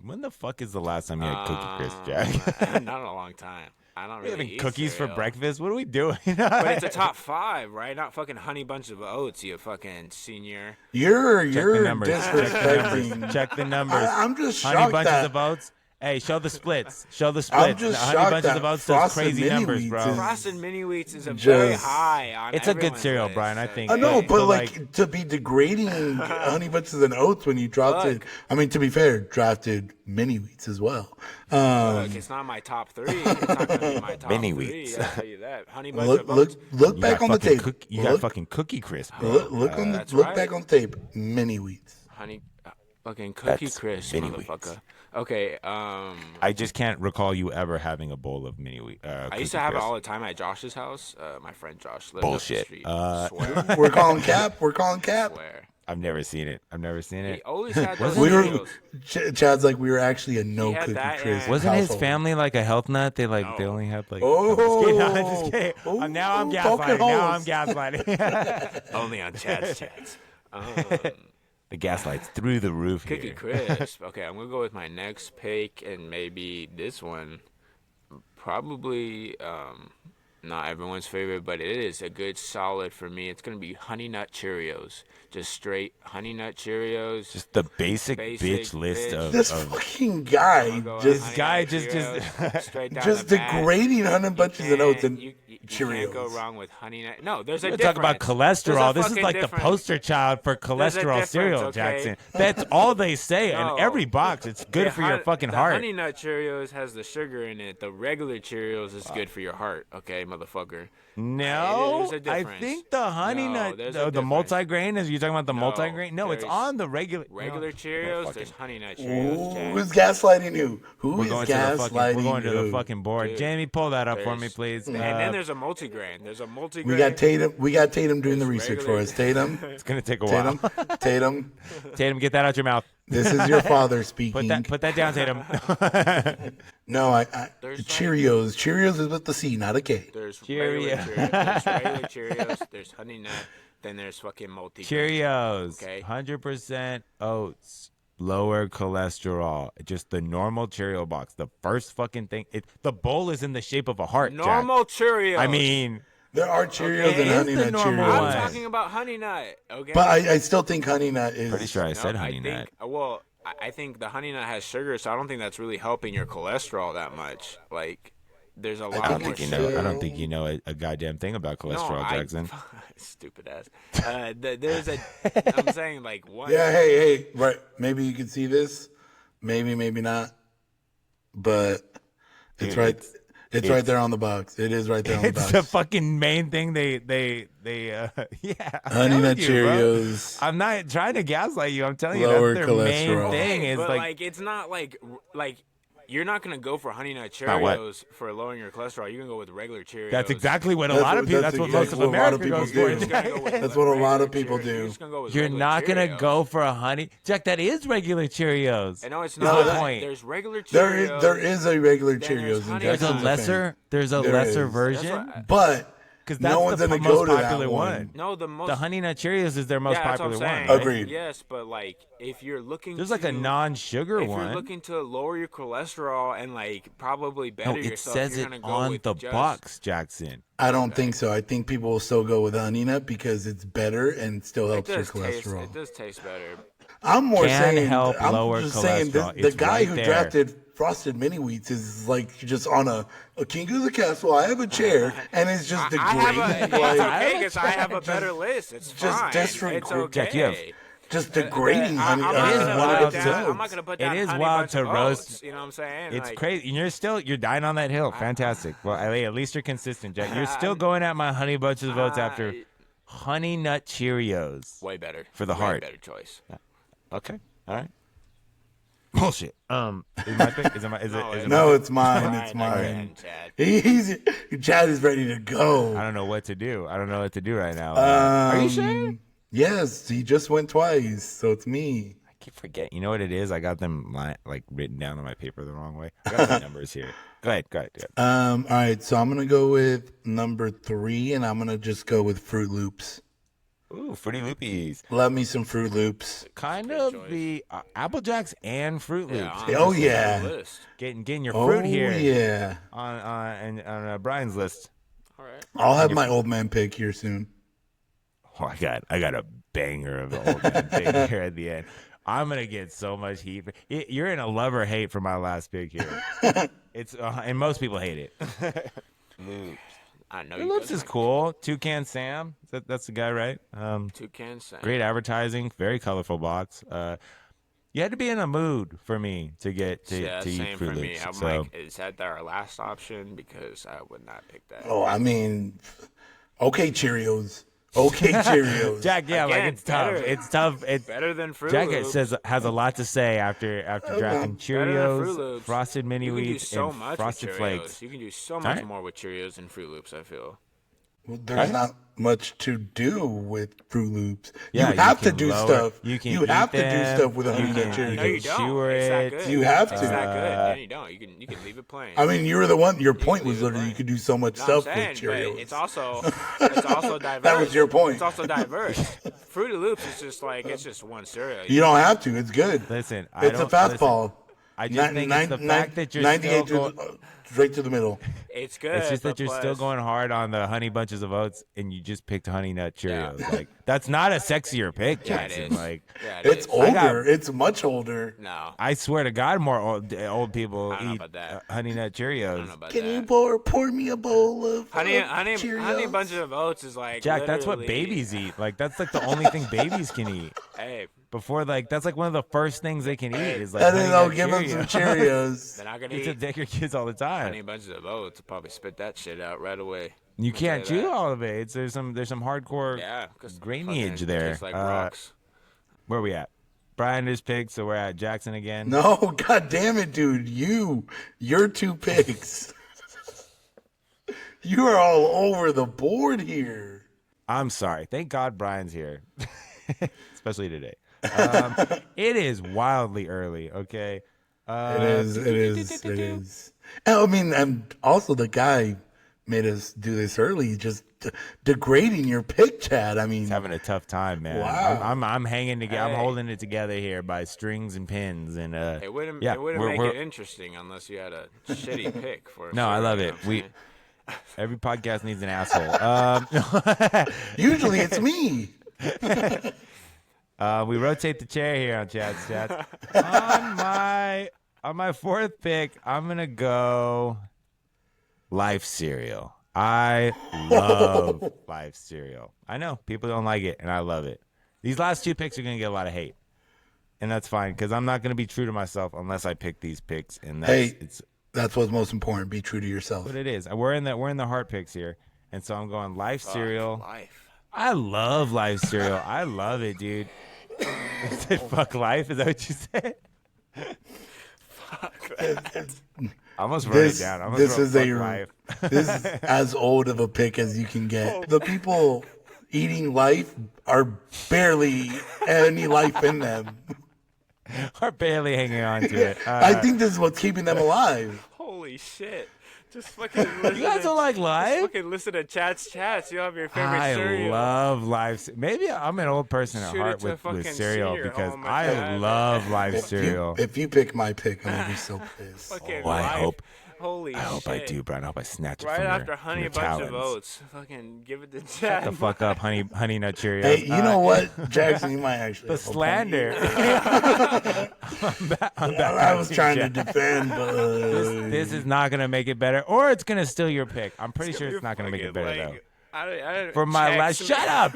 Speaker 1: When the fuck is the last time you had Cookie Crisp, Jack?
Speaker 3: Not in a long time. I don't
Speaker 1: We
Speaker 3: really
Speaker 1: having
Speaker 3: eat
Speaker 1: cookies for
Speaker 3: cereal.
Speaker 1: breakfast? What are we doing?
Speaker 3: But it's a top 5, right? Not fucking Honey Bunch of Oats, you fucking senior.
Speaker 2: You're
Speaker 1: Check the numbers.
Speaker 2: disrespecting.
Speaker 1: Check the numbers.
Speaker 2: I'm just
Speaker 1: Honey
Speaker 2: shocked
Speaker 1: Bunches
Speaker 2: that
Speaker 1: of Oats. Hey, show the splits. Show the splits.
Speaker 2: just
Speaker 1: Honey
Speaker 2: shocked
Speaker 1: Bunches
Speaker 2: that
Speaker 1: of Oats does
Speaker 2: Frosted
Speaker 1: crazy
Speaker 2: Mini
Speaker 1: numbers,
Speaker 2: Wheats
Speaker 1: bro.
Speaker 2: is-
Speaker 3: Frosted Mini Wheats is a very
Speaker 2: Just-
Speaker 3: high on
Speaker 1: It's a good
Speaker 3: everyone's
Speaker 1: cereal,
Speaker 3: list,
Speaker 1: Brian, I
Speaker 3: so-
Speaker 1: think.
Speaker 2: I know,
Speaker 1: But,
Speaker 2: but
Speaker 1: like-
Speaker 2: like to be degrading Honey Bunches and Oats when you dropped it.
Speaker 3: Look.
Speaker 2: I mean, to be fair, drafted Mini Wheats as well.
Speaker 3: Look, it's not my top 3. It's not going to be my top
Speaker 1: Mini
Speaker 3: 3.
Speaker 1: Wheats.
Speaker 3: I'll tell you that. Honey Bunch
Speaker 2: Look,
Speaker 3: of Oats.
Speaker 2: look
Speaker 1: You
Speaker 2: back
Speaker 1: got
Speaker 2: on the
Speaker 1: fucking
Speaker 2: tape.
Speaker 1: You got
Speaker 2: Look,
Speaker 1: fucking Cookie Crisp, bro.
Speaker 2: look on the
Speaker 3: That's
Speaker 2: look
Speaker 3: right.
Speaker 2: back on tape. Mini Wheats.
Speaker 3: Honey, fucking Cookie
Speaker 1: That's
Speaker 3: Crisp,
Speaker 1: Mini
Speaker 3: motherfucker.
Speaker 1: Wheats.
Speaker 3: Okay,
Speaker 1: I just can't recall you ever having a bowl of mini wheat.
Speaker 3: I used to have it all the time at Josh's house. My friend Josh lived
Speaker 1: Bullshit.
Speaker 3: up the street. Swear.
Speaker 2: We're calling cap. We're calling cap.
Speaker 3: Swear.
Speaker 1: I've never seen it.
Speaker 3: He always had those
Speaker 2: We were,
Speaker 3: cereals.
Speaker 2: Chad's like we were actually a no
Speaker 3: had
Speaker 2: cookie
Speaker 3: that
Speaker 2: crisp.
Speaker 3: and-
Speaker 1: Wasn't his
Speaker 2: household.
Speaker 1: family like a health nut? They they
Speaker 3: No.
Speaker 1: only had like.
Speaker 2: Oh,
Speaker 1: I'm just kidding. Now I'm
Speaker 2: poking
Speaker 1: gaslighting. Now I'm
Speaker 2: holes.
Speaker 1: gaslighting.
Speaker 3: Only on Chad's chats.
Speaker 1: The gaslight's through the roof
Speaker 3: Cookie
Speaker 1: here.
Speaker 3: Crisp. Okay, I'm gonna go with my next pick, and maybe this one. Probably not everyone's favorite, but it is a good solid for me. It's gonna be Honey Nut Cheerios. Just straight Honey Nut Cheerios.
Speaker 1: Just the basic
Speaker 3: Basic
Speaker 1: bitch list
Speaker 3: bitch.
Speaker 1: of.
Speaker 2: This
Speaker 1: of
Speaker 2: fucking guy
Speaker 3: Go on
Speaker 2: just
Speaker 3: Honey
Speaker 1: guy
Speaker 3: Nut
Speaker 1: just-
Speaker 3: Cheerios, straight down
Speaker 2: just
Speaker 3: the back.
Speaker 2: degrading Honey Bunches and Oats and
Speaker 3: You
Speaker 2: Cheerios.
Speaker 3: can't go wrong with Honey Nut. No, there's a
Speaker 1: We're
Speaker 3: difference.
Speaker 1: talking about
Speaker 3: There's a
Speaker 1: cholesterol. This is
Speaker 3: fucking
Speaker 1: like the
Speaker 3: difference.
Speaker 1: poster child for cholesterol
Speaker 3: difference,
Speaker 1: cereal,
Speaker 3: okay?
Speaker 1: Jackson. That's all they say
Speaker 3: No.
Speaker 1: in every box. It's good
Speaker 3: The
Speaker 1: for your fucking
Speaker 3: the
Speaker 1: heart.
Speaker 3: Honey Nut Cheerios has the sugar in it. The regular Cheerios is good for your heart. Okay, motherfucker.
Speaker 1: No,
Speaker 3: There's a
Speaker 1: I
Speaker 3: difference.
Speaker 1: think the honey
Speaker 3: No,
Speaker 1: nut,
Speaker 3: there's a
Speaker 1: the
Speaker 3: difference.
Speaker 1: multigrain. Is you talking about the
Speaker 3: No,
Speaker 1: multigrain? No, it's
Speaker 3: there's
Speaker 1: on the regular.
Speaker 3: Regular
Speaker 1: no.
Speaker 3: Cheerios,
Speaker 1: fucking-
Speaker 3: there's Honey Nut Cheerios. Jack.
Speaker 2: Who's gaslighting who? Who
Speaker 1: We're
Speaker 2: is
Speaker 1: going to the fucking.
Speaker 2: gaslighting
Speaker 1: We're going to the
Speaker 2: who?
Speaker 1: fucking board.
Speaker 3: Dude,
Speaker 1: Jamie, pull that up for me,
Speaker 3: there's-
Speaker 1: please.
Speaker 3: And then there's a multigrain. There's a multigrain.
Speaker 2: We got Tatum. We got Tatum doing the
Speaker 3: There's
Speaker 2: research for
Speaker 3: regular-
Speaker 2: us. Tatum.
Speaker 1: It's gonna take a while.
Speaker 2: Tatum. Tatum.
Speaker 1: Tatum, get that out your mouth.
Speaker 2: This is your father speaking.
Speaker 1: Put that down, Tatum.
Speaker 2: No,
Speaker 3: There's
Speaker 2: Cheerios. Cheerios is with the C, not a K.
Speaker 3: There's
Speaker 1: Cheerio.
Speaker 3: regular Cheerios. There's regular Cheerios. There's Honey Nut. Then there's fucking multigrain.
Speaker 1: Cheerios,
Speaker 3: Okay.
Speaker 1: 100% oats, lower cholesterol. Just the normal Cheerio box. The first fucking thing. The bowl is in the shape of a heart. Jack.
Speaker 3: Normal Cheerios.
Speaker 1: I mean,
Speaker 2: There are Cheerios
Speaker 3: Okay.
Speaker 2: and
Speaker 3: It
Speaker 2: Honey
Speaker 1: is the
Speaker 2: Nut
Speaker 1: normal
Speaker 2: Cheerios.
Speaker 3: I'm
Speaker 1: one.
Speaker 3: talking about Honey Nut. Okay.
Speaker 2: But I still think Honey Nut is.
Speaker 1: pretty sure I
Speaker 3: No,
Speaker 1: said honey
Speaker 3: think,
Speaker 1: nut.
Speaker 3: Well, I think the Honey Nut has sugar, so I don't think that's really helping your cholesterol that much. Like, there's a lot
Speaker 1: I don't
Speaker 3: more
Speaker 1: think you
Speaker 3: sugar.
Speaker 1: know. I don't think you know a goddamn thing about cholesterol, Jackson.
Speaker 3: Stupid ass. There's a. I'm saying like what?
Speaker 2: Yeah, hey, right. Maybe you can see this. Maybe not. But it's
Speaker 1: Dude,
Speaker 2: right. It's right there on the box. It is right there on the
Speaker 1: It's
Speaker 2: box.
Speaker 1: the fucking main thing. They yeah. I'm
Speaker 2: Honey
Speaker 1: telling
Speaker 2: Nut
Speaker 1: you, bro.
Speaker 2: Cheerios.
Speaker 1: I'm not trying to gaslight you. I'm telling you
Speaker 2: Lower
Speaker 1: that's their main
Speaker 2: cholesterol.
Speaker 1: thing. Is
Speaker 3: but
Speaker 1: like
Speaker 3: it's not like you're not gonna go for Honey Nut
Speaker 1: Not what?
Speaker 3: Cheerios for lowering your cholesterol. You're gonna go with regular Cheerios.
Speaker 1: that's exactly what a
Speaker 2: That's
Speaker 1: lot of
Speaker 2: what-
Speaker 1: people.
Speaker 2: that's
Speaker 1: That's what most of
Speaker 2: exactly what a lot of
Speaker 1: America
Speaker 2: people
Speaker 1: goes
Speaker 2: do.
Speaker 1: for.
Speaker 3: You're just gonna go with
Speaker 2: That's what a lot of
Speaker 3: regular
Speaker 2: people
Speaker 3: Cheerios.
Speaker 2: do.
Speaker 3: You're just gonna go with
Speaker 1: You're
Speaker 3: regular
Speaker 1: not gonna
Speaker 3: Cheerios.
Speaker 1: go for a honey, Jack. That is regular Cheerios.
Speaker 3: I know it's
Speaker 2: No,
Speaker 3: not.
Speaker 2: that-
Speaker 1: point.
Speaker 3: There's regular Cheerios.
Speaker 2: There is a regular
Speaker 3: Then there's
Speaker 2: Cheerios. and
Speaker 3: Honey
Speaker 1: There's a
Speaker 2: Jackson's
Speaker 3: Nut.
Speaker 2: fan.
Speaker 1: lesser. There's a
Speaker 2: There
Speaker 1: lesser
Speaker 2: is.
Speaker 1: version.
Speaker 3: That's what-
Speaker 2: But
Speaker 1: Because
Speaker 2: No
Speaker 1: that's
Speaker 2: one's
Speaker 1: the
Speaker 2: gonna
Speaker 1: most
Speaker 2: go to that
Speaker 1: popular
Speaker 2: one.
Speaker 1: one.
Speaker 3: No, the most.
Speaker 1: The Honey Nut Cheerios is their most
Speaker 3: Yeah, that's what
Speaker 1: popular
Speaker 3: I'm
Speaker 1: one.
Speaker 3: saying.
Speaker 1: Right?
Speaker 2: Agreed.
Speaker 3: Yes, but like if you're looking
Speaker 1: There's
Speaker 3: to,
Speaker 1: like a non-sugar
Speaker 3: if
Speaker 1: one.
Speaker 3: you're looking to lower your cholesterol and like probably better
Speaker 1: No, it
Speaker 3: yourself,
Speaker 1: says
Speaker 3: you're
Speaker 1: it
Speaker 3: gonna go
Speaker 1: on
Speaker 3: with
Speaker 1: the
Speaker 3: just,
Speaker 1: box, Jackson.
Speaker 2: I don't think so. I think people will still go with Honey Nut because it's better and still
Speaker 3: It
Speaker 2: helps your
Speaker 3: does taste.
Speaker 2: cholesterol.
Speaker 3: It does taste better.
Speaker 2: I'm more
Speaker 1: Can
Speaker 2: saying,
Speaker 1: help
Speaker 2: I'm
Speaker 1: lower
Speaker 2: just saying,
Speaker 1: cholesterol.
Speaker 2: the
Speaker 1: It's
Speaker 2: guy
Speaker 1: right
Speaker 2: who
Speaker 1: there.
Speaker 2: drafted Frosted Mini Wheats is like just on a king of the castle. I have a chair, and it's just
Speaker 3: I have
Speaker 2: degrading.
Speaker 3: a. It's
Speaker 2: like,
Speaker 3: okay because I have a better list. It's
Speaker 2: just
Speaker 3: fine.
Speaker 2: disregard-
Speaker 3: It's okay.
Speaker 1: Jack, you have-
Speaker 2: just degrading honey.
Speaker 3: I'm
Speaker 1: It
Speaker 3: not
Speaker 1: is
Speaker 3: gonna
Speaker 1: wild
Speaker 3: put
Speaker 1: to-
Speaker 3: down. I'm not gonna put down
Speaker 1: It is
Speaker 3: honey
Speaker 1: wild
Speaker 3: bunch
Speaker 1: to
Speaker 3: of
Speaker 1: roast.
Speaker 3: oats, you know what I'm saying?
Speaker 1: It's
Speaker 3: Like,
Speaker 1: crazy. And you're dying on that hill. Fantastic. Well, at least you're consistent, Jack. You're still going at my honey bunches of oats after Honey Nut Cheerios.
Speaker 3: Way better
Speaker 1: For the
Speaker 3: way
Speaker 1: heart.
Speaker 3: Better choice.
Speaker 1: Okay. All right. Bullshit. Is my pick? Is it my? Is it? Is it
Speaker 2: No,
Speaker 1: my,
Speaker 2: it's mine. It's mine. Chad is ready to go.
Speaker 1: I don't know what to do. I don't know what to do right now. Are you sure?
Speaker 2: Yes, he just went twice, so it's me.
Speaker 1: I keep forgetting. You know what it is? I got them like written down on my paper the wrong way. I got the numbers here. Go ahead.
Speaker 2: All right, so I'm gonna go with number 3, and I'm gonna just go with Fruit Loops.
Speaker 1: Ooh, Fruity Loopies.
Speaker 2: Love me some Fruit Loops.
Speaker 1: Kind of the Apple Jacks and Fruit Loops.
Speaker 3: Yeah,
Speaker 2: Oh,
Speaker 3: honestly,
Speaker 2: yeah.
Speaker 3: the list.
Speaker 1: Getting your
Speaker 2: Oh
Speaker 1: fruit here
Speaker 2: yeah,
Speaker 1: on Brian's list.
Speaker 3: All right.
Speaker 2: I'll have my old man pick here soon.
Speaker 1: Oh, I got a banger of the old man pick here at the end. I'm gonna get so much heat. You're in a love or hate for my last pick here. It's and most people hate it. Loops.
Speaker 3: I know
Speaker 1: Loops is cool. Toucan Sam. That's the guy, right?
Speaker 3: Toucan Sam.
Speaker 1: Great advertising. Very colorful box. You had to be in a mood for me to get to
Speaker 3: Yeah,
Speaker 1: eat
Speaker 3: same
Speaker 1: Fruit
Speaker 3: for me.
Speaker 1: Loops.
Speaker 3: I'm
Speaker 1: So
Speaker 3: like, is that our last option? Because I would not pick that.
Speaker 2: Oh, I mean, okay, Cheerios. Okay, Cheerios.
Speaker 1: Jack, yeah, like
Speaker 3: Again,
Speaker 1: it's tough.
Speaker 3: better.
Speaker 1: It's tough. It's
Speaker 3: Better than Fruit
Speaker 1: Jack
Speaker 3: Loops.
Speaker 1: has a lot to say after drafting
Speaker 3: Better than Fruit
Speaker 1: Cheerios,
Speaker 3: Loops.
Speaker 1: Frosted Mini
Speaker 3: You can do
Speaker 1: Wheats,
Speaker 3: so
Speaker 1: and
Speaker 3: much
Speaker 1: Frosted
Speaker 3: with Cheerios.
Speaker 1: Flakes.
Speaker 3: You can do so much
Speaker 1: right.
Speaker 3: more with Cheerios and Fruit Loops, I feel.
Speaker 2: Well, there's not much to do with Fruit Loops.
Speaker 1: Yeah,
Speaker 2: you have to
Speaker 1: can
Speaker 2: do
Speaker 1: lower-
Speaker 2: stuff.
Speaker 1: You can
Speaker 2: have
Speaker 1: eat
Speaker 2: to do
Speaker 1: them.
Speaker 2: stuff with a
Speaker 1: You
Speaker 2: Honey Nut
Speaker 1: can-
Speaker 2: Cheerios.
Speaker 3: No, you don't.
Speaker 1: Chewer
Speaker 3: It's that
Speaker 1: it.
Speaker 3: good.
Speaker 2: You have
Speaker 3: It's
Speaker 2: to.
Speaker 3: that good. No, you don't. You can leave it plain.
Speaker 2: I mean, you were the one. Your point
Speaker 3: leave
Speaker 2: was
Speaker 3: it
Speaker 2: literally
Speaker 3: plain.
Speaker 2: you could do so much
Speaker 3: No,
Speaker 2: stuff
Speaker 3: I'm saying,
Speaker 2: with Cheerios.
Speaker 3: but it's also diverse.
Speaker 2: That was your point.
Speaker 3: It's also diverse. Fruity Loops is just like it's just one cereal.
Speaker 2: You don't have to. It's good.
Speaker 1: Listen, I
Speaker 2: It's a
Speaker 1: don't-
Speaker 2: fastball.
Speaker 1: I just think it's the fact that you're
Speaker 2: 98
Speaker 1: still
Speaker 2: straight to the middle.
Speaker 3: It's good.
Speaker 1: It's just that
Speaker 3: but
Speaker 1: you're still
Speaker 3: plus-
Speaker 1: going hard on the honey bunches of oats, and you just picked Honey Nut Cheerios. Like that's not a sexier pick,
Speaker 3: Yeah, it
Speaker 1: Jackson.
Speaker 3: is.
Speaker 1: Like
Speaker 3: Yeah, it
Speaker 2: It's
Speaker 3: is.
Speaker 2: older. It's much older.
Speaker 3: No.
Speaker 1: I swear to God, more old people
Speaker 3: I don't know
Speaker 1: eat
Speaker 3: about that.
Speaker 1: Honey Nut
Speaker 3: I don't
Speaker 1: Cheerios.
Speaker 3: know about
Speaker 2: Can
Speaker 3: that.
Speaker 2: you pour me a bowl of
Speaker 3: Honey
Speaker 2: Cheerios?
Speaker 3: bunch of oats is like
Speaker 1: Jack, that's what
Speaker 3: literally-
Speaker 1: babies eat. Like that's like the only thing babies can eat.
Speaker 3: Hey,
Speaker 1: Before like that's like one of the first things they can eat is like
Speaker 2: And then
Speaker 1: Honey
Speaker 2: I'll
Speaker 1: Nut
Speaker 2: give them some
Speaker 1: Cheerios.
Speaker 2: Cheerios.
Speaker 3: they're not gonna
Speaker 1: You
Speaker 3: eat
Speaker 1: should take your kids all the time.
Speaker 3: honey bunches of oats. Probably spit that shit out right away.
Speaker 1: You can't
Speaker 3: say
Speaker 1: chew
Speaker 3: that.
Speaker 1: all of it. There's some hardcore
Speaker 3: Yeah, because
Speaker 1: grainage there.
Speaker 3: Tastes like rocks.
Speaker 1: Where are we at? Brian just picked, so we're at Jackson again.
Speaker 2: No, god damn it, dude. Your 2 picks. You are all over the board here.
Speaker 1: I'm sorry. Thank God Brian's here, especially today. It is wildly early. Okay.
Speaker 2: It is. And, I mean, and also the guy made us do this early, just degrading your pick, Chad. I mean,
Speaker 1: Having a tough time, man.
Speaker 2: Wow.
Speaker 1: I'm hanging together. I'm
Speaker 3: Hey.
Speaker 1: holding it together here by strings and pins. And
Speaker 3: It wouldn't
Speaker 1: yeah,
Speaker 3: make
Speaker 1: we're-
Speaker 3: it interesting unless you had a shitty pick for.
Speaker 1: No, I
Speaker 3: cereal,
Speaker 1: love
Speaker 3: you
Speaker 1: it.
Speaker 3: know what I'm
Speaker 1: We
Speaker 3: saying?
Speaker 1: every podcast needs an asshole.
Speaker 2: usually it's me.
Speaker 1: We rotate the chair here on Chad's Chats. On my 4th pick, I'm gonna go Life cereal. I love Life cereal. I know people don't like it, and I love it. These last 2 picks are gonna get a lot of hate, and that's fine because I'm not gonna be true to myself unless I pick these picks. And it's
Speaker 2: That's what's most important. Be true to yourself.
Speaker 1: what it is. We're in the heart picks here, and so I'm going Life cereal.
Speaker 3: Life.
Speaker 1: I love Life cereal. I love it, dude. You said fuck life? Is that what you said? I almost wrote it down. I almost
Speaker 2: This
Speaker 1: wrote
Speaker 2: is
Speaker 1: fuck
Speaker 2: a
Speaker 1: life.
Speaker 2: this is as old of a pick as you can get. The people eating life are barely any life in them.
Speaker 1: Are barely hanging on to it.
Speaker 2: I think this is what's keeping them alive.
Speaker 3: Holy shit. Just fucking listen.
Speaker 1: You guys don't like live?
Speaker 3: Fucking listen to chats. You have your favorite
Speaker 1: I
Speaker 3: cereal.
Speaker 1: love live. Maybe I'm an old person at
Speaker 3: Shoot
Speaker 1: heart
Speaker 3: it to
Speaker 1: with
Speaker 3: fucking
Speaker 1: cereal
Speaker 3: senior
Speaker 1: because
Speaker 3: home
Speaker 1: I
Speaker 3: and
Speaker 1: love live cereal.
Speaker 2: If you pick my pick, I'm gonna be so pissed.
Speaker 3: Fucking
Speaker 1: Oh, I
Speaker 3: life.
Speaker 1: hope.
Speaker 3: Holy
Speaker 1: I hope
Speaker 3: shit.
Speaker 1: I do, Brian. I hope I snatch it
Speaker 3: Right
Speaker 1: from
Speaker 3: after
Speaker 1: your,
Speaker 3: Honey
Speaker 1: your
Speaker 3: Bunch
Speaker 1: talons.
Speaker 3: of Oats. Fucking give it to
Speaker 1: Shut
Speaker 3: Jack.
Speaker 1: the fuck up, honey nut Cheerios.
Speaker 2: Hey, you know what, Jackson? You might actually
Speaker 1: The
Speaker 2: have a point
Speaker 1: slander.
Speaker 2: here.
Speaker 1: I'm back
Speaker 2: I was
Speaker 1: to
Speaker 2: trying to
Speaker 1: Jack.
Speaker 2: defend, but
Speaker 1: This is not gonna make it better, or it's gonna steal your pick. I'm pretty sure it's not gonna make it better though. For my last, shut up,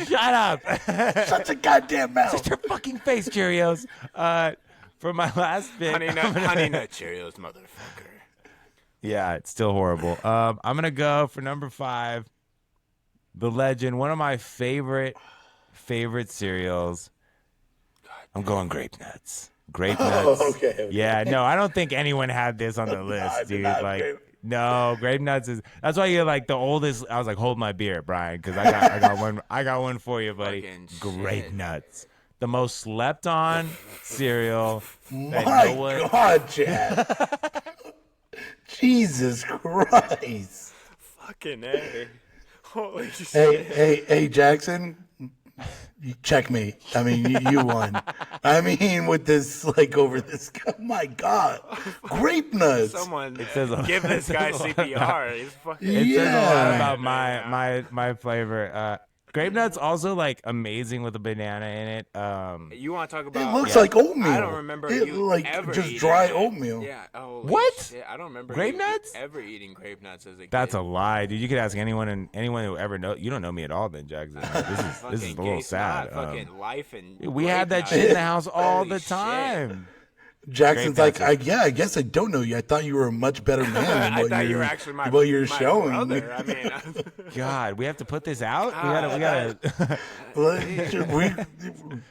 Speaker 1: shut up,
Speaker 2: shut your goddamn mouth.
Speaker 1: shut your fucking face, Cheerios. For my last pick,
Speaker 3: Honey Nut Cheerios, motherfucker.
Speaker 1: yeah, it's still horrible. I'm gonna go for number 5, the legend, one of my favorite cereals. I'm going grape nuts. Grape nuts.
Speaker 2: Okay.
Speaker 1: Yeah, no, I don't think anyone had this on the list, dude. Like, no, grape nuts is. That's why you're like the oldest. I was like, hold my beer, Brian, because I got one for you, buddy.
Speaker 3: Fucking
Speaker 1: Grape
Speaker 3: shit.
Speaker 1: nuts, the most slept on cereal. that
Speaker 2: My
Speaker 1: no one-
Speaker 2: God, Jack. Jesus Christ.
Speaker 3: Fucking A. Holy shit.
Speaker 2: Hey, Jackson. Checkmate. I mean, you won. I mean, with this, like, over this. Oh, my God. Grape nuts.
Speaker 3: Someone
Speaker 1: says a-
Speaker 3: give this guy CPR. He's fucking.
Speaker 1: It says a lot
Speaker 2: Yeah.
Speaker 1: about my flavor. Grape nuts also like amazing with a banana in it.
Speaker 3: You want to talk
Speaker 2: It
Speaker 3: about?
Speaker 2: looks like oatmeal.
Speaker 3: I don't remember
Speaker 2: it
Speaker 3: you
Speaker 2: like
Speaker 3: ever
Speaker 2: just
Speaker 3: eating
Speaker 2: dry
Speaker 3: it.
Speaker 2: oatmeal.
Speaker 3: Yeah. Oh.
Speaker 1: What?
Speaker 3: I don't remember
Speaker 1: Grape
Speaker 3: you
Speaker 1: nuts?
Speaker 3: ever eating grape nuts as a kid.
Speaker 1: That's a lie, dude. You could ask anyone who ever know. You don't know me at all, then Jackson. Like, this is
Speaker 3: Fucking
Speaker 1: a little
Speaker 3: gay
Speaker 1: sad.
Speaker 3: snot, fucking life and
Speaker 1: We had that
Speaker 3: grape
Speaker 1: shit in the
Speaker 3: nuts.
Speaker 1: house all
Speaker 3: Holy
Speaker 1: the
Speaker 3: shit.
Speaker 1: time.
Speaker 2: Jackson's
Speaker 1: Grape
Speaker 2: like,
Speaker 1: nuts
Speaker 2: I guess I don't know you. I thought you were a much better man than
Speaker 3: I
Speaker 2: what
Speaker 3: thought you
Speaker 2: you're,
Speaker 3: were actually my
Speaker 2: showing.
Speaker 3: brother. I mean,
Speaker 1: God, we have to put this out. We gotta.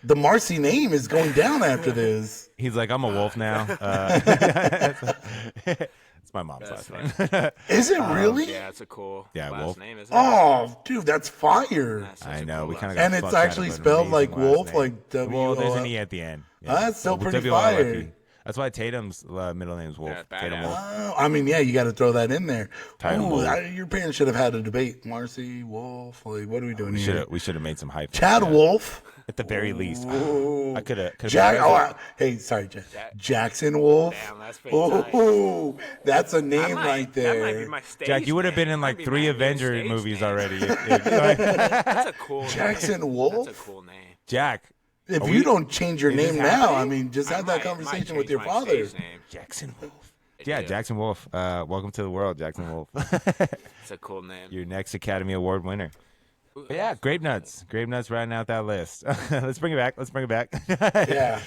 Speaker 2: The Marcy name is going down after this.
Speaker 1: He's like, I'm a wolf now. It's my mom's last name.
Speaker 2: Is it really?
Speaker 3: yeah, it's a cool
Speaker 1: Yeah,
Speaker 3: last
Speaker 1: Wolf.
Speaker 3: name, isn't it?
Speaker 2: Oh, dude, that's fire.
Speaker 3: That's such
Speaker 1: I
Speaker 3: a
Speaker 1: know.
Speaker 3: cool
Speaker 1: We
Speaker 3: last
Speaker 1: kind of
Speaker 3: name.
Speaker 2: And it's actually spelled like wolf, like W.
Speaker 1: Well, there's an E at the end. Yeah.
Speaker 2: That's still pretty
Speaker 1: W-O-L-F-E.
Speaker 2: fire.
Speaker 1: That's why Tatum's middle name is Wolf.
Speaker 3: Yeah,
Speaker 1: Tatum
Speaker 3: badass.
Speaker 1: Wolf.
Speaker 2: I mean, yeah, you got to throw that in there.
Speaker 1: Title
Speaker 2: Ooh,
Speaker 1: Wolf.
Speaker 2: your parents should have had a debate. Marcy, Wolf, like, what are we doing here?
Speaker 1: We should have made some hype.
Speaker 2: Chad Wolf.
Speaker 1: At the very least.
Speaker 2: Ooh.
Speaker 1: I could have.
Speaker 2: Hey, sorry, Jackson Wolf.
Speaker 3: Damn, that's pretty tight.
Speaker 2: Ooh, that's a name right
Speaker 3: That might be
Speaker 2: there.
Speaker 3: my stage
Speaker 1: Jack, you would have been
Speaker 3: name.
Speaker 1: in
Speaker 3: That
Speaker 1: like
Speaker 3: might be
Speaker 1: 3
Speaker 3: my new
Speaker 1: Avenger
Speaker 3: stage
Speaker 1: movies
Speaker 3: name.
Speaker 1: already.
Speaker 3: That's a cool
Speaker 2: Jackson
Speaker 3: name.
Speaker 2: Wolf?
Speaker 3: That's a cool name.
Speaker 1: Jack.
Speaker 2: If
Speaker 1: Are
Speaker 2: you
Speaker 1: we-
Speaker 2: don't change your
Speaker 1: is this
Speaker 2: name now, I
Speaker 1: happening?
Speaker 2: mean, just have that conversation with your
Speaker 3: my
Speaker 2: father.
Speaker 3: stage name.
Speaker 1: Jackson Wolf. Yeah,
Speaker 3: Yeah.
Speaker 1: Jackson Wolf. Welcome to the world, Jackson Wolf.
Speaker 3: It's a cool name.
Speaker 1: Your next Academy Award winner. But yeah, grape nuts. Grape nuts rounding out that list. Let's bring it back.
Speaker 2: Yeah.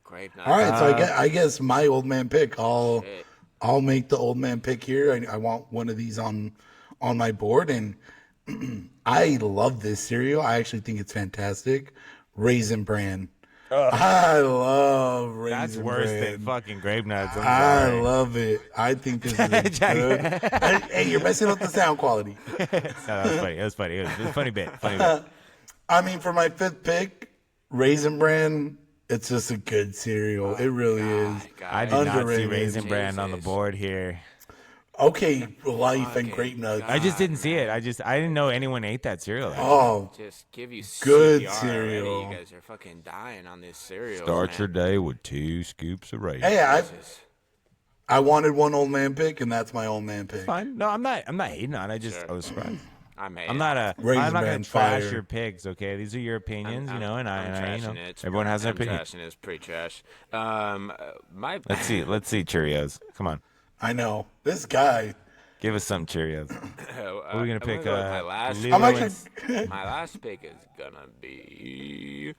Speaker 3: Great name.
Speaker 2: All right, so I guess my old man pick. I'll
Speaker 3: Shit.
Speaker 2: make the old man pick here. I want one of these on my board, and I love this cereal. I actually think it's fantastic. Raisin Bran. I love Raisin
Speaker 1: That's worse
Speaker 2: Bran.
Speaker 1: than fucking grape nuts. I'm
Speaker 2: I
Speaker 1: sorry.
Speaker 2: love it. I think this is a good. Hey, you're messing up the sound quality.
Speaker 1: No, that was funny. It was funny. It was a funny bit. Funny bit.
Speaker 2: I mean, for my 5th pick, Raisin Bran. It's just a good cereal. It really is.
Speaker 1: I did not see
Speaker 2: Underrated.
Speaker 1: Raisin Bran on the
Speaker 3: Jesus.
Speaker 1: board here.
Speaker 2: Okay, Life and
Speaker 3: Fucking
Speaker 2: Grape Nuts.
Speaker 3: God.
Speaker 1: I just didn't see it. I didn't know anyone ate that cereal.
Speaker 2: Oh,
Speaker 3: Just give you
Speaker 2: Good
Speaker 3: CPR
Speaker 2: cereal.
Speaker 3: already. You guys are fucking dying on this cereal.
Speaker 1: Start
Speaker 3: man.
Speaker 1: your day with 2 scoops of raisin.
Speaker 2: hey,
Speaker 3: Jesus.
Speaker 2: I wanted one old man pick, and that's my old man pick.
Speaker 1: Fine. No, I'm not hating on it. I was surprised.
Speaker 3: I'm
Speaker 1: I'm not
Speaker 2: Raisin
Speaker 1: I'm not gonna
Speaker 2: Bran
Speaker 1: trash
Speaker 2: fire.
Speaker 1: your picks, okay? These are your opinions,
Speaker 3: I'm
Speaker 1: you know, and I you know,
Speaker 3: trashing it.
Speaker 1: everyone has an
Speaker 3: I'm
Speaker 1: opinion.
Speaker 3: trashing it. It's pretty trash. My
Speaker 1: Let's see Cheerios. Come on.
Speaker 2: I know. This guy.
Speaker 1: Give us some Cheerios.
Speaker 3: What
Speaker 1: are we gonna pick,
Speaker 3: my last.
Speaker 1: Lilo
Speaker 2: I'm
Speaker 1: and-
Speaker 2: actually.
Speaker 3: My last pick is gonna be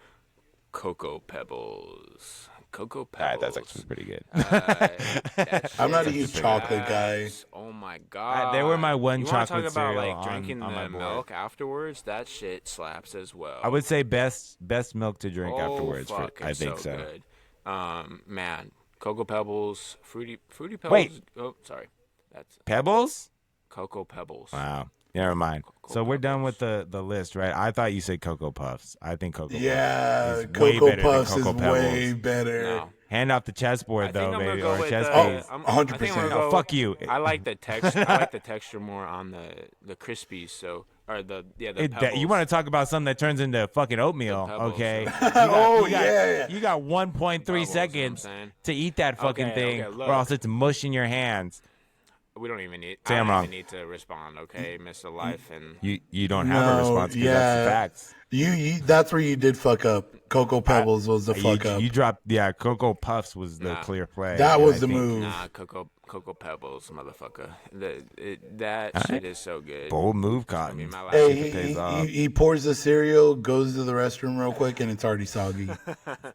Speaker 3: Cocoa Pebbles. Cocoa Pebbles.
Speaker 1: That's actually pretty good.
Speaker 3: That
Speaker 2: I'm not a
Speaker 3: shit
Speaker 2: huge chocolate guy.
Speaker 3: slaps. Oh my god.
Speaker 1: They were my one
Speaker 3: you wanna
Speaker 1: chocolate
Speaker 3: talk about
Speaker 1: cereal
Speaker 3: like drinking
Speaker 1: on my
Speaker 3: the
Speaker 1: board.
Speaker 3: milk afterwards? That shit slaps as well.
Speaker 1: I would say best milk to drink
Speaker 3: Oh,
Speaker 1: afterwards.
Speaker 3: fuck,
Speaker 1: I
Speaker 3: it's
Speaker 1: think so.
Speaker 3: Good. Man, Cocoa Pebbles, fruity Pebbles.
Speaker 1: Wait.
Speaker 3: Oh, sorry. That's
Speaker 1: Pebbles?
Speaker 3: Cocoa Pebbles.
Speaker 1: Wow. Never mind.
Speaker 3: Cocoa
Speaker 1: So we're done
Speaker 3: Pebbles.
Speaker 1: with the list, right? I thought you said Cocoa Puffs. I think Cocoa
Speaker 2: Yeah,
Speaker 1: Puffs is way
Speaker 2: Cocoa
Speaker 1: better
Speaker 2: Puffs
Speaker 1: than
Speaker 2: is
Speaker 1: Cocoa Pebbles.
Speaker 2: way better.
Speaker 3: No.
Speaker 1: Hand off the chessboard,
Speaker 3: I
Speaker 1: though,
Speaker 3: think I'm gonna
Speaker 1: baby,
Speaker 3: go
Speaker 1: or
Speaker 3: with
Speaker 1: chess
Speaker 2: Oh,
Speaker 1: piece.
Speaker 3: I think I'm
Speaker 2: 100%.
Speaker 3: gonna
Speaker 1: No,
Speaker 3: go.
Speaker 1: fuck you.
Speaker 3: I like the texture. I like the texture more on the crispies. So or the pebbles.
Speaker 1: You want to talk about something that turns into fucking oatmeal,
Speaker 3: pebbles,
Speaker 1: okay?
Speaker 2: Oh, yeah.
Speaker 1: You got 1.3
Speaker 3: Pebbles, you know what I'm
Speaker 1: seconds
Speaker 3: saying?
Speaker 1: to eat that fucking
Speaker 3: Okay,
Speaker 1: thing,
Speaker 3: okay, look.
Speaker 1: or else it's mush in your hands.
Speaker 3: We don't even need.
Speaker 1: Say
Speaker 3: I
Speaker 1: I'm
Speaker 3: don't
Speaker 1: wrong.
Speaker 3: even need to respond. Okay, Mr. Life and
Speaker 1: You don't have a
Speaker 2: No,
Speaker 1: response because that's the facts.
Speaker 2: You that's where you did fuck up. Cocoa Pebbles was the fuck up.
Speaker 1: You dropped, Cocoa Puffs was the clear play.
Speaker 2: That
Speaker 1: and
Speaker 2: was
Speaker 1: I
Speaker 2: the
Speaker 1: think
Speaker 2: move.
Speaker 3: nah, Cocoa Pebbles, motherfucker. That shit is so good.
Speaker 1: Bold move,
Speaker 3: Gonna be
Speaker 1: Cotton.
Speaker 3: my last
Speaker 2: Hey,
Speaker 3: pick.
Speaker 1: it pays off.
Speaker 2: he pours the cereal, goes to the restroom real quick, and it's already soggy.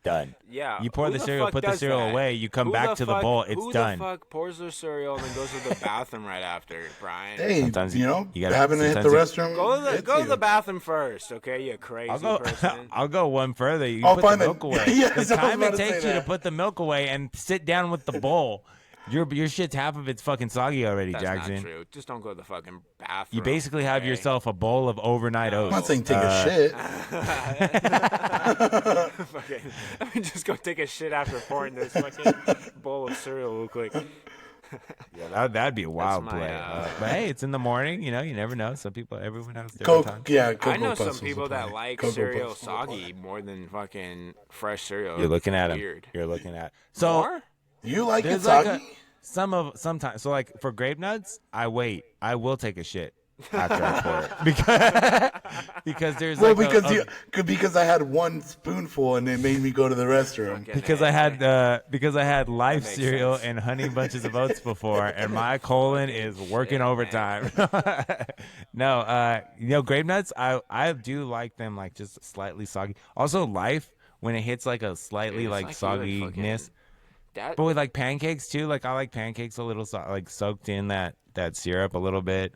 Speaker 1: Done.
Speaker 3: Yeah.
Speaker 1: You pour
Speaker 3: who
Speaker 1: the cereal,
Speaker 3: fuck
Speaker 1: put the
Speaker 3: does
Speaker 1: cereal
Speaker 3: that?
Speaker 1: away, you come
Speaker 3: Who
Speaker 1: back to the bowl, it's
Speaker 3: who
Speaker 1: done.
Speaker 3: Who the fuck pours their cereal and then goes to the bathroom right after, Brian?
Speaker 2: Hey,
Speaker 1: Sometimes
Speaker 2: you know,
Speaker 1: you gotta-
Speaker 2: having to hit the
Speaker 1: sometimes
Speaker 2: restroom.
Speaker 3: Go to
Speaker 2: hits
Speaker 3: the
Speaker 2: you.
Speaker 3: bathroom first, okay? You crazy person.
Speaker 1: I'll go one further. You
Speaker 2: I'll
Speaker 1: put the
Speaker 2: find the-
Speaker 1: milk away.
Speaker 2: Yes, I
Speaker 1: the
Speaker 2: was
Speaker 1: time
Speaker 2: about
Speaker 1: it
Speaker 2: to say
Speaker 1: takes you to
Speaker 2: that.
Speaker 1: put the milk away and sit down with the bowl, your shit's half of it's fucking soggy already,
Speaker 3: That's
Speaker 1: Fucking
Speaker 3: not true. Just don't go to the fucking bathroom.
Speaker 1: You basically have
Speaker 3: okay?
Speaker 1: yourself a bowl of overnight oats.
Speaker 2: I'm not saying take a shit.
Speaker 3: Fucking, let me just go take a shit after pouring this fucking bowl of cereal real quick.
Speaker 1: Yeah, that'd be a wild
Speaker 3: my,
Speaker 1: play. But hey, it's in the morning. You never know. Everyone has different
Speaker 2: Coke,
Speaker 1: times.
Speaker 2: yeah, Cocoa
Speaker 3: I know
Speaker 2: Puffs
Speaker 3: some
Speaker 2: was
Speaker 3: people
Speaker 2: the
Speaker 3: that
Speaker 2: play.
Speaker 3: like
Speaker 2: Cocoa
Speaker 3: cereal
Speaker 2: Puffs was the play.
Speaker 3: soggy more than fucking fresh cereal.
Speaker 1: You're looking at him.
Speaker 3: Weird.
Speaker 1: You're looking at. So
Speaker 3: More?
Speaker 2: You like it
Speaker 1: there's like
Speaker 2: soggy?
Speaker 1: sometimes. So like for grape nuts, I wait. I will take a shit after I pour it because there's
Speaker 2: Well,
Speaker 1: like
Speaker 2: because I had one spoonful and it made me go to the restroom.
Speaker 3: Fucking
Speaker 1: because
Speaker 3: A.
Speaker 1: I had life
Speaker 3: makes
Speaker 1: cereal
Speaker 3: sense.
Speaker 1: and honey bunches of oats before, and my colon is working
Speaker 3: shit,
Speaker 1: overtime. No, grape nuts. I do like them like just slightly soggy. Also, life when it hits like a slightly
Speaker 3: Dude, it's
Speaker 1: like
Speaker 3: like you would
Speaker 1: sogginess.
Speaker 3: fucking- That
Speaker 1: But with like pancakes too, like I like pancakes a little like soaked in that syrup a little bit.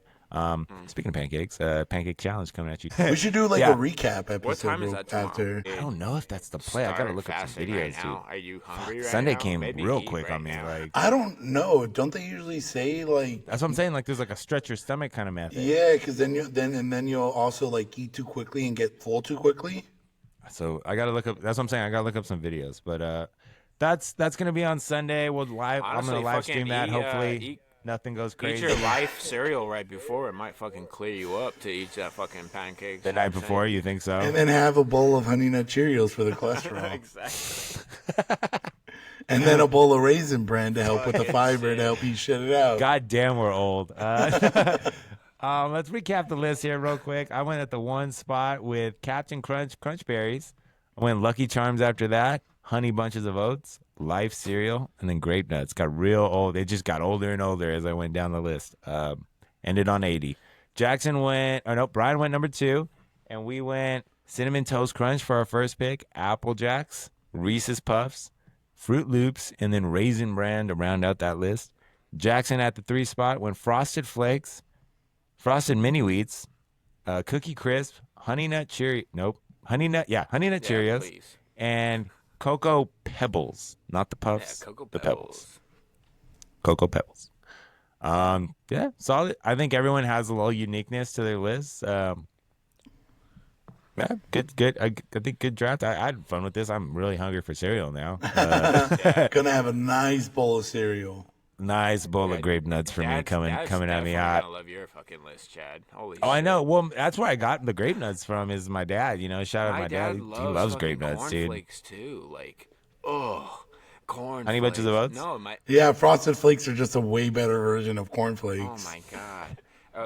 Speaker 1: Speaking of pancakes, pancake challenge coming at you.
Speaker 2: We should do like
Speaker 1: Yeah.
Speaker 2: a recap episode
Speaker 3: what time is that tomorrow?
Speaker 2: after.
Speaker 1: I don't know if that's the play. I gotta
Speaker 3: Start
Speaker 1: look up some
Speaker 3: fasting
Speaker 1: videos,
Speaker 3: right now.
Speaker 1: dude.
Speaker 3: Are you hungry right
Speaker 1: Sunday
Speaker 3: now?
Speaker 1: came
Speaker 3: Maybe
Speaker 1: real
Speaker 3: eat
Speaker 1: quick
Speaker 3: right
Speaker 1: on me.
Speaker 3: now.
Speaker 1: Like
Speaker 2: I don't know. Don't they usually say like?
Speaker 1: that's what I'm saying. Like there's like a stretch your stomach kind of method.
Speaker 2: Yeah, because then you'll also like eat too quickly and get full too quickly.
Speaker 1: So I gotta look up. That's what I'm saying. I gotta look up some videos. But that's gonna be on Sunday. I'm
Speaker 3: Honestly,
Speaker 1: gonna live
Speaker 3: fucking
Speaker 1: stream that.
Speaker 3: eat,
Speaker 1: Hopefully
Speaker 3: eat-
Speaker 1: nothing goes
Speaker 3: Eat
Speaker 1: crazy.
Speaker 3: your life cereal right before. It might fucking clear you up to eat that fucking pancakes.
Speaker 1: The night before, you think so?
Speaker 2: And then have a bowl of Honey Nut Cheerios for the cholesterol.
Speaker 3: Exactly.
Speaker 2: And then a bowl of Raisin Bran to help with the
Speaker 3: Fucking
Speaker 2: fiber
Speaker 3: shit.
Speaker 2: to help you shit it out.
Speaker 1: God damn, we're old. Let's recap the list here real quick. I went at the one spot with Captain Crunch Berries. I went Lucky Charms after that, Honey Bunches of Oats, Life Cereal, and then Grape Nuts. Got real old. It just got older and older as I went down the list. Ended on 80. Brian went number 2, and we went Cinnamon Toast Crunch for our first pick, Apple Jacks, Reese's Puffs, Fruit Loops, and then Raisin Bran to round out that list. Jackson at the 3 spot went Frosted Flakes, Frosted Mini Wheats, Cookie Crisp, Honey Nut Cheerios,
Speaker 3: Please.
Speaker 1: and Cocoa Pebbles. Not the Puffs,
Speaker 3: Yeah, Cocoa
Speaker 1: the
Speaker 3: Pebbles.
Speaker 1: Cocoa Pebbles. Yeah, solid. I think everyone has a little uniqueness to their list. Yeah, good. I think good draft. I had fun with this. I'm really hungry for cereal now.
Speaker 2: Gonna have a nice bowl of cereal.
Speaker 1: Nice bowl of grape nuts for me coming at me hot.
Speaker 3: I love your fucking list, Chad. Holy
Speaker 1: Oh,
Speaker 3: shit.
Speaker 1: I know. Well, that's where I got the grape nuts from. Is my dad? Shout out my dad.
Speaker 3: dad
Speaker 1: He loves grape
Speaker 3: fucking
Speaker 1: nuts, dude.
Speaker 3: cornflakes too. Like, oh, corn.
Speaker 1: Honey Bunches of Oats?
Speaker 3: No, my.
Speaker 2: Yeah, Frosted Flakes are just a way better version of Corn Flakes.
Speaker 3: Oh my god.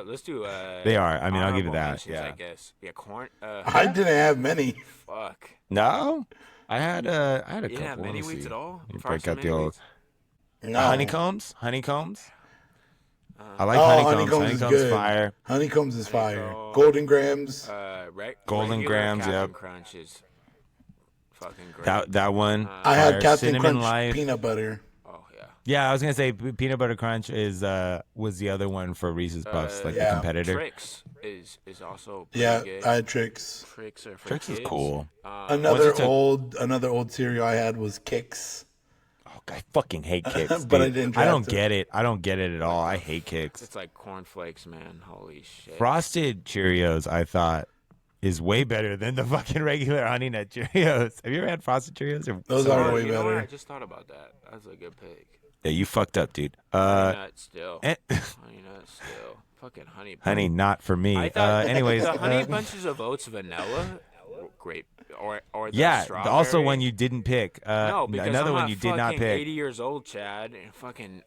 Speaker 3: Let's do.
Speaker 1: They are. I mean, I'll give you
Speaker 3: honorable
Speaker 1: that.
Speaker 3: mentions,
Speaker 1: Yeah.
Speaker 3: I guess. Yeah, corn.
Speaker 2: I didn't have many.
Speaker 3: Fuck.
Speaker 1: No, I had a
Speaker 3: You
Speaker 1: couple.
Speaker 3: didn't have many
Speaker 1: Let me
Speaker 3: wheats
Speaker 1: see.
Speaker 3: at all.
Speaker 1: Let me
Speaker 3: Frosted
Speaker 1: break out the
Speaker 3: mini
Speaker 1: old
Speaker 3: wheats?
Speaker 2: No.
Speaker 1: honeycombs. I like
Speaker 2: Oh,
Speaker 1: honeycombs.
Speaker 2: honeycombs is
Speaker 1: Honeycombs
Speaker 2: good.
Speaker 1: fire.
Speaker 2: Honeycombs is fire.
Speaker 3: Honeycomb.
Speaker 2: Golden Grams.
Speaker 1: Golden
Speaker 3: regular
Speaker 1: Grams,
Speaker 3: Captain
Speaker 1: yep.
Speaker 3: Crunch is fucking great.
Speaker 1: That one.
Speaker 2: I had
Speaker 1: fire.
Speaker 2: Captain
Speaker 1: Cinnamon
Speaker 2: Crunch
Speaker 1: Life.
Speaker 2: peanut butter.
Speaker 3: Oh yeah.
Speaker 1: Yeah, I was gonna say peanut butter crunch was the other one for Reese's Puffs, like the
Speaker 2: yeah.
Speaker 1: competitor.
Speaker 3: Tricks is also pretty
Speaker 2: Yeah,
Speaker 3: good.
Speaker 2: I had Tricks.
Speaker 3: Tricks are for
Speaker 1: Tricks is
Speaker 3: kids.
Speaker 1: cool.
Speaker 2: Another
Speaker 1: What's it to-
Speaker 2: old cereal I had was Kicks.
Speaker 1: Oh, I fucking hate kicks, dude.
Speaker 2: But I didn't
Speaker 1: I don't
Speaker 2: draft him.
Speaker 1: get it. I don't get it at all. I hate kicks.
Speaker 3: It's like cornflakes, man. Holy shit.
Speaker 1: Frosted Cheerios, I thought, is way better than the fucking regular Honey Nut Cheerios. Have you ever had Frosted Cheerios?
Speaker 2: Those
Speaker 3: Oh,
Speaker 2: are way
Speaker 3: you know what?
Speaker 2: better.
Speaker 3: I just thought about that. That's a good pick.
Speaker 1: Yeah, you fucked up, dude.
Speaker 3: Honey nut still.
Speaker 1: eh,
Speaker 3: Honey nut still. Fucking honey.
Speaker 1: honey, not for me.
Speaker 3: I thought
Speaker 1: Anyways,
Speaker 3: the honey bunches of oats vanilla, great. Or the
Speaker 1: yeah.
Speaker 3: strawberry.
Speaker 1: Also, one you didn't pick.
Speaker 3: No, because
Speaker 1: another
Speaker 3: I'm
Speaker 1: one
Speaker 3: not
Speaker 1: you did not
Speaker 3: fucking
Speaker 1: pick.
Speaker 3: 80 years old, Chad, and fucking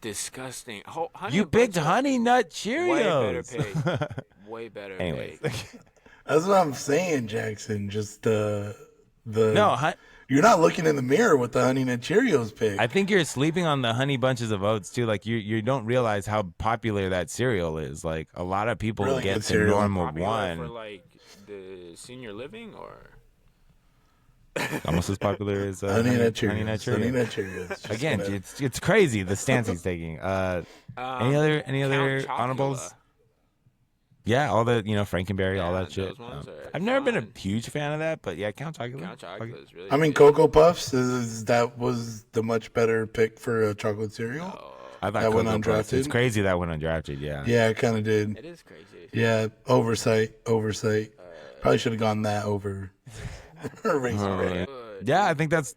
Speaker 3: disgusting. Honey
Speaker 1: You picked
Speaker 3: bunch of-
Speaker 1: Honey Nut
Speaker 3: Way better
Speaker 1: Cheerios.
Speaker 3: pick. Way better
Speaker 1: Anyways,
Speaker 3: pick.
Speaker 2: That's what I'm saying, Jackson. Just the
Speaker 1: no,
Speaker 2: you're not looking in the mirror with the Honey Nut Cheerios pick.
Speaker 1: I think you're sleeping on the Honey Bunches of Oats too. Like you don't realize how popular that cereal is. Like a lot of people
Speaker 2: Really
Speaker 1: get
Speaker 2: good
Speaker 1: the
Speaker 2: cereal.
Speaker 1: normal
Speaker 3: Popular
Speaker 1: one.
Speaker 3: for like the senior living, or
Speaker 1: Almost as popular as
Speaker 2: Honey Nut Cheerios.
Speaker 1: Honey Nut
Speaker 2: Honey
Speaker 1: Cheerios.
Speaker 2: Nut Cheerios. Just
Speaker 1: Again,
Speaker 2: gonna-
Speaker 1: it's crazy the stance he's taking. Any other
Speaker 3: Count
Speaker 1: honorables?
Speaker 3: Chocula.
Speaker 1: Yeah, all the Frankenberry, all
Speaker 3: Yeah,
Speaker 1: that shit.
Speaker 3: those ones are
Speaker 1: I've never been
Speaker 3: fun.
Speaker 1: a huge fan of that, but yeah, Count Chocula.
Speaker 3: Count
Speaker 1: Fuck
Speaker 3: Chocula
Speaker 1: it.
Speaker 3: is really
Speaker 2: I mean,
Speaker 3: good.
Speaker 2: Cocoa Puffs. That was the much better pick for a chocolate cereal.
Speaker 1: I thought
Speaker 2: That went
Speaker 1: Cocoa Puffs.
Speaker 2: undrafted?
Speaker 1: It's crazy that went undrafted. Yeah.
Speaker 2: Yeah, it kind of did.
Speaker 3: It is crazy.
Speaker 2: Yeah, oversight. Probably should have gone that over. Raisin Bran.
Speaker 1: Yeah, I think that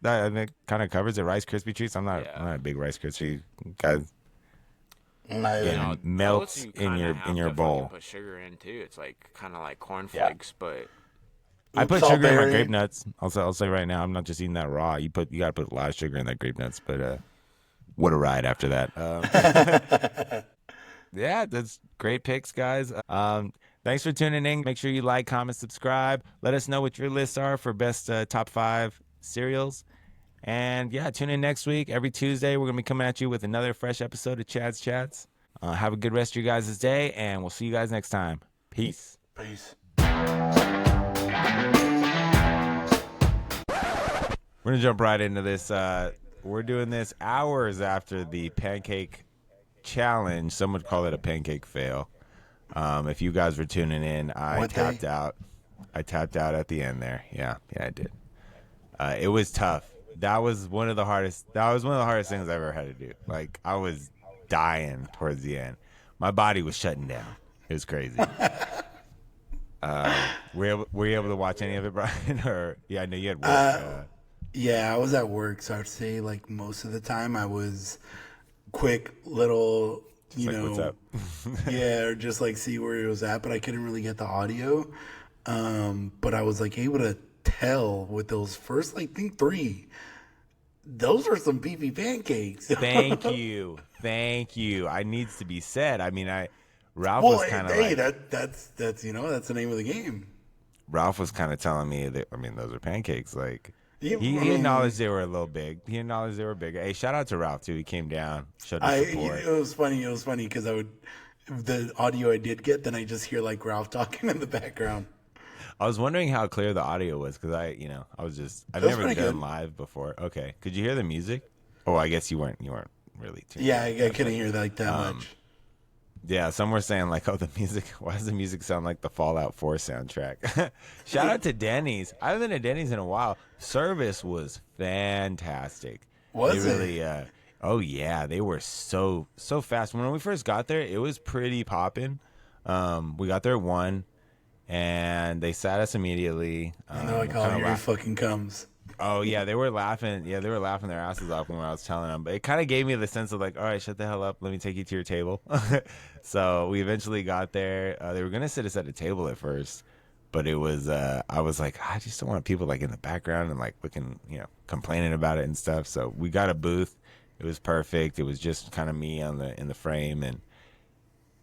Speaker 1: kind of covers it. Rice Krispie treats. I'm not a big Rice Krispie guy.
Speaker 2: Not even-
Speaker 1: Yeah. melts
Speaker 3: Oats you
Speaker 1: in
Speaker 3: kinda
Speaker 1: your-
Speaker 3: have
Speaker 1: in your
Speaker 3: to
Speaker 1: bowl.
Speaker 3: fucking put sugar in too. It's like kind of like cornflakes, but
Speaker 1: I put
Speaker 2: Salt
Speaker 1: sugar in my
Speaker 2: berry.
Speaker 1: grape nuts. I'll say right now, I'm not just eating that raw. You gotta put a lot of sugar in that grape nuts. But what a ride after that. Yeah, that's great picks, guys. Thanks for tuning in. Make sure you like, comment, subscribe. Let us know what your lists are for best top 5 cereals. And yeah, tune in next week. Every Tuesday, we're gonna be coming at you with another fresh episode of Chad's Chats. Have a good rest of your guys' day, and we'll see you guys next time. Peace.
Speaker 2: Peace.
Speaker 1: We're gonna jump right into this. We're doing this hours after the pancake challenge. Some would call it a pancake fail. If you guys were tuning in, I
Speaker 2: What
Speaker 1: tapped
Speaker 2: day?
Speaker 1: out. I tapped out at the end there. Yeah, I did. It was tough. That was one of the hardest things I've ever had to do. Like I was dying towards the end. My body was shutting down. It was crazy. Were you able to watch any of it, Brian? Or yeah, I know you had work.
Speaker 2: Yeah, I was at work, so I'd say like most of the time I was quick little,
Speaker 1: What's up?
Speaker 2: yeah, or just like see where it was at, but I couldn't really get the audio. But I was like able to tell with those first, like, I think 3. Those were some beefy pancakes.
Speaker 1: Thank you. I needs to be said. I mean, Ralph
Speaker 2: Well,
Speaker 1: was kind of
Speaker 2: hey,
Speaker 1: like,
Speaker 2: that's that's the name of the game.
Speaker 1: Ralph was kind of telling me that. I mean, those are pancakes. Like
Speaker 2: Yeah,
Speaker 1: he
Speaker 2: I mean-
Speaker 1: acknowledged they were a little big. He acknowledged they were big. Hey, shout out to Ralph too. He came down, showed his support.
Speaker 2: It was funny. It was funny because the audio I did get, then I just hear like Ralph talking in the background.
Speaker 1: I was wondering how clear the audio was because I've
Speaker 2: was
Speaker 1: never done
Speaker 2: pretty good.
Speaker 1: live before. Okay, could you hear the music? Oh, I guess you weren't really tuned.
Speaker 2: Yeah, I couldn't hear that like that much.
Speaker 1: Yeah, some were saying like, oh, the music. Why does the music sound like the Fallout 4 soundtrack? Shout out to Denny's. I haven't been to Denny's in a while. Service was fantastic.
Speaker 2: Was
Speaker 1: they
Speaker 2: it?
Speaker 1: really, oh yeah, they were so fast. When we first got there, it was pretty popping. We got there at 1, and they sat us immediately.
Speaker 2: And they're like,
Speaker 1: kinda
Speaker 2: "Oh, here he
Speaker 1: laugh-
Speaker 2: fucking comes."
Speaker 1: Oh yeah, they were laughing. Yeah, they were laughing their asses off when I was telling them. But it kind of gave me the sense of like, all right, shut the hell up. Let me take you to your table. So we eventually got there. They were gonna sit us at a table at first, but it was. I was like, I just don't want people like in the background and like looking, complaining about it and stuff. So we got a booth. It was perfect. It was just kind of me in the frame, and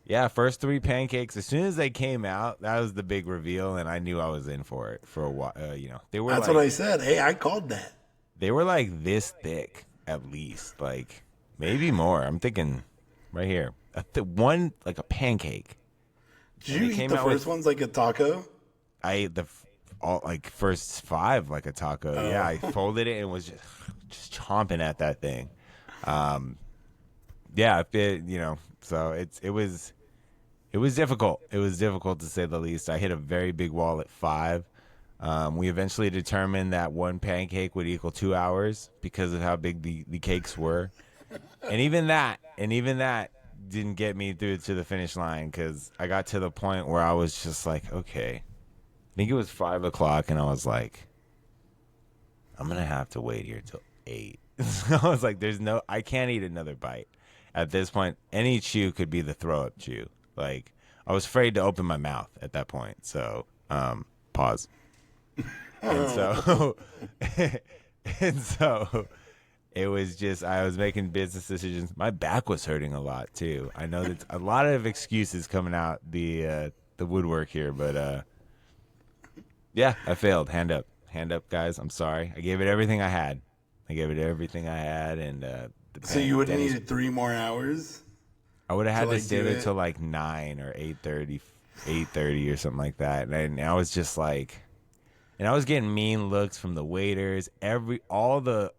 Speaker 1: yeah, first 3 pancakes. As soon as they came out, that was the big reveal, and I knew I was in for it for a while. They were.
Speaker 2: That's
Speaker 1: like,
Speaker 2: what I said. Hey, I called that.
Speaker 1: They were like this thick, at least, like maybe more. I'm thinking right here, one like a pancake.
Speaker 2: Did
Speaker 1: And
Speaker 2: you
Speaker 1: it
Speaker 2: eat
Speaker 1: came
Speaker 2: the
Speaker 1: out
Speaker 2: first
Speaker 1: with-
Speaker 2: ones like a taco?
Speaker 1: I ate all like first 5 like a taco.
Speaker 2: Oh.
Speaker 1: Yeah, I folded it and was just chomping at that thing. Yeah, so it was difficult. It was difficult to say the least. I hit a very big wall at 5. We eventually determined that one pancake would equal 2 hours because of how big the cakes were. And even that didn't get me through to the finish line because I got to the point where I was just like, okay. I think it was 5 o'clock, and I was like, I'm going to have to wait here till 8. So I was like, I can't eat another bite. At this point, any chew could be the throw-up chew. Like, I was afraid to open my mouth at that point. So, pause. And so, and so, it was just, I was making business decisions. My back was hurting a lot, too. I know that a lot of excuses coming out the woodwork here, but, yeah, I failed. Hand up, guys. I'm sorry. I gave it everything I had. And
Speaker 2: So you would have needed 3 more hours?
Speaker 1: I would have had to
Speaker 2: like,
Speaker 1: stay
Speaker 2: do
Speaker 1: there
Speaker 2: it?
Speaker 1: till like 9 or 8:30 or something like that. And I was just like, and I was getting mean looks from the waiters. All the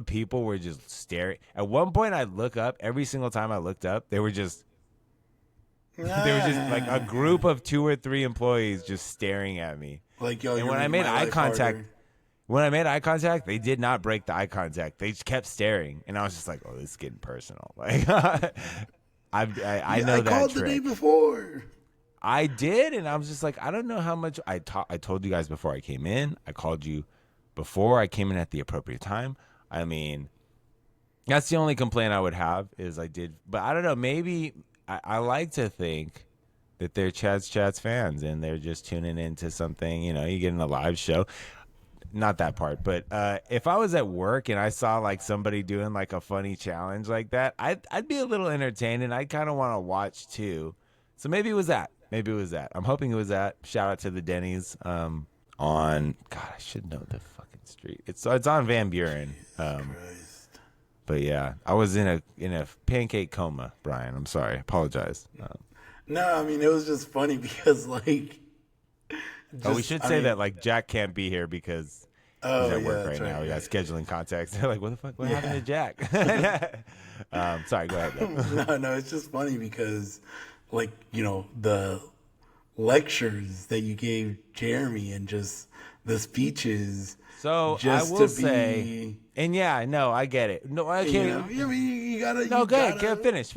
Speaker 1: people were just staring. At one point, I'd look up. Every single time I looked up, they were just like a group of 2 or 3 employees just staring at me.
Speaker 2: Like, yo,
Speaker 1: And
Speaker 2: you're
Speaker 1: when I
Speaker 2: making
Speaker 1: made
Speaker 2: my
Speaker 1: eye
Speaker 2: life
Speaker 1: contact,
Speaker 2: harder.
Speaker 1: they did not break the eye contact. They just kept staring, and I was just like, "Oh, this is getting personal." Like, I know
Speaker 2: I
Speaker 1: that
Speaker 2: called
Speaker 1: trick.
Speaker 2: the day before.
Speaker 1: I did, and I was just like, I don't know how much I told you guys before I came in. I called you before I came in at the appropriate time. I mean, that's the only complaint I would have is I did, but I don't know. Maybe I like to think that they're Chats fans and they're just tuning into something. You know, you get in a live show. Not that part, but if I was at work and I saw like somebody doing like a funny challenge like that, I'd be a little entertained and I'd kind of want to watch too. So maybe it was that. I'm hoping it was that. Shout out to the Denny's on God, I should know the fucking street. It's on Van Buren.
Speaker 2: Christ.
Speaker 1: But yeah, I was in a pancake coma, Brian. I'm sorry. I apologize.
Speaker 2: No, I mean, it was just funny because, like...
Speaker 1: We should say that, like, Jack can't be here because he's at work right now. We got scheduling contacts. They're like, what the fuck? What happened to Jack? Sorry, go ahead.
Speaker 2: No, it's just funny because, like, you know, the lectures that you gave Jeremy and just the speeches...
Speaker 1: So
Speaker 2: just
Speaker 1: I will say, and yeah, no, I get it. No, I can't.
Speaker 2: You know, I mean, you gotta.
Speaker 1: No,
Speaker 2: you
Speaker 1: go ahead.
Speaker 2: gotta,
Speaker 1: Finish.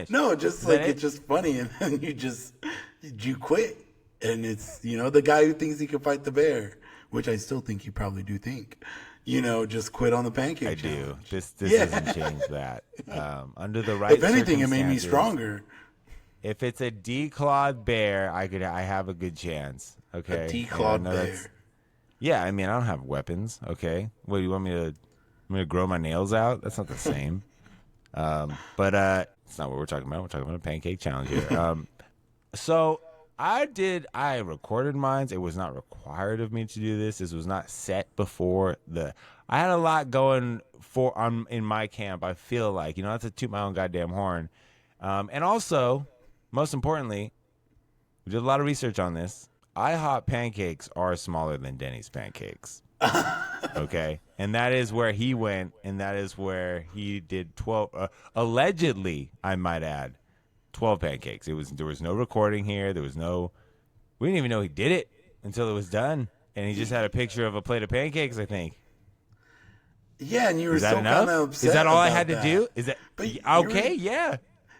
Speaker 2: No, just like it's just funny, and then you quit, and it's the guy who thinks he can fight the bear, which I still think you probably do think, just quit on the pancake.
Speaker 1: I
Speaker 2: challenge.
Speaker 1: do. This doesn't change that. Under the right,
Speaker 2: if anything, it made me stronger.
Speaker 1: If it's a declawed bear, I have a good chance. Okay,
Speaker 2: A declawed bear.
Speaker 1: Yeah, I mean, I don't have weapons, okay? What, do you want me to grow my nails out? That's not the same. But it's not what we're talking about. We're talking about a pancake challenge here. So I recorded mine. It was not required of me to do this. This was not set before I had a lot going in my camp. I feel like, not to toot my own goddamn horn. And also, most importantly, we did a lot of research on this. IHOP pancakes are smaller than Denny's pancakes. Okay? And that is where he went, and that is where he did 12, allegedly, I might add, 12 pancakes. There was no recording here. We didn't even know he did it until it was done. And he just had a picture of a plate of pancakes, I think.
Speaker 2: Yeah, and you were
Speaker 1: Is that
Speaker 2: so
Speaker 1: enough?
Speaker 2: kind of upset.
Speaker 1: Is that all I had
Speaker 2: about
Speaker 1: to do?
Speaker 2: that.
Speaker 1: Is that
Speaker 2: But
Speaker 1: okay? Yeah.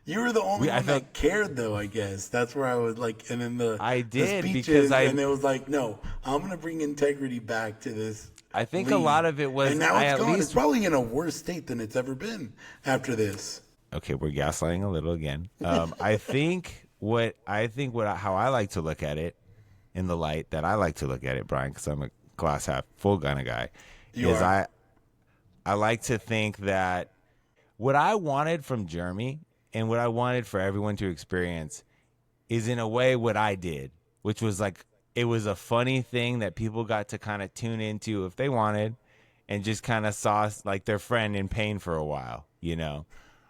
Speaker 2: You were the only one that cared, though, I guess. That's where I was like, and then
Speaker 1: I did,
Speaker 2: the speeches,
Speaker 1: because
Speaker 2: and it was like, no, I'm going to bring integrity back to this.
Speaker 1: I think
Speaker 2: league.
Speaker 1: A lot of it was.
Speaker 2: And now it's gone. It's probably in a worse state than it's ever been after this.
Speaker 1: Okay, we're gaslighting a little again. I think how I like to look at it, in the light that I like to look at it, Brian, because I'm a glass half full kind of guy, I like to think that what I wanted from Jeremy and what I wanted for everyone to experience is in a way what I did, which was like, it was a funny thing that people got to kind of tune into if they wanted and just kind of saw like their friend in pain for a while,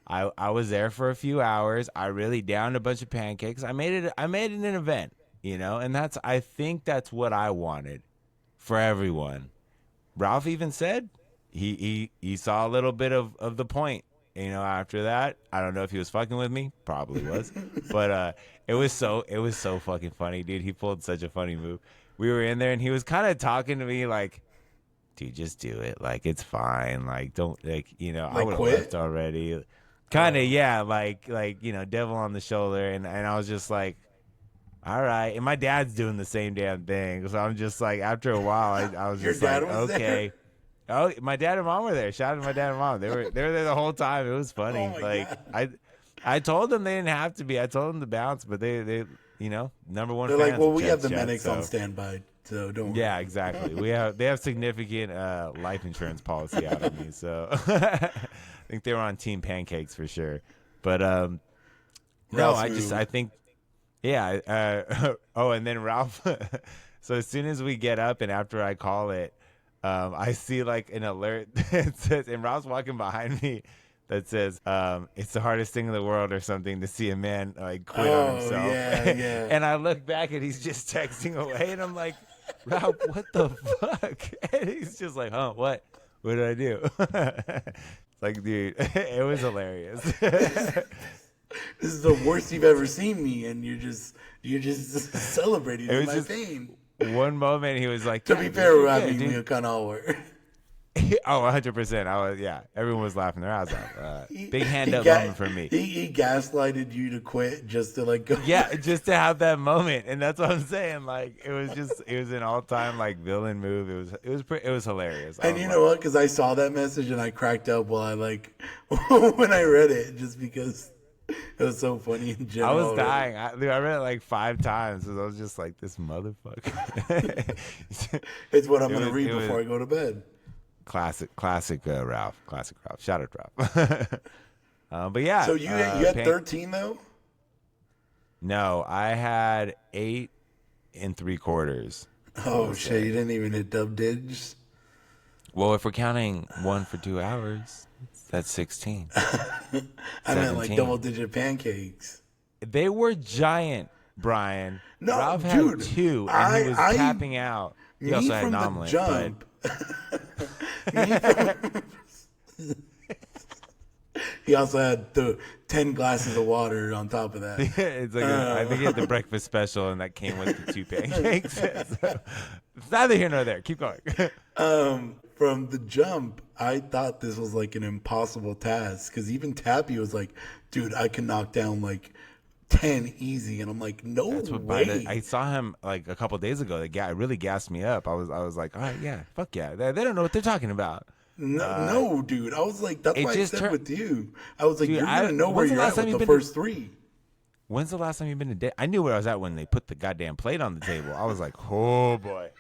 Speaker 1: I was there for a few hours. I really downed a bunch of pancakes. I made it an event, and I think that's what I wanted for everyone. Ralph even said he saw a little bit of the point. After that, I don't know if he was fucking with me. Probably was. But it was so fucking funny, dude. He pulled such a funny move. we were in there, and he was kind of talking to me like, dude, just do it. Like, it's fine. Like, don't, like, you know, I
Speaker 2: Like,
Speaker 1: would have
Speaker 2: quit?
Speaker 1: left already. Kind of, yeah. Like, you know, devil on the shoulder. And I was just like, all right. And my dad's doing the same damn thing. So I'm just like, after a while, I was
Speaker 2: Your
Speaker 1: just
Speaker 2: dad
Speaker 1: like,
Speaker 2: was
Speaker 1: okay. Oh, my dad and mom were there. Shout out to my dad and mom. They were there the whole time. It was funny.
Speaker 2: Oh my God.
Speaker 1: I told them they didn't have to be. I told them to bounce, but they you know, number one.
Speaker 2: They're like,
Speaker 1: fans
Speaker 2: well,
Speaker 1: of
Speaker 2: we have the
Speaker 1: Chat,
Speaker 2: medics
Speaker 1: so.
Speaker 2: on standby, so don't worry.
Speaker 1: Yeah, exactly. They have significant life insurance policy out of me, so I think they were on Team Pancakes for sure. But no,
Speaker 2: Ralph's
Speaker 1: I think, yeah. Oh, and then Ralph. So as soon as we get up and after I call it, I see like an alert that says, and Ralph's walking behind me. That says, it's the hardest thing in the world or something to see a man like quit on himself.
Speaker 2: Yeah.
Speaker 1: And I look back and he's just texting away and I'm like, Ralph, what the fuck? And he's just like, huh, what? What did I do? It's like, dude, it was hilarious.
Speaker 2: This is the worst you've ever seen me, and you're just celebrating
Speaker 1: It was
Speaker 2: my
Speaker 1: just-
Speaker 2: pain.
Speaker 1: One moment he was like,
Speaker 2: To
Speaker 1: yeah,
Speaker 2: be
Speaker 1: dude,
Speaker 2: fair,
Speaker 1: you're
Speaker 2: we're
Speaker 1: good,
Speaker 2: having
Speaker 1: dude.
Speaker 2: me a kind of hour.
Speaker 1: Oh, 100%. I was, yeah. Everyone was laughing their ass off. Big hand
Speaker 2: He
Speaker 1: up
Speaker 2: ga-
Speaker 1: moment for me.
Speaker 2: He gaslighted you to quit just to like go.
Speaker 1: Yeah, just to have that moment, and that's what I'm saying. Like, it was an all-time like villain move. It was hilarious. I
Speaker 2: And
Speaker 1: was
Speaker 2: you
Speaker 1: like,
Speaker 2: know what? Because I saw that message and I cracked up while I like when I read it, just because it was so funny in
Speaker 1: I
Speaker 2: general.
Speaker 1: was dying. I read it like 5 times because I was just like, this motherfucker.
Speaker 2: It's what I'm
Speaker 1: It
Speaker 2: gonna
Speaker 1: was-
Speaker 2: read
Speaker 1: it was-
Speaker 2: before I go to bed.
Speaker 1: Classic Ralph. Shout out Ralph. But yeah.
Speaker 2: So you had
Speaker 1: Pan-
Speaker 2: 13 though.
Speaker 1: No, I had 8 3/4.
Speaker 2: Oh shit! You didn't even hit dub digits.
Speaker 1: Well, if we're counting 1 for 2 hours, that's 16.
Speaker 2: I meant like
Speaker 1: 17.
Speaker 2: double-digit pancakes.
Speaker 1: They were giant, Brian.
Speaker 2: No,
Speaker 1: Ralph
Speaker 2: dude,
Speaker 1: had 2, and he was
Speaker 2: I-
Speaker 1: tapping out. He also had
Speaker 2: from
Speaker 1: an
Speaker 2: the
Speaker 1: omelet.
Speaker 2: jump. He also had the 10 glasses of water on top of that.
Speaker 1: But it's like I think he had the breakfast special, and that came with the 2 pancakes. So, it's neither here nor there. Keep going.
Speaker 2: From the jump, I thought this was like an impossible task because even Tappy was like, dude, I can knock down like 10 easy. And I'm like, no way.
Speaker 1: I saw him like a couple days ago. That really gassed me up. I was like, all right, yeah, fuck yeah. They don't know what they're talking about.
Speaker 2: No, dude. I was like, that's
Speaker 1: it
Speaker 2: why I
Speaker 1: just
Speaker 2: said
Speaker 1: tur-
Speaker 2: with you. I was like,
Speaker 1: Dude,
Speaker 2: you're going to know where
Speaker 1: when's the
Speaker 2: you're
Speaker 1: last
Speaker 2: at
Speaker 1: time
Speaker 2: with
Speaker 1: you've
Speaker 2: the
Speaker 1: been to-
Speaker 2: first 3.
Speaker 1: When's the last time you've been to? I knew where I was at when they put the goddamn plate on the table. I was like, oh boy.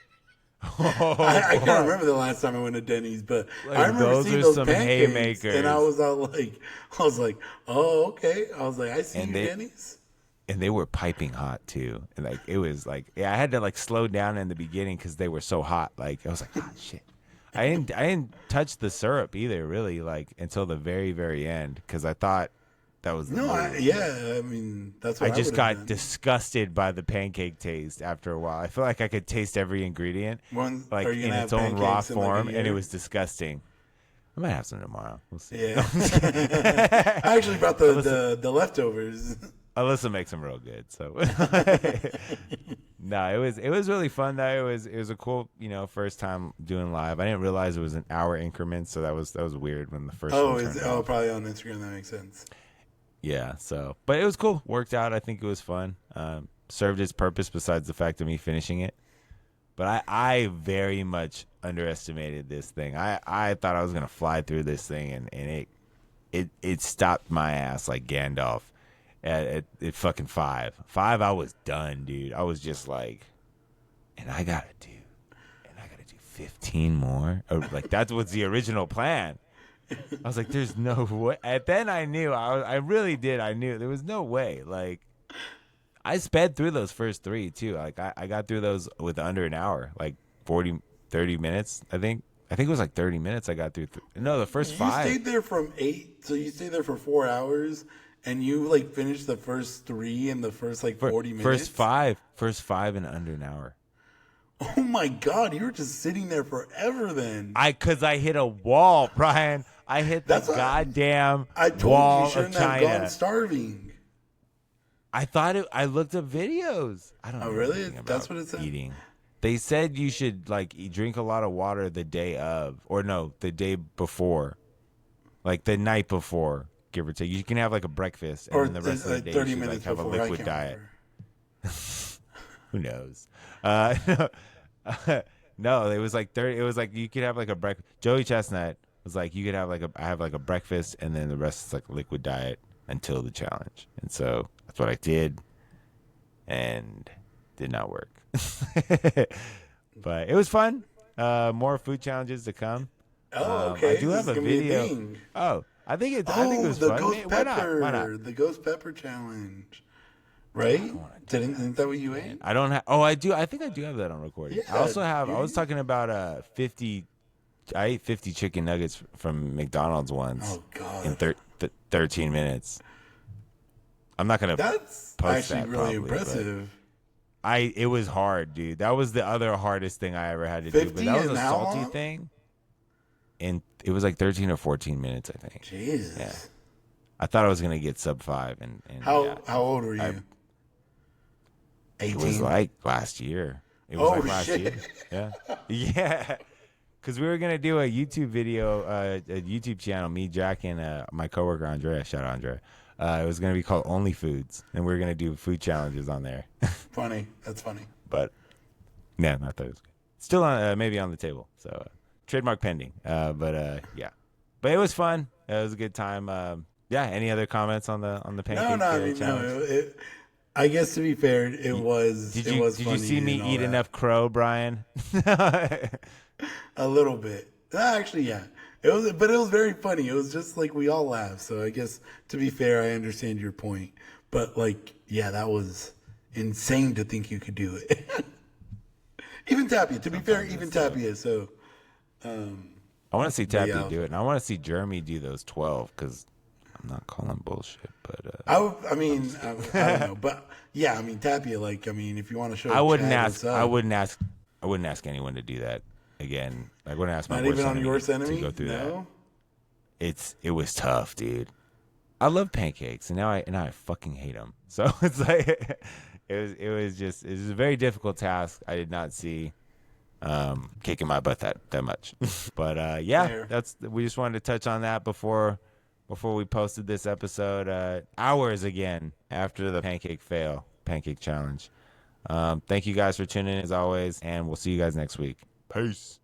Speaker 2: I can't remember the last time I went to Denny's, but
Speaker 1: Like,
Speaker 2: I remember
Speaker 1: those
Speaker 2: seeing
Speaker 1: are
Speaker 2: those
Speaker 1: some
Speaker 2: pancakes,
Speaker 1: haymakers.
Speaker 2: and I was like, oh, okay. I was like, I see
Speaker 1: And
Speaker 2: you,
Speaker 1: they-
Speaker 2: Denny's.
Speaker 1: And they were piping hot too. And like it was like, yeah, I had to like slow down in the beginning because they were so hot. Like I was like, oh shit. I didn't touch the syrup either, really, like until the very, very end because I thought that was the
Speaker 2: No,
Speaker 1: move.
Speaker 2: I mean that's what
Speaker 1: I just
Speaker 2: would've
Speaker 1: got
Speaker 2: done.
Speaker 1: disgusted by the pancake taste after a while. I feel like I could taste every ingredient, like
Speaker 2: Are you
Speaker 1: in
Speaker 2: gonna
Speaker 1: its
Speaker 2: have
Speaker 1: own raw
Speaker 2: pancakes in, like, a
Speaker 1: form, and it
Speaker 2: year?
Speaker 1: was disgusting. I might have some tomorrow. We'll see.
Speaker 2: Yeah. I actually brought the leftovers.
Speaker 1: Alyssa makes them real good. So no, it was really fun though. It was a cool, first time doing live. I didn't realize it was an hour increments, so that was weird when the first one turned off.
Speaker 2: Probably on Instagram. That makes sense.
Speaker 1: Yeah, so but it was cool. Worked out. I think it was fun. Served its purpose besides the fact of me finishing it. But I very much underestimated this thing. I thought I was gonna fly through this thing, and it stopped my ass like Gandalf at fucking 5. 5, I was done, dude. I was just like, and I gotta do 15 more. Or, like that's what's the original plan. I was like, there's no way. And then I knew. I really did. I knew there was no way. Like I sped through those first 3 too. Like I got through those with under an hour, like 30 minutes. I think it was like 30 minutes. I got through. No, the first 5.
Speaker 2: You stayed there from 8, so you stayed there for 4 hours, and you like finished the first 3 in the first like 40 minutes.
Speaker 1: First five in under an hour.
Speaker 2: Oh my god, you were just sitting there forever then.
Speaker 1: Cause I hit a wall, Brian. I hit the goddamn
Speaker 2: I told
Speaker 1: wall
Speaker 2: you
Speaker 1: of
Speaker 2: shouldn't have
Speaker 1: China.
Speaker 2: gone starving.
Speaker 1: I thought I looked up videos. I don't know.
Speaker 2: Oh, really?
Speaker 1: anything
Speaker 2: That's
Speaker 1: about
Speaker 2: what it said?
Speaker 1: Eating. They said you should like drink a lot of water the day of, or no, the day before, like the night before, give or take. You can have like a breakfast, and
Speaker 2: Or
Speaker 1: then the rest of the day
Speaker 2: 30
Speaker 1: you should like
Speaker 2: minutes
Speaker 1: have a
Speaker 2: before. I
Speaker 1: liquid
Speaker 2: can't
Speaker 1: diet.
Speaker 2: remember.
Speaker 1: Who knows? No, it was like 30. It was like you could have like a breakfast. Joey Chestnut was like you could have like I have like a breakfast, and then the rest is like a liquid diet until the challenge. And so that's what I did, and did not work. But it was fun. More food challenges to come.
Speaker 2: Oh, okay.
Speaker 1: I do have
Speaker 2: This
Speaker 1: a
Speaker 2: is gonna be
Speaker 1: video.
Speaker 2: thing.
Speaker 1: Oh, I think it was
Speaker 2: the
Speaker 1: fun.
Speaker 2: ghost
Speaker 1: Why not?
Speaker 2: pepper.
Speaker 1: Why not?
Speaker 2: The ghost pepper challenge. Right? Isn't that what you ate?
Speaker 1: I don't have. Oh, I do. I think I do have that on recording.
Speaker 2: Yeah,
Speaker 1: I also have. I
Speaker 2: dude.
Speaker 1: was talking about 50. I ate 50 chicken nuggets from McDonald's once
Speaker 2: Oh God.
Speaker 1: in 13 minutes. I'm not gonna
Speaker 2: That's
Speaker 1: post
Speaker 2: actually
Speaker 1: that
Speaker 2: really
Speaker 1: probably,
Speaker 2: impressive.
Speaker 1: It was hard, dude. That was the other hardest thing I ever had to do.
Speaker 2: 50
Speaker 1: But that was
Speaker 2: in
Speaker 1: a
Speaker 2: how
Speaker 1: salty
Speaker 2: long?
Speaker 1: thing, and it was like 13 or 14 minutes, I think.
Speaker 2: Jesus.
Speaker 1: Yeah. I thought I was gonna get sub 5, and
Speaker 2: How old were you?
Speaker 1: It
Speaker 2: 18.
Speaker 1: was like last year. It was
Speaker 2: Oh,
Speaker 1: like last
Speaker 2: shit.
Speaker 1: year. Yeah. Yeah. Because we were going to do a YouTube video, a YouTube channel, me, Jack, and my coworker, Andrea. Shout out, Andrea. It was going to be called Only Foods, and we were going to do food challenges on there.
Speaker 2: Funny. That's funny.
Speaker 1: But, yeah, I thought it was good. Still on, maybe on the table. So, trademark pending. Yeah. But it was fun. It was a good time. Yeah. Any other comments on the pancake challenge?
Speaker 2: No. I guess to be fair, it was.
Speaker 1: Did
Speaker 2: it
Speaker 1: you
Speaker 2: was
Speaker 1: did you
Speaker 2: funny
Speaker 1: see me
Speaker 2: and all
Speaker 1: eat
Speaker 2: that.
Speaker 1: enough crow, Brian?
Speaker 2: A little bit. Actually, yeah. It was very funny. It was just like we all laughed. So I guess to be fair, I understand your point. But like, yeah, that was insane to think you could do it. Even Tapia. To be fair, even Tapia. So.
Speaker 1: I want to see Tapia
Speaker 2: yeah.
Speaker 1: do it, and I want to see Jeremy do those 12 because I'm not calling bullshit. But
Speaker 2: I don't know. But yeah, I mean, Tapia. Like, I mean, if you want to show,
Speaker 1: I wouldn't
Speaker 2: Chad
Speaker 1: ask.
Speaker 2: what's up,
Speaker 1: I wouldn't ask anyone to do that again. I wouldn't ask my
Speaker 2: Not
Speaker 1: worst
Speaker 2: even on
Speaker 1: enemy
Speaker 2: your enemy.
Speaker 1: to go through that.
Speaker 2: No.
Speaker 1: It was tough, dude. I love pancakes, and now I fucking hate them. So it's like it was a very difficult task. I did not see kicking my butt that much. But yeah,
Speaker 2: Fair.
Speaker 1: we just wanted to touch on that before we posted this episode. Hours again after the pancake challenge. Thank you guys for tuning in as always, and we'll see you guys next week. Peace.